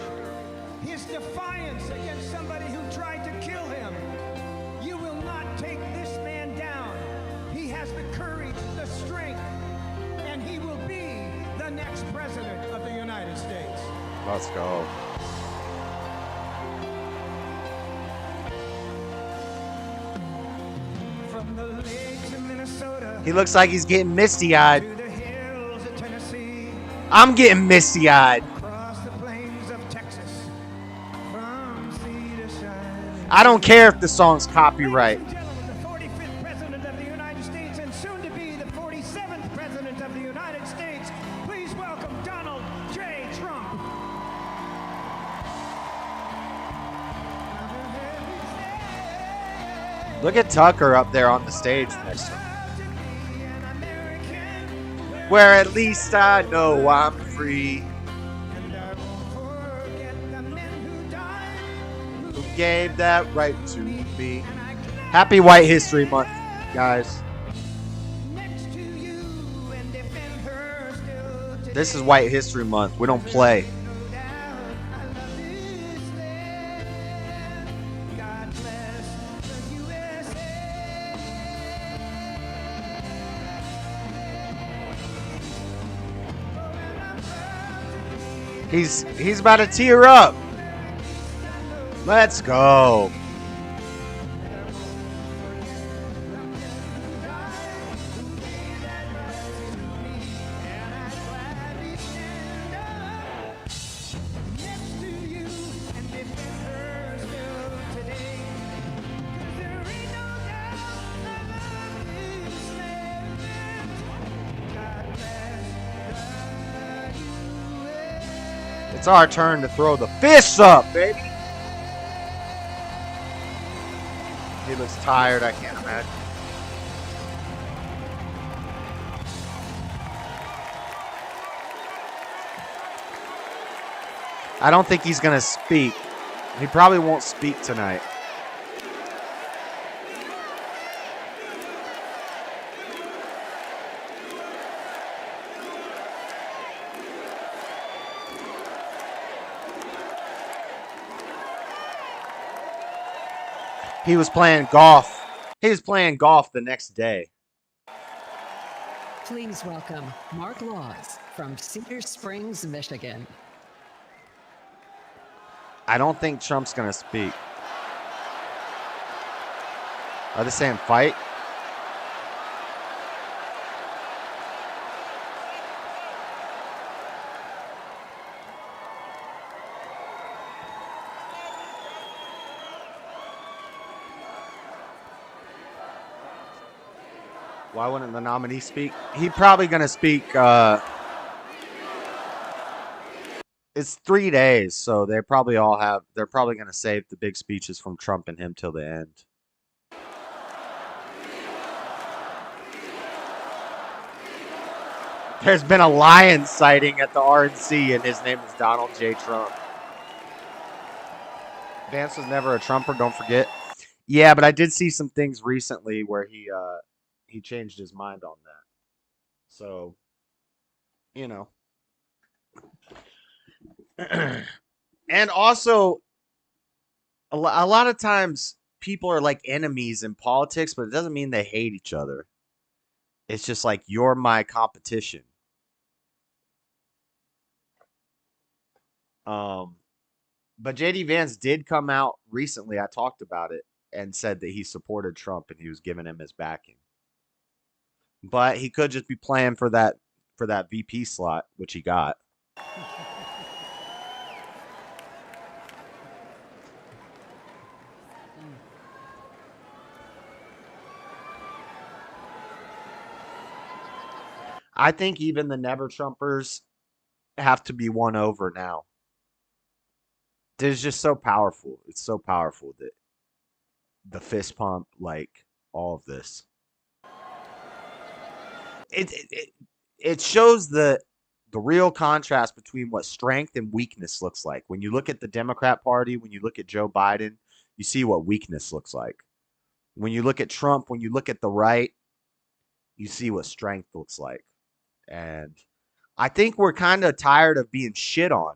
his defiance against somebody who tried to kill him. You will not take this man down. He has the courage, the strength, and he will be the next president of the United States. Let's go. From the lakes of Minnesota He looks like he's getting misty-eyed. to the hills of Tennessee, I'm getting misty-eyed. across the plains I don't care if the song's copyright. The 45th President of the United States and soon to be the 47th President of the United States, please welcome Donald J. Trump. Look at Tucker up there on the stage next to him. Where at least I know I'm free. Who gave that right to me? Happy White History Month, guys. This is White History Month. We don't play. He's about to tear up. Let's go. It's our turn to throw the fists up, baby. He looks tired, I can't imagine. I don't think he's going to speak. He probably won't speak tonight. He was playing golf. He was playing golf the next day. Please welcome Mark Laws from Cedar Springs, Michigan. I don't think Trump's going to speak. Are they saying fight? Why wouldn't the nominee speak? He's probably going to speak. It's 3 days, so they're probably going to save the big speeches from Trump and him till the end. There's been a lion sighting at the RNC, and his name is Donald J. Trump. Vance was never a Trumper, don't forget. Yeah, but I did see some things recently where he changed his mind on that. So, you know. And also, a lot of times people are like enemies in politics, but it doesn't mean they hate each other. It's just like, you're my competition. But JD Vance did come out recently, I talked about it, and said that he supported Trump and he was giving him his backing. But he could just be playing for that VP slot, which he got. I think even the Never Trumpers have to be won over now. It's just so powerful. It's so powerful that the fist pump, like all of this. It shows the real contrast between what strength and weakness looks like. When you look at the Democrat Party, when you look at Joe Biden, you see what weakness looks like. When you look at Trump, when you look at the right, you see what strength looks like. And I think we're kind of tired of being shit on.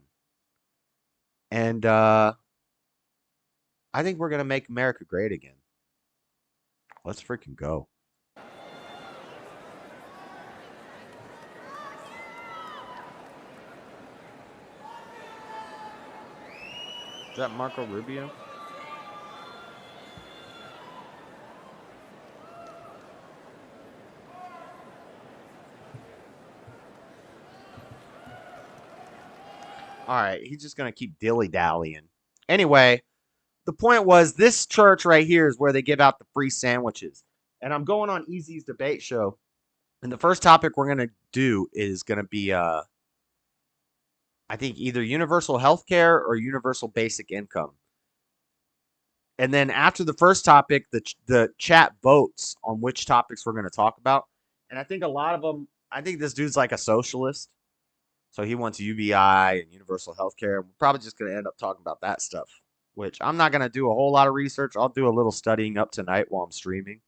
And I think we're going to make America great again. Let's freaking go. Is that Marco Rubio? All right, he's just going to keep dilly-dallying. Anyway, the point was this church right here is where they give out the free sandwiches. And I'm going on Easy's debate show. And the first topic we're going to do is going to be, I think, either universal health care or universal basic income. And then after the first topic, the chat votes on which topics we're going to talk about. And I think a lot of them, I think this dude's like a socialist. So he wants UBI and universal health care. We're probably just going to end up talking about that stuff, which I'm not going to do a whole lot of research. I'll do a little studying up tonight while I'm streaming.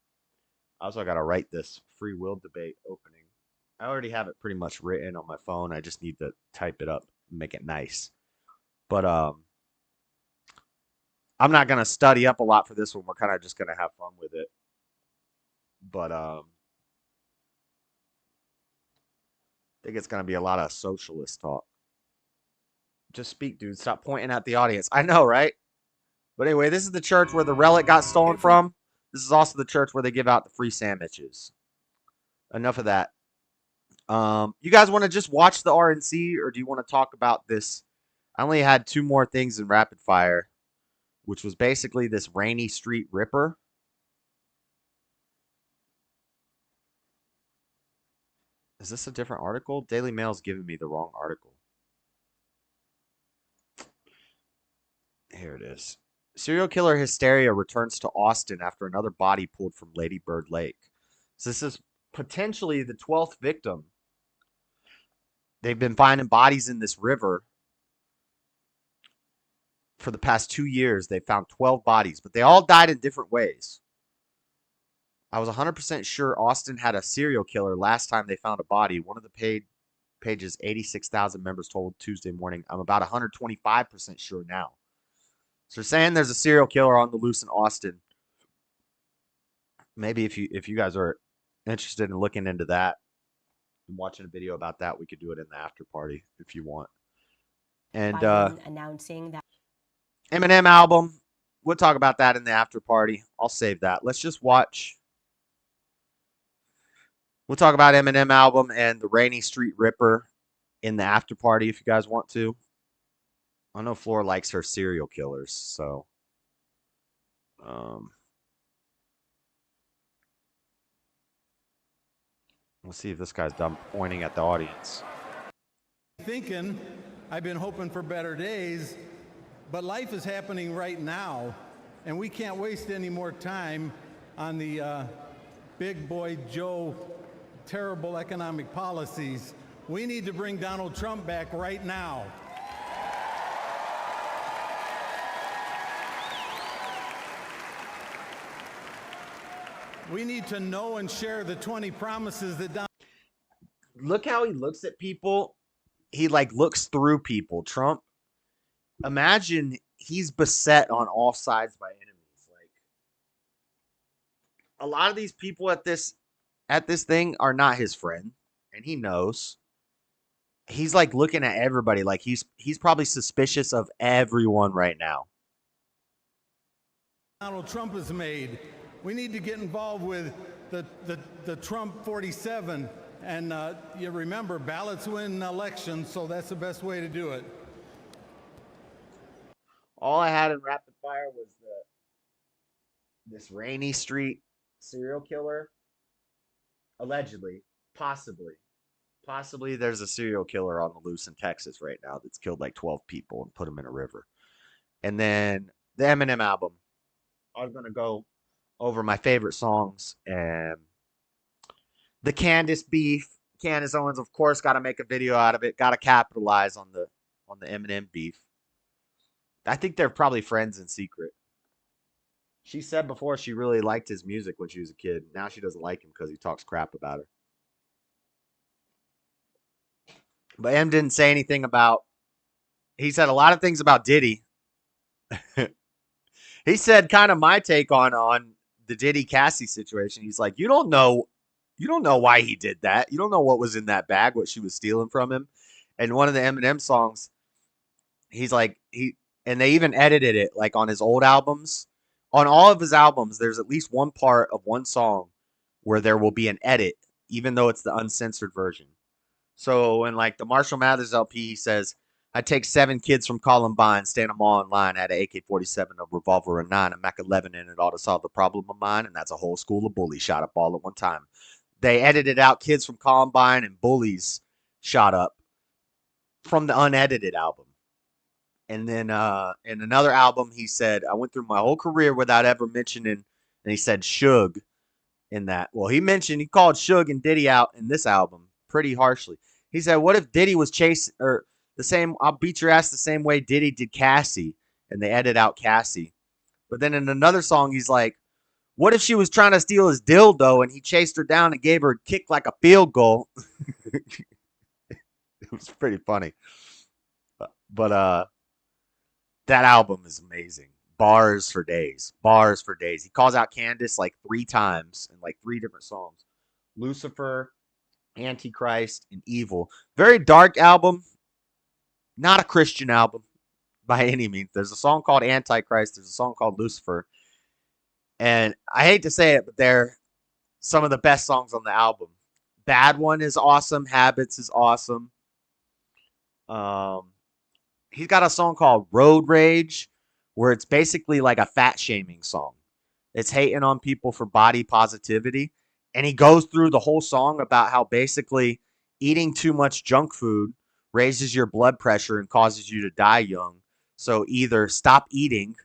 I also got to write this free will debate opening. I already have it pretty much written on my phone. I just need to type it up and make it nice. But I'm not going to study up a lot for this one. We're kind of just going to have fun with it. But I think it's going to be a lot of socialist talk. Just speak, dude. Stop pointing at the audience. I know, right? But anyway, this is the church where the relic got stolen from. This is also the church where they give out the free sandwiches. Enough of that. You guys want to just watch the RNC, or do you want to talk about this? I only had 2 more things in rapid fire, which was basically this Rainy Street Ripper. Is this a different article? Daily Mail's giving me the wrong article. Here it is. Serial killer hysteria returns to Austin after another body pulled from Lady Bird Lake. So this is potentially the 12th victim. They've been finding bodies in this river for the past 2 years. They found 12 bodies, but they all died in different ways. I was 100% sure Austin had a serial killer last time they found a body. One of the page's 86,000 members told Tuesday morning. I'm about 125% sure now. So they're saying there's a serial killer on the loose in Austin. Maybe if you guys are interested in looking into that and watching a video about that, we could do it in the after party if you want. And Biden announcing that Eminem album. We'll talk about that in the after party. I'll save that. Let's just watch. We'll talk about Eminem album and the Rainy Street Ripper in the after party if you guys want to. I know Flora likes her serial killers, so we'll see if this guy's done pointing at the audience. Thinking I've been hoping for better days, but life is happening right now, and we can't waste any more time on the big boy Joe terrible economic policies. We need to bring Donald Trump back right now. We need to know and share the 20 promises that Donald. Look how he looks at people. He like looks through people. Trump, imagine he's beset on all sides by enemies. Like a lot of these people at this thing are not his friend, and he knows. He's like looking at everybody like he's probably suspicious of everyone right now. Donald Trump has made. We need to get involved with the Trump 47, and you remember ballots win elections, so that's the best way to do it. All I had in rapid fire was this Rainy Street serial killer. Allegedly, possibly there's a serial killer on the loose in Texas right now that's killed like 12 people and put them in a river. And then the Eminem album. I was going to go over my favorite songs, and the Candace beef. Candace Owens, of course, got to make a video out of it. Got to capitalize on the Eminem beef. I think they're probably friends in secret. She said before she really liked his music when she was a kid. Now she doesn't like him because he talks crap about her. But M didn't say anything about. He said a lot of things about Diddy. He said kind of my take on the Diddy Cassie situation. He's like, you don't know why he did that. You don't know what was in that bag, what she was stealing from him. And one of the Eminem songs, he's like, and they even edited it like on his old albums. On all of his albums, there's at least one part of one song where there will be an edit, even though it's the uncensored version. So in like the Marshall Mathers LP, he says, I take 7 kids from Columbine, stand them all in line, add an AK-47, a revolver, a 9, a Mac 11 in it, all to solve the problem of mine, and that's a whole school of bullies shot up all at one time. They edited out kids from Columbine and bullies shot up from the unedited album. And then in another album, he said, I went through my whole career without ever mentioning, and he said Suge in that. Well, he called Suge and Diddy out in this album pretty harshly. He said, what if Diddy was chasing, or the same, I'll beat your ass the same way Diddy did Cassie, and they edit out Cassie. But then in another song, he's like, what if she was trying to steal his dildo and he chased her down and gave her a kick like a field goal? It was pretty funny. But that album is amazing. Bars for days. Bars for days. He calls out Candace like 3 times in like 3 different songs. Lucifer, Antichrist, and Evil. Very dark album. Not a Christian album by any means. There's a song called Antichrist. There's a song called Lucifer. And I hate to say it, but they're some of the best songs on the album. Bad One is awesome. Habits is awesome. He's got a song called Road Rage, where it's basically like a fat shaming song. It's hating on people for body positivity. And he goes through the whole song about how basically eating too much junk food raises your blood pressure and causes you to die young. So either stop eating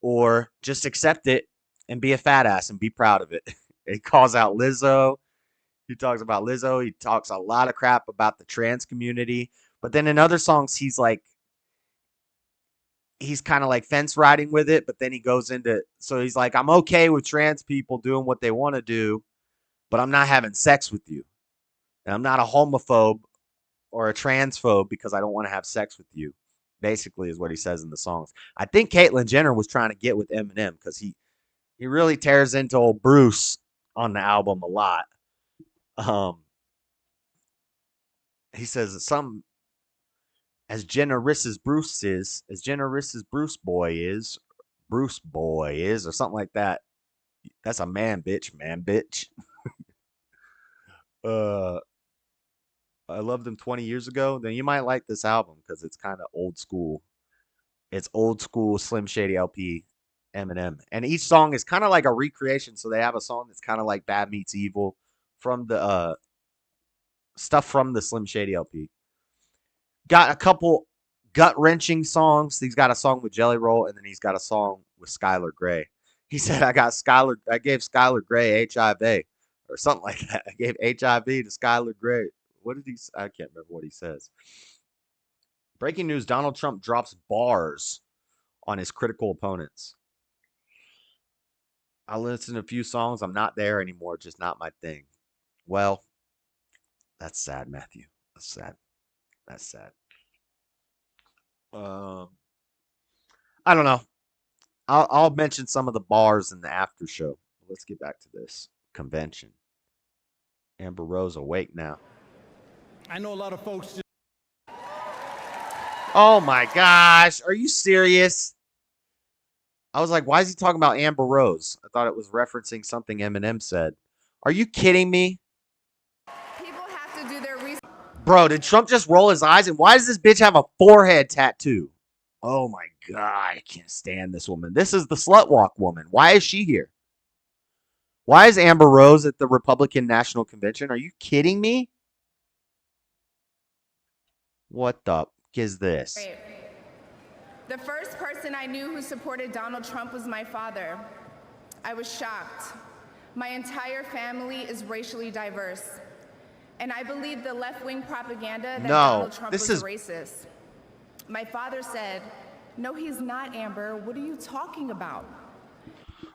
or just accept it and be a fat ass and be proud of it. He calls out Lizzo. He talks about Lizzo. He talks a lot of crap about the trans community. But then in other songs, he's kind of like fence riding with it. But then he goes into, so he's like, I'm okay with trans people doing what they want to do, but I'm not having sex with you. And I'm not a homophobe or a transphobe because I don't want to have sex with you. Basically is what he says in the songs. I think Caitlyn Jenner was trying to get with Eminem because he really tears into old Bruce on the album a lot. He says that some as generous as Bruce is, as generous as Bruce Boy is, or something like that. That's a man bitch. I loved him 20 years ago. Then you might like this album because it's kind of old school. It's old school Slim Shady LP Eminem. And each song is kind of like a recreation. So they have a song that's kind of like Bad Meets Evil from the stuff from the Slim Shady LP. Got a couple gut-wrenching songs. He's got a song with Jelly Roll, and then he's got a song with Skylar Grey. He said, I gave Skylar Grey HIV or something like that. I gave HIV to Skylar Grey. What did he say? I can't remember what he says. Breaking news, Donald Trump drops bars on his critical opponents. I listened to a few songs. I'm not there anymore. Just not my thing. Well, that's sad, Matthew. That's sad. That's sad. I don't know. I'll mention some of the bars in the after show. Let's get back to this convention. Amber Rose awake now. I know a lot of folks just. Oh my gosh. Are you serious? I was like, why is he talking about Amber Rose? I thought it was referencing something Eminem said. Are you kidding me? People have to do their research. Bro, did Trump just roll his eyes? And why does this bitch have a forehead tattoo? Oh my God. I can't stand this woman. This is the slut walk woman. Why is she here? Why is Amber Rose at the Republican National Convention? Are you kidding me? What the fuck is this? The first person I knew who supported Donald Trump was my father. I was shocked. My entire family is racially diverse. And I believe the left-wing propaganda that Donald Trump was racist. My father said, no, he's not, Amber. What are you talking about?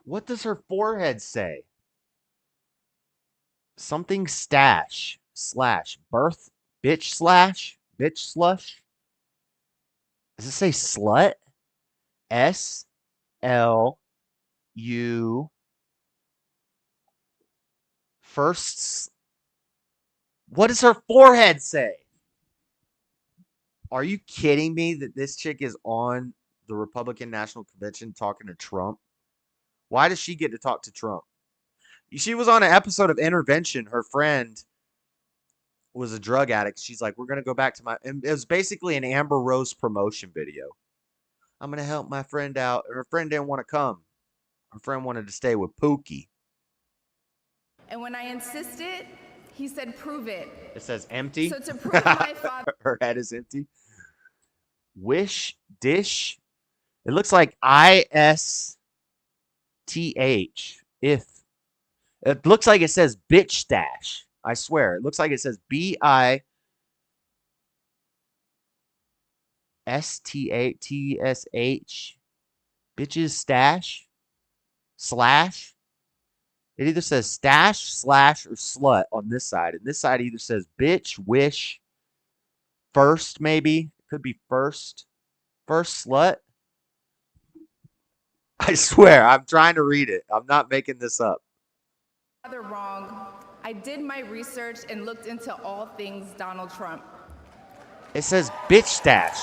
What does her forehead say? Something stash / birth bitch / slush. Does it say slut? SLU. First. What does her forehead say? Are you kidding me that this chick is on the Republican National Convention talking to Trump? Why does she get to talk to Trump? She was on an episode of Intervention. Her friend was a drug addict. She's like, we're going to go back to my, and it was basically an Amber Rose promotion video. I'm going to help my friend out. Her friend didn't want to come. Her friend wanted to stay with Pookie. And when I insisted, he said, prove it. It says empty. So to prove my father. Her head is empty. Wish dish. It looks like ISTH. If. It looks like it says bitch stash. I swear. It looks like it says BISTATTSH. Bitches stash. Slash. It either says stash, slash, or slut on this side. And this side either says bitch, wish, first, maybe. Could be first. First slut. I swear, I'm trying to read it. I'm not making this up. Wrong. I did my research and looked into all things Donald Trump. It says bitch stash.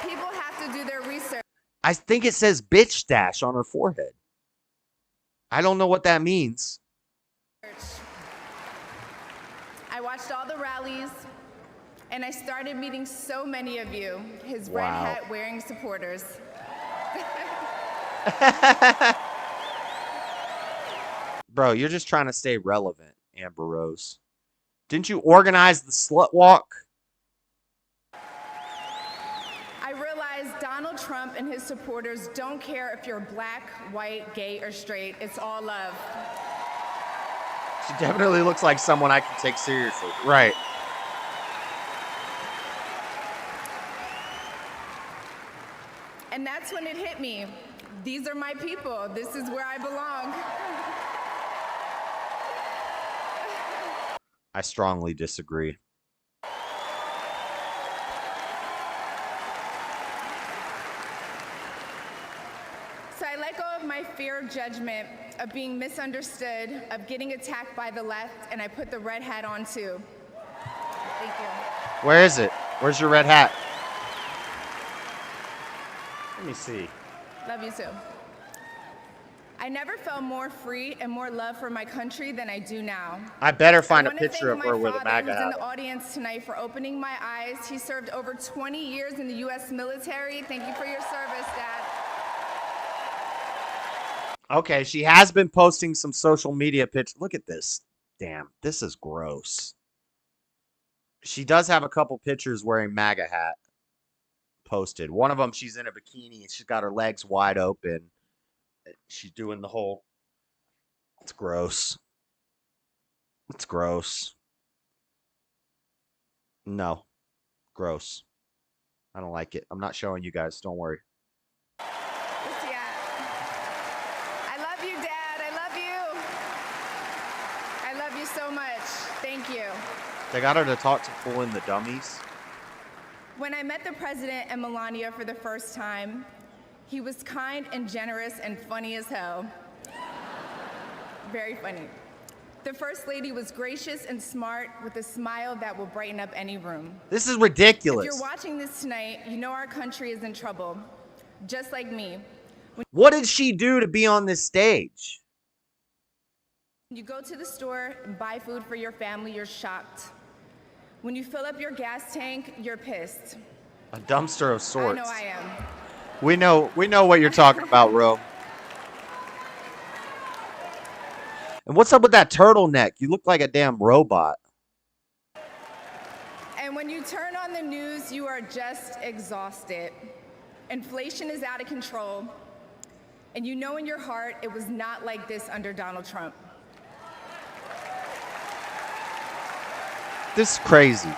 People have to do their research. I think it says bitch stash on her forehead. I don't know what that means. I watched all the rallies, and I started meeting so many of you, his red Wow. hat wearing supporters. Bro, you're just trying to stay relevant, Amber Rose. Didn't you organize the slut walk? I realized Donald Trump and his supporters don't care if you're black, white, gay, or straight. It's all love. She definitely looks like someone I can take seriously. Right. And that's when it hit me. These are my people. This is where I belong. I strongly disagree. So I let go of my fear of judgment, of being misunderstood, of getting attacked by the left, and I put the red hat on too. Thank you. Where is it? Where's your red hat? Let me see. Love you too. I never felt more free and more love for my country than I do now. I better find a I wanna picture of thank her my with a father MAGA who's in hat. the audience tonight for opening my eyes. He served over 20 years in the U.S. military. Thank you for your service, Dad. Okay, she has been posting some social media pictures. Look at this. Damn, this is gross. She does have a couple pictures wearing MAGA hat posted. One of them, she's in a bikini and she's got her legs wide open. She's doing the whole... It's gross. It's gross. No. Gross. I don't like it. I'm not showing you guys. Don't worry. Where's he at? I love you, Dad. I love you. I love you so much. Thank you. They got her to talk to pull in the dummies. When I met the president and Melania for the first time, he was kind and generous and funny as hell. Very funny. The First Lady was gracious and smart with a smile that will brighten up any room. This is ridiculous. If you're watching this tonight, you know our country is in trouble, just like me. What did she do to be on this stage? When you go to the store and buy food for your family, you're shocked. When you fill up your gas tank, you're pissed. A dumpster of sorts. I know I am. We know what you're talking about, Ro. And what's up with that turtleneck? You look like a damn robot. And when you turn on the news, you are just exhausted. Inflation is out of control. And you know in your heart it was not like this under Donald Trump. This is crazy.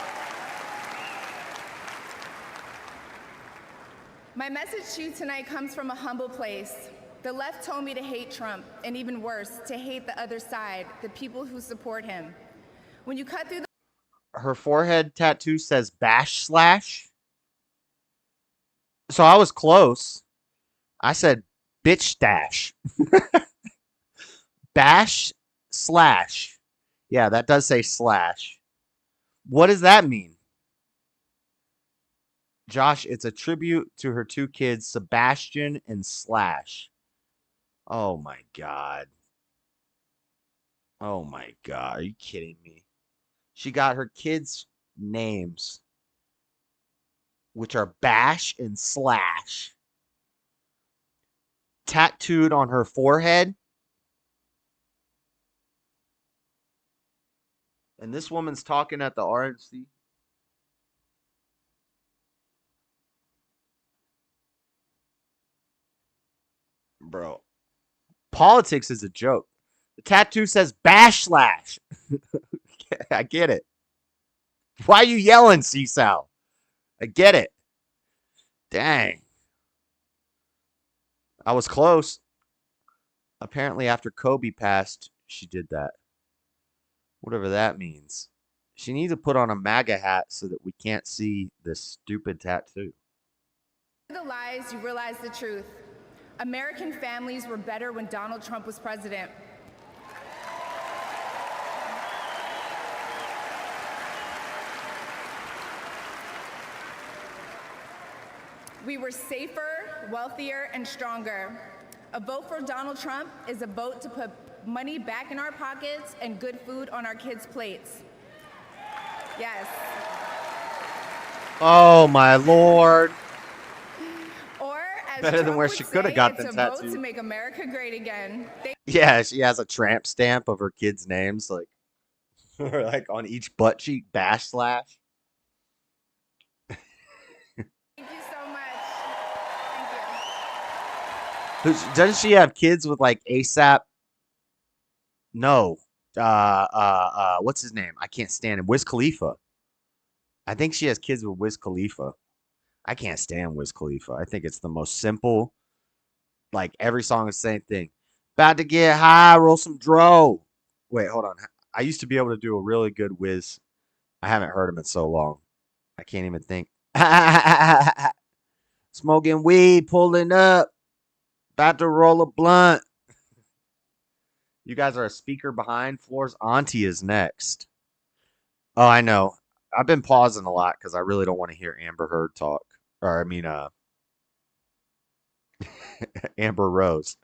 My message to you tonight comes from a humble place. The left told me to hate Trump, and even worse, to hate the other side, the people who support him. When you cut through the... Her forehead tattoo says bash slash. So I was close. I said bitch stash. Bash slash. Yeah, that does say slash. What does that mean? Josh, it's a tribute to her two kids, Sebastian and Slash. Oh my God. Oh my God. Are you kidding me? She got her kids' names, which are Bash and Slash, tattooed on her forehead. And this woman's talking at the RNC. Bro, politics is a joke. The tattoo says Bash Slash. I get it. Why are you yelling, C-Sal? I get it. Dang. I was close. Apparently, after Kobe passed, she did that. Whatever that means. She needs to put on a MAGA hat so that we can't see this stupid tattoo. The lies, you realize the truth. American families were better when Donald Trump was president. We were safer, wealthier, and stronger. A vote for Donald Trump is a vote to put money back in our pockets and good food on our kids' plates. Yes. Oh my lord. Or as Better than Trump where would she could have say, got it's the a vote tattoo. to make America great again. Yeah, she has a tramp stamp of her kids' names, like, or like on each butt cheek, Bash Slash. Thank you so much. Doesn't she have kids with like ASAP? No. What's his name? I can't stand him. Wiz Khalifa. I think she has kids with Wiz Khalifa. I can't stand Wiz Khalifa. I think it's the most simple. Like every song is the same thing. About to get high, roll some dro. Wait, hold on. I used to be able to do a really good Wiz. I haven't heard him in so long. I can't even think. Smoking weed, pulling up. About to roll a blunt. You guys are a speaker behind. Floor's auntie is next. Oh, I know. I've been pausing a lot because I really don't want to hear Amber Heard talk. Or, I mean, Amber Rose.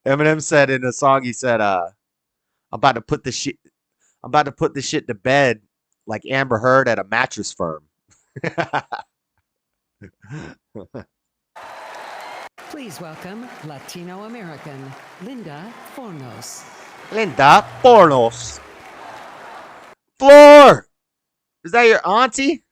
Eminem said in a song, he said, I'm about to put this shit to bed like Amber Heard at a mattress firm. Please welcome Latino American Linda Fornos. Linda Fornos. Floor! Is that your auntie?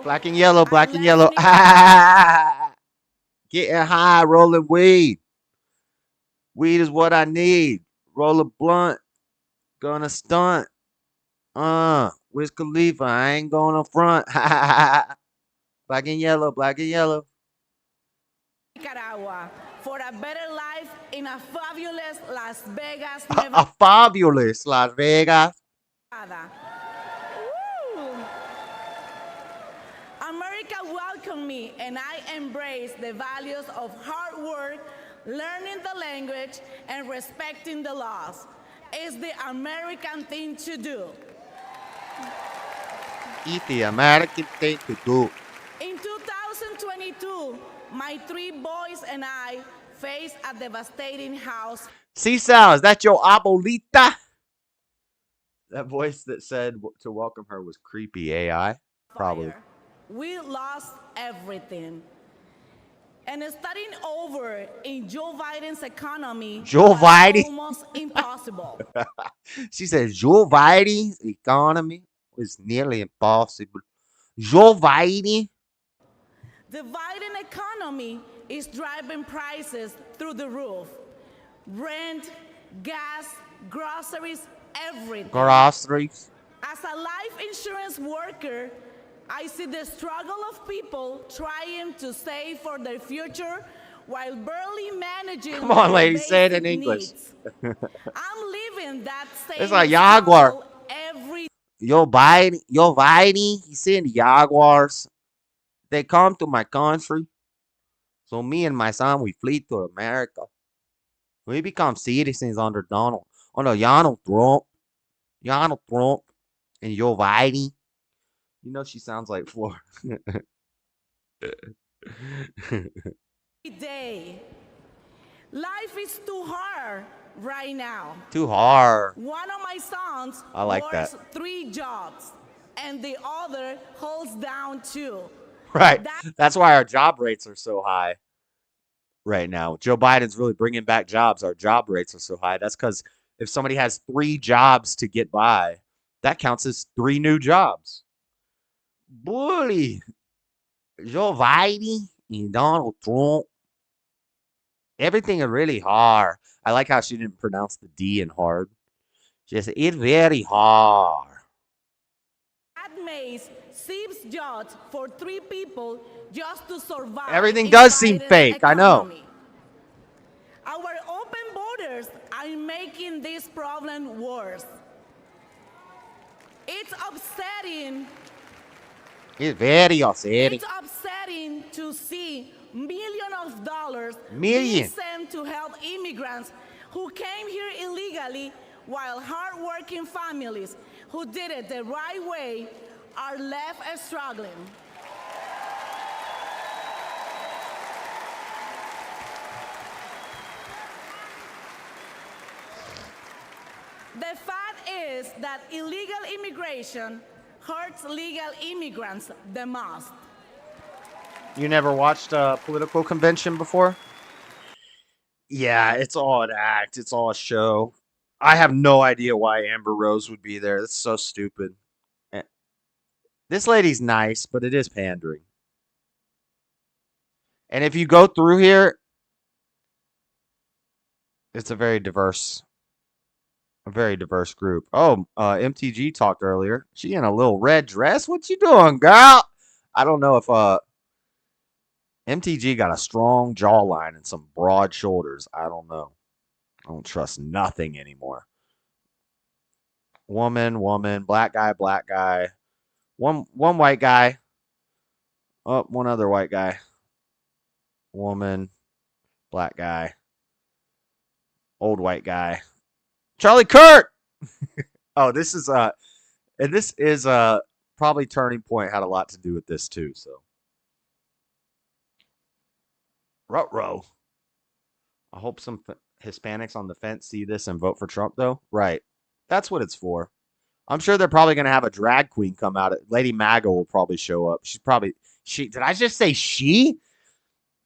Black and yellow, black and yellow. Getting high, rolling weed. Weed is what I need. Roll a blunt. Gonna stunt. Wiz Khalifa, I ain't gonna front. Black and yellow, black and yellow. Nicaragua for a better life in a fabulous Las Vegas, A fabulous Las Vegas. Nevada. Woo! America welcomed me and I embraced the values of hard work, learning the language, and respecting the laws. It's the American thing to do. It's the American thing to do. In 2022, my 3 boys and I faced a devastating house. C-Sal, is that your abuelita? That voice that said to welcome her was creepy AI. Probably. We lost everything. And starting over in Joe Biden's economy Joe Biden? almost impossible. She said Joe Biden's economy is nearly impossible. Joe Biden? The Biden economy is driving prices through the roof. Rent, gas, groceries, everything. Groceries. As a life insurance worker, I see the struggle of people trying to save for their future while barely managing. Come on, their lady, say it in basic English. needs. I'm living that same It's a Jaguar. struggle every Joe Biden, he's saying the Jaguars. They come to my country. So me and my son, we flee to America. We become citizens under Donald Trump. Donald Trump and Joe Biden. You know she sounds like Flora. Day. Life is too hard right now. Too hard. One of my sons I like works that. 3 jobs, and the other holds down 2. Right. That's why our job rates are so high right now. Joe Biden's really bringing back jobs. Our job rates are so high. That's because if somebody has 3 jobs to get by, that counts as 3 new jobs. Bully. Joe Biden and Donald Trump. Everything is really hard. I like how she didn't pronounce the D in hard. She said, it's very hard. That makes 6 jobs for 3 people just to survive. Everything in does seem Biden's fake. I know. economy. Our open borders are making this problem worse. It's upsetting. It's very upsetting. It's upsetting to see millions of dollars Million. being sent to help immigrants who came here illegally, while hardworking families who did it the right way are left struggling. The fact is that illegal immigration hurts legal immigrants the most. You never watched a political convention before? Yeah, it's all an act. It's all a show. I have no idea why Amber Rose would be there. That's so stupid. This lady's nice, but it is pandering. And if you go through here, it's a very diverse group. Oh, MTG talked earlier. She in a little red dress. What you doing, girl? I don't know if MTG got a strong jawline and some broad shoulders. I don't know. I don't trust nothing anymore. Woman, black guy, one white guy. Oh, one other white guy. Woman, black guy, old white guy. Charlie Kirk. Oh, this is probably Turning Point had a lot to do with this too. So, ruh-roh. I hope some Hispanics on the fence see this and vote for Trump, though. Right. That's what it's for. I'm sure they're probably going to have a drag queen come out. Lady MAGA will probably show up. Did I just say she?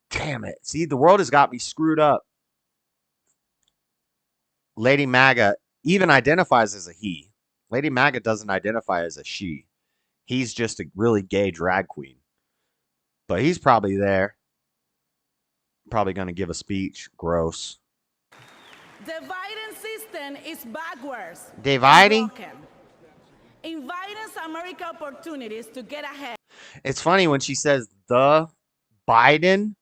Damn it. See, the world has got me screwed up. Lady MAGA even identifies as a he. Lady MAGA doesn't identify as a she. He's just a really gay drag queen. But he's probably there. Probably going to give a speech. Gross. The Biden system is backwards. Dividing? Inviting American opportunities to get ahead. It's funny when she says the Biden,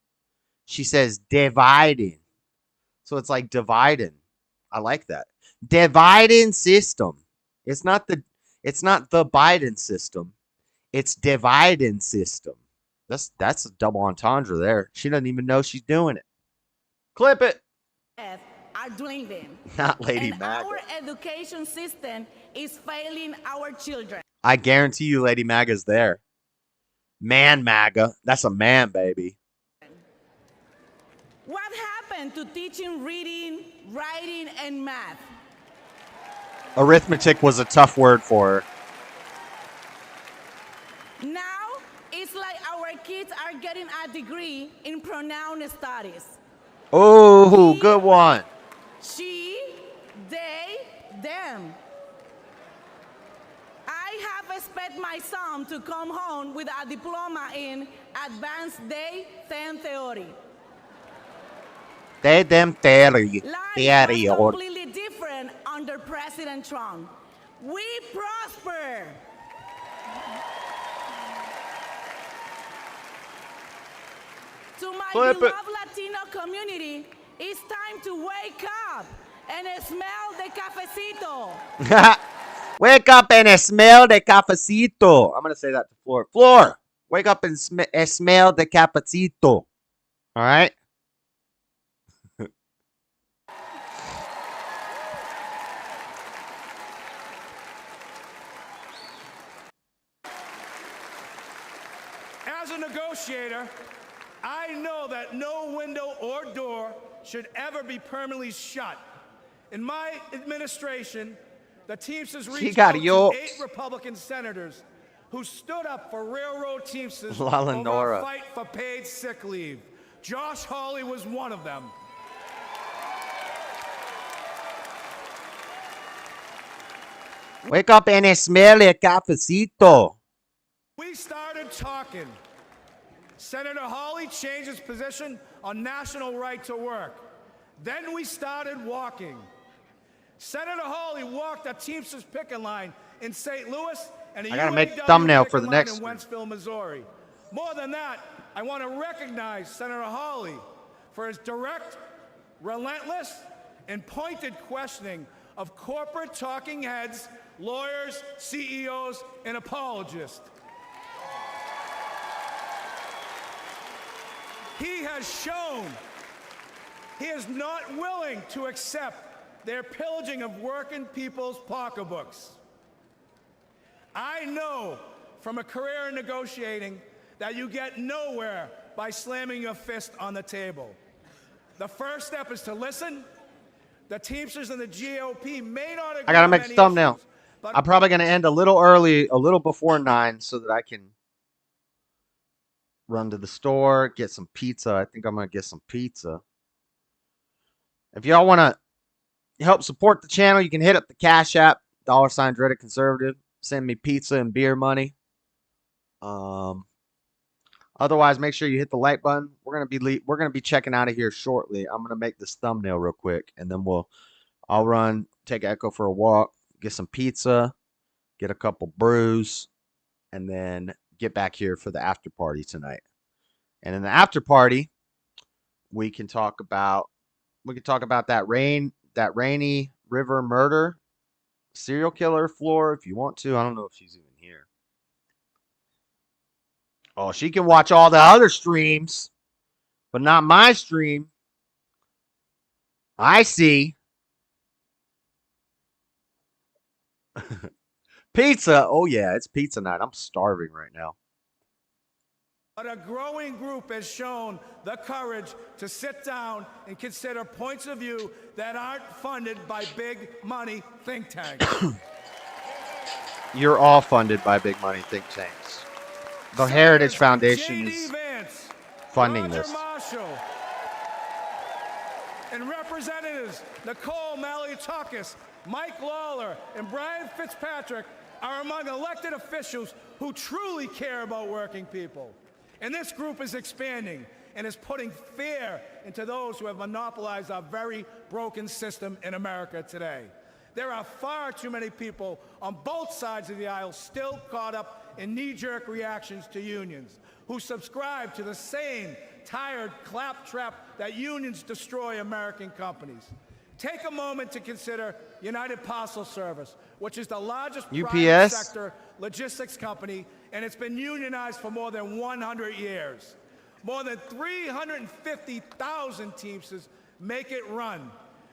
she says dividing. So it's like dividing. I like that. Dividing system. It's not the Biden system. It's dividing system. That's a double entendre there. She doesn't even know she's doing it. Clip it. Are dwindling. Not Lady and MAGA. Our education system is failing our children. I guarantee you Lady MAGA's there. Man MAGA. That's a man, baby. What happened to teaching reading, writing, and math? Arithmetic was a tough word for her. Now, it's like our kids are getting a degree in pronoun studies. Oh, good one. She, they, them. I have expected my son to come home with a diploma in advanced day, them theory. They, them, theory. Life was completely different under President Trump. We prosper. To my beloved Latino community, it's time to wake up and smell the cafecito. Wake up and smell the cafecito. I'm going to say that to Floor. Floor, wake up and smell the cafecito. All right? As a negotiator, I know that no window or door should ever be permanently shut. In my administration, the Teamsters reached out to 8 Republican senators who stood up for railroad Teamsters over our fight for paid sick leave. Josh Hawley was one of them. Wake up and smell a cafecito. We started talking. Senator Hawley changed his position on national right to work. Then we started walking. Senator Hawley walked a Teamsters picket line in St. Louis and a I gotta make UAW thumbnail for picket the line next in one. Wentzville, Missouri. More than that, I want to recognize Senator Hawley for his direct, relentless, and pointed questioning of corporate talking heads, lawyers, CEOs, and apologists. He has shown he is not willing to accept their pillaging of working people's pocketbooks. I know from a career in negotiating that you get nowhere by slamming your fist on the table. The first step is to listen. The Teamsters and the GOP may not agree I gotta on make a many thumbnail. issues, but I'm probably gonna end a little early, a little before 9, so that I can run to the store, get some pizza. I think I'm gonna get some pizza. If y'all wanna help support the channel, you can hit up the Cash App, $ Dreadedconservative. Send me pizza and beer money. Otherwise, make sure you hit the like button. We're gonna be checking out of here shortly. I'm gonna make this thumbnail real quick, and then I'll run, take Echo for a walk, get some pizza, get a couple brews, and then get back here for the after party tonight. And in the after party, we can talk about that rainy river murder serial killer floor if you want to. I don't know if she's even here. Oh, she can watch all the other streams, but not my stream. I see. Pizza. Oh, yeah, it's pizza night. I'm starving right now. But a growing group has shown the courage to sit down and consider points of view that aren't funded by big money think tanks. You're all funded by big money think tanks. The Heritage Foundation is funding this. Marshall, and Representatives Nicole Malliotakis, Mike Lawler, and Brian Fitzpatrick are among elected officials who truly care about working people. And this group is expanding and is putting fear into those who have monopolized our very broken system in America today. There are far too many people on both sides of the aisle still caught up in knee-jerk reactions to unions, who subscribe to the same tired claptrap that unions destroy American companies. Take a moment to consider United Parcel Service, which is the largest private sector logistics company, and it's been unionized for more than 100 years. More than 350,000 Teamsters make it run.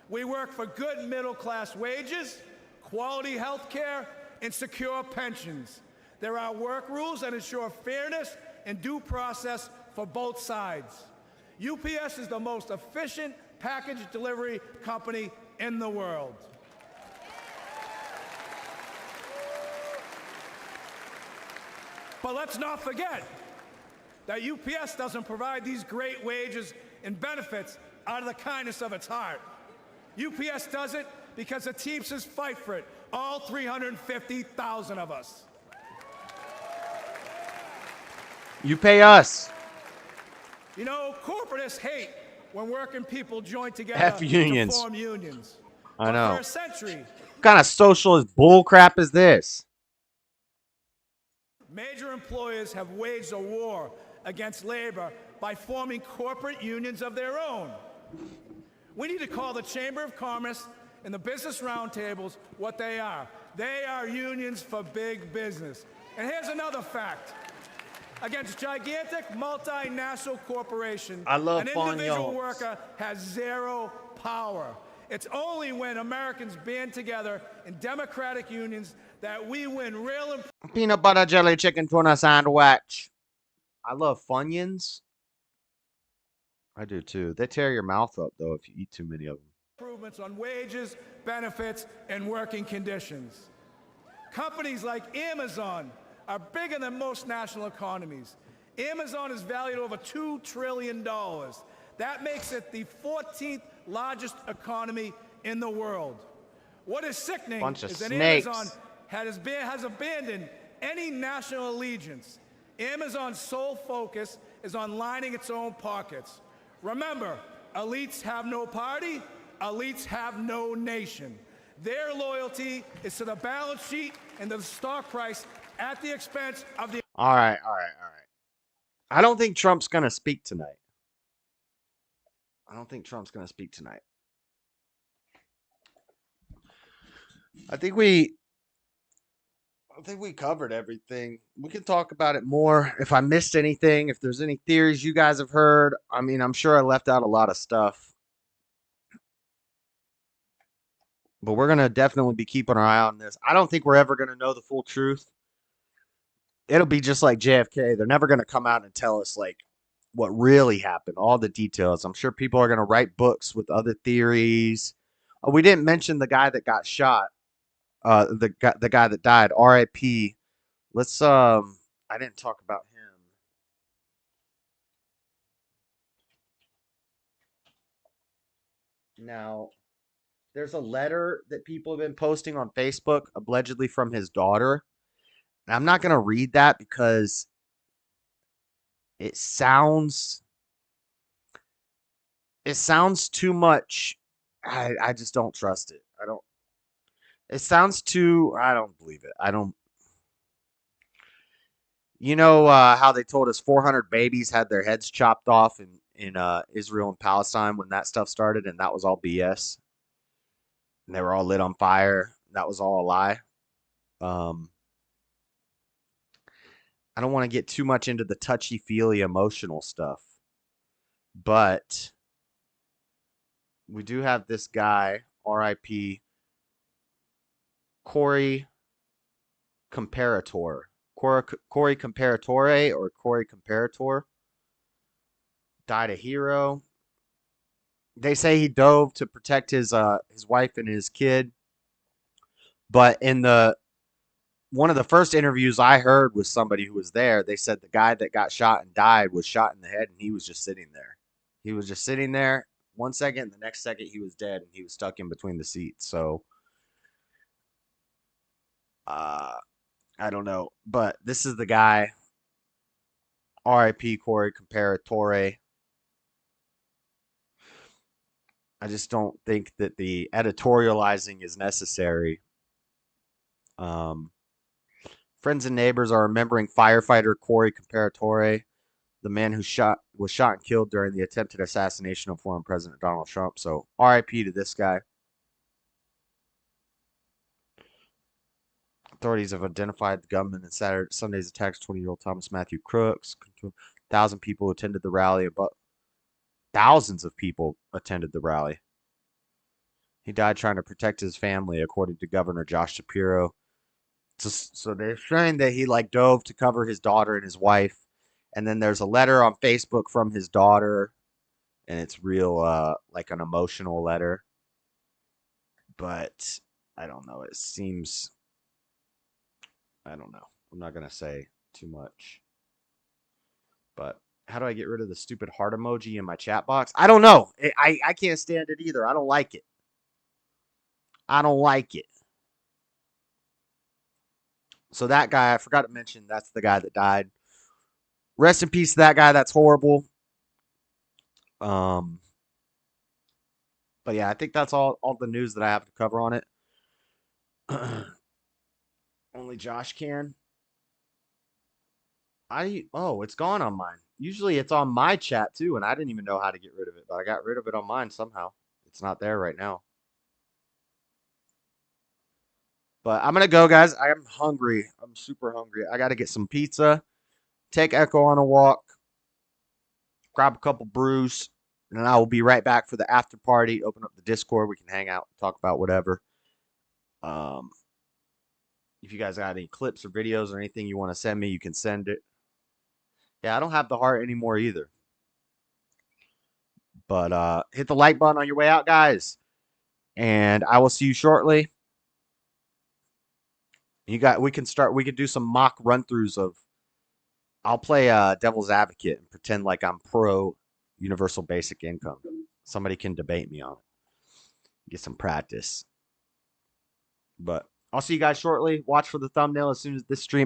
We work for good middle-class wages, quality health care, and secure pensions. There are work rules that ensure fairness and due process for both sides. UPS is the most efficient package delivery company in the world. But let's not forget that UPS doesn't provide these great wages and benefits out of the kindness of its heart. UPS does it because the Teamsters fight for it, all 350,000 of us. You pay us. You know, corporatists hate when working people join together F unions. to form unions. I know. For a century, What kind of socialist bull crap is this? major employers have waged a war against labor by forming corporate unions of their own. We need to call the Chamber of Commerce and the business roundtables what they are. They are unions for big business. And here's another fact. Against gigantic multinational corporations, I love an individual Fonyo. worker has zero power. It's only when Americans band together in democratic unions that we win real Peanut butter jelly chicken tuna sandwich. I love Funyuns. I do too. They tear your mouth up though if you eat too many of them. Improvements on wages, benefits, and working conditions. Companies like Amazon are bigger than most national economies. Amazon is valued over $2 trillion. That makes it the 14th largest economy in the world. What is sickening is that Amazon has abandoned any national allegiance. Amazon's sole focus is on lining its own pockets. Remember, elites have no party, elites have no nation. Their loyalty is to the balance sheet and to the stock price at the expense of the... All right. I don't think Trump's going to speak tonight. I think we covered everything. We can talk about it more. If I missed anything, if there's any theories you guys have heard, I mean, I'm sure I left out a lot of stuff. But we're going to definitely be keeping our eye on this. I don't think we're ever going to know the full truth. It'll be just like JFK. They're never going to come out and tell us like what really happened, all the details. I'm sure people are going to write books with other theories. We didn't mention the guy that got shot. The guy that died, R.I.P. Let's I didn't talk about him. Now, there's a letter that people have been posting on Facebook, allegedly from his daughter. And I'm not going to read that because it sounds too much. I just don't trust it. It sounds too, I don't believe it. You know how they told us 400 babies had their heads chopped off in Israel and Palestine when that stuff started, and that was all BS. And they were all lit on fire. That was all a lie. I don't want to get too much into the touchy-feely emotional stuff, but we do have this guy, R.I.P. Corey Comparator. Corey Comparatore or Corey Comparator died a hero. They say he dove to protect his wife and his kid, but in one of the first interviews I heard with somebody who was there, they said the guy that got shot and died was shot in the head, and he was just sitting there. He was just sitting there 1 second, and the next second he was dead, and he was stuck in between the seats. So, I don't know, but this is the guy, R.I.P. Corey Comparatore. I just don't think that the editorializing is necessary. Friends and neighbors are remembering firefighter Corey Comparatore, the man who was shot and killed during the attempted assassination of former President Donald Trump. So RIP to this guy. Authorities have identified the gunman in Sunday's attacks. 20-year-old Thomas Matthew Crooks. 1,000 people attended the rally. But thousands of people attended the rally. He died trying to protect his family, according to Governor Josh Shapiro. So they're saying that he like dove to cover his daughter and his wife. And then there's a letter on Facebook from his daughter. And it's real like an emotional letter. But I don't know. It seems... I don't know. I'm not going to say too much. But how do I get rid of the stupid heart emoji in my chat box? I don't know. I can't stand it either. I don't like it. So that guy, I forgot to mention, that's the guy that died. Rest in peace to that guy. That's horrible. But yeah, I think that's all the news that I have to cover on it. Only Josh can. It's gone on mine. Usually it's on my chat too, and I didn't even know how to get rid of it, but I got rid of it on mine somehow. It's not there right now. But I'm going to go, guys. I am hungry. I'm super hungry. I got to get some pizza, take Echo on a walk, grab a couple brews, and then I will be right back for the after party. Open up the Discord. We can hang out, talk about whatever. If you guys got any clips or videos or anything you want to send me, you can send it. Yeah, I don't have the heart anymore either. But hit the like button on your way out, guys. And I will see you shortly. We can do some mock run-throughs of. I'll play devil's advocate and pretend like I'm pro universal basic income. Somebody can debate me on it. Get some practice. But I'll see you guys shortly. Watch for the thumbnail as soon as this stream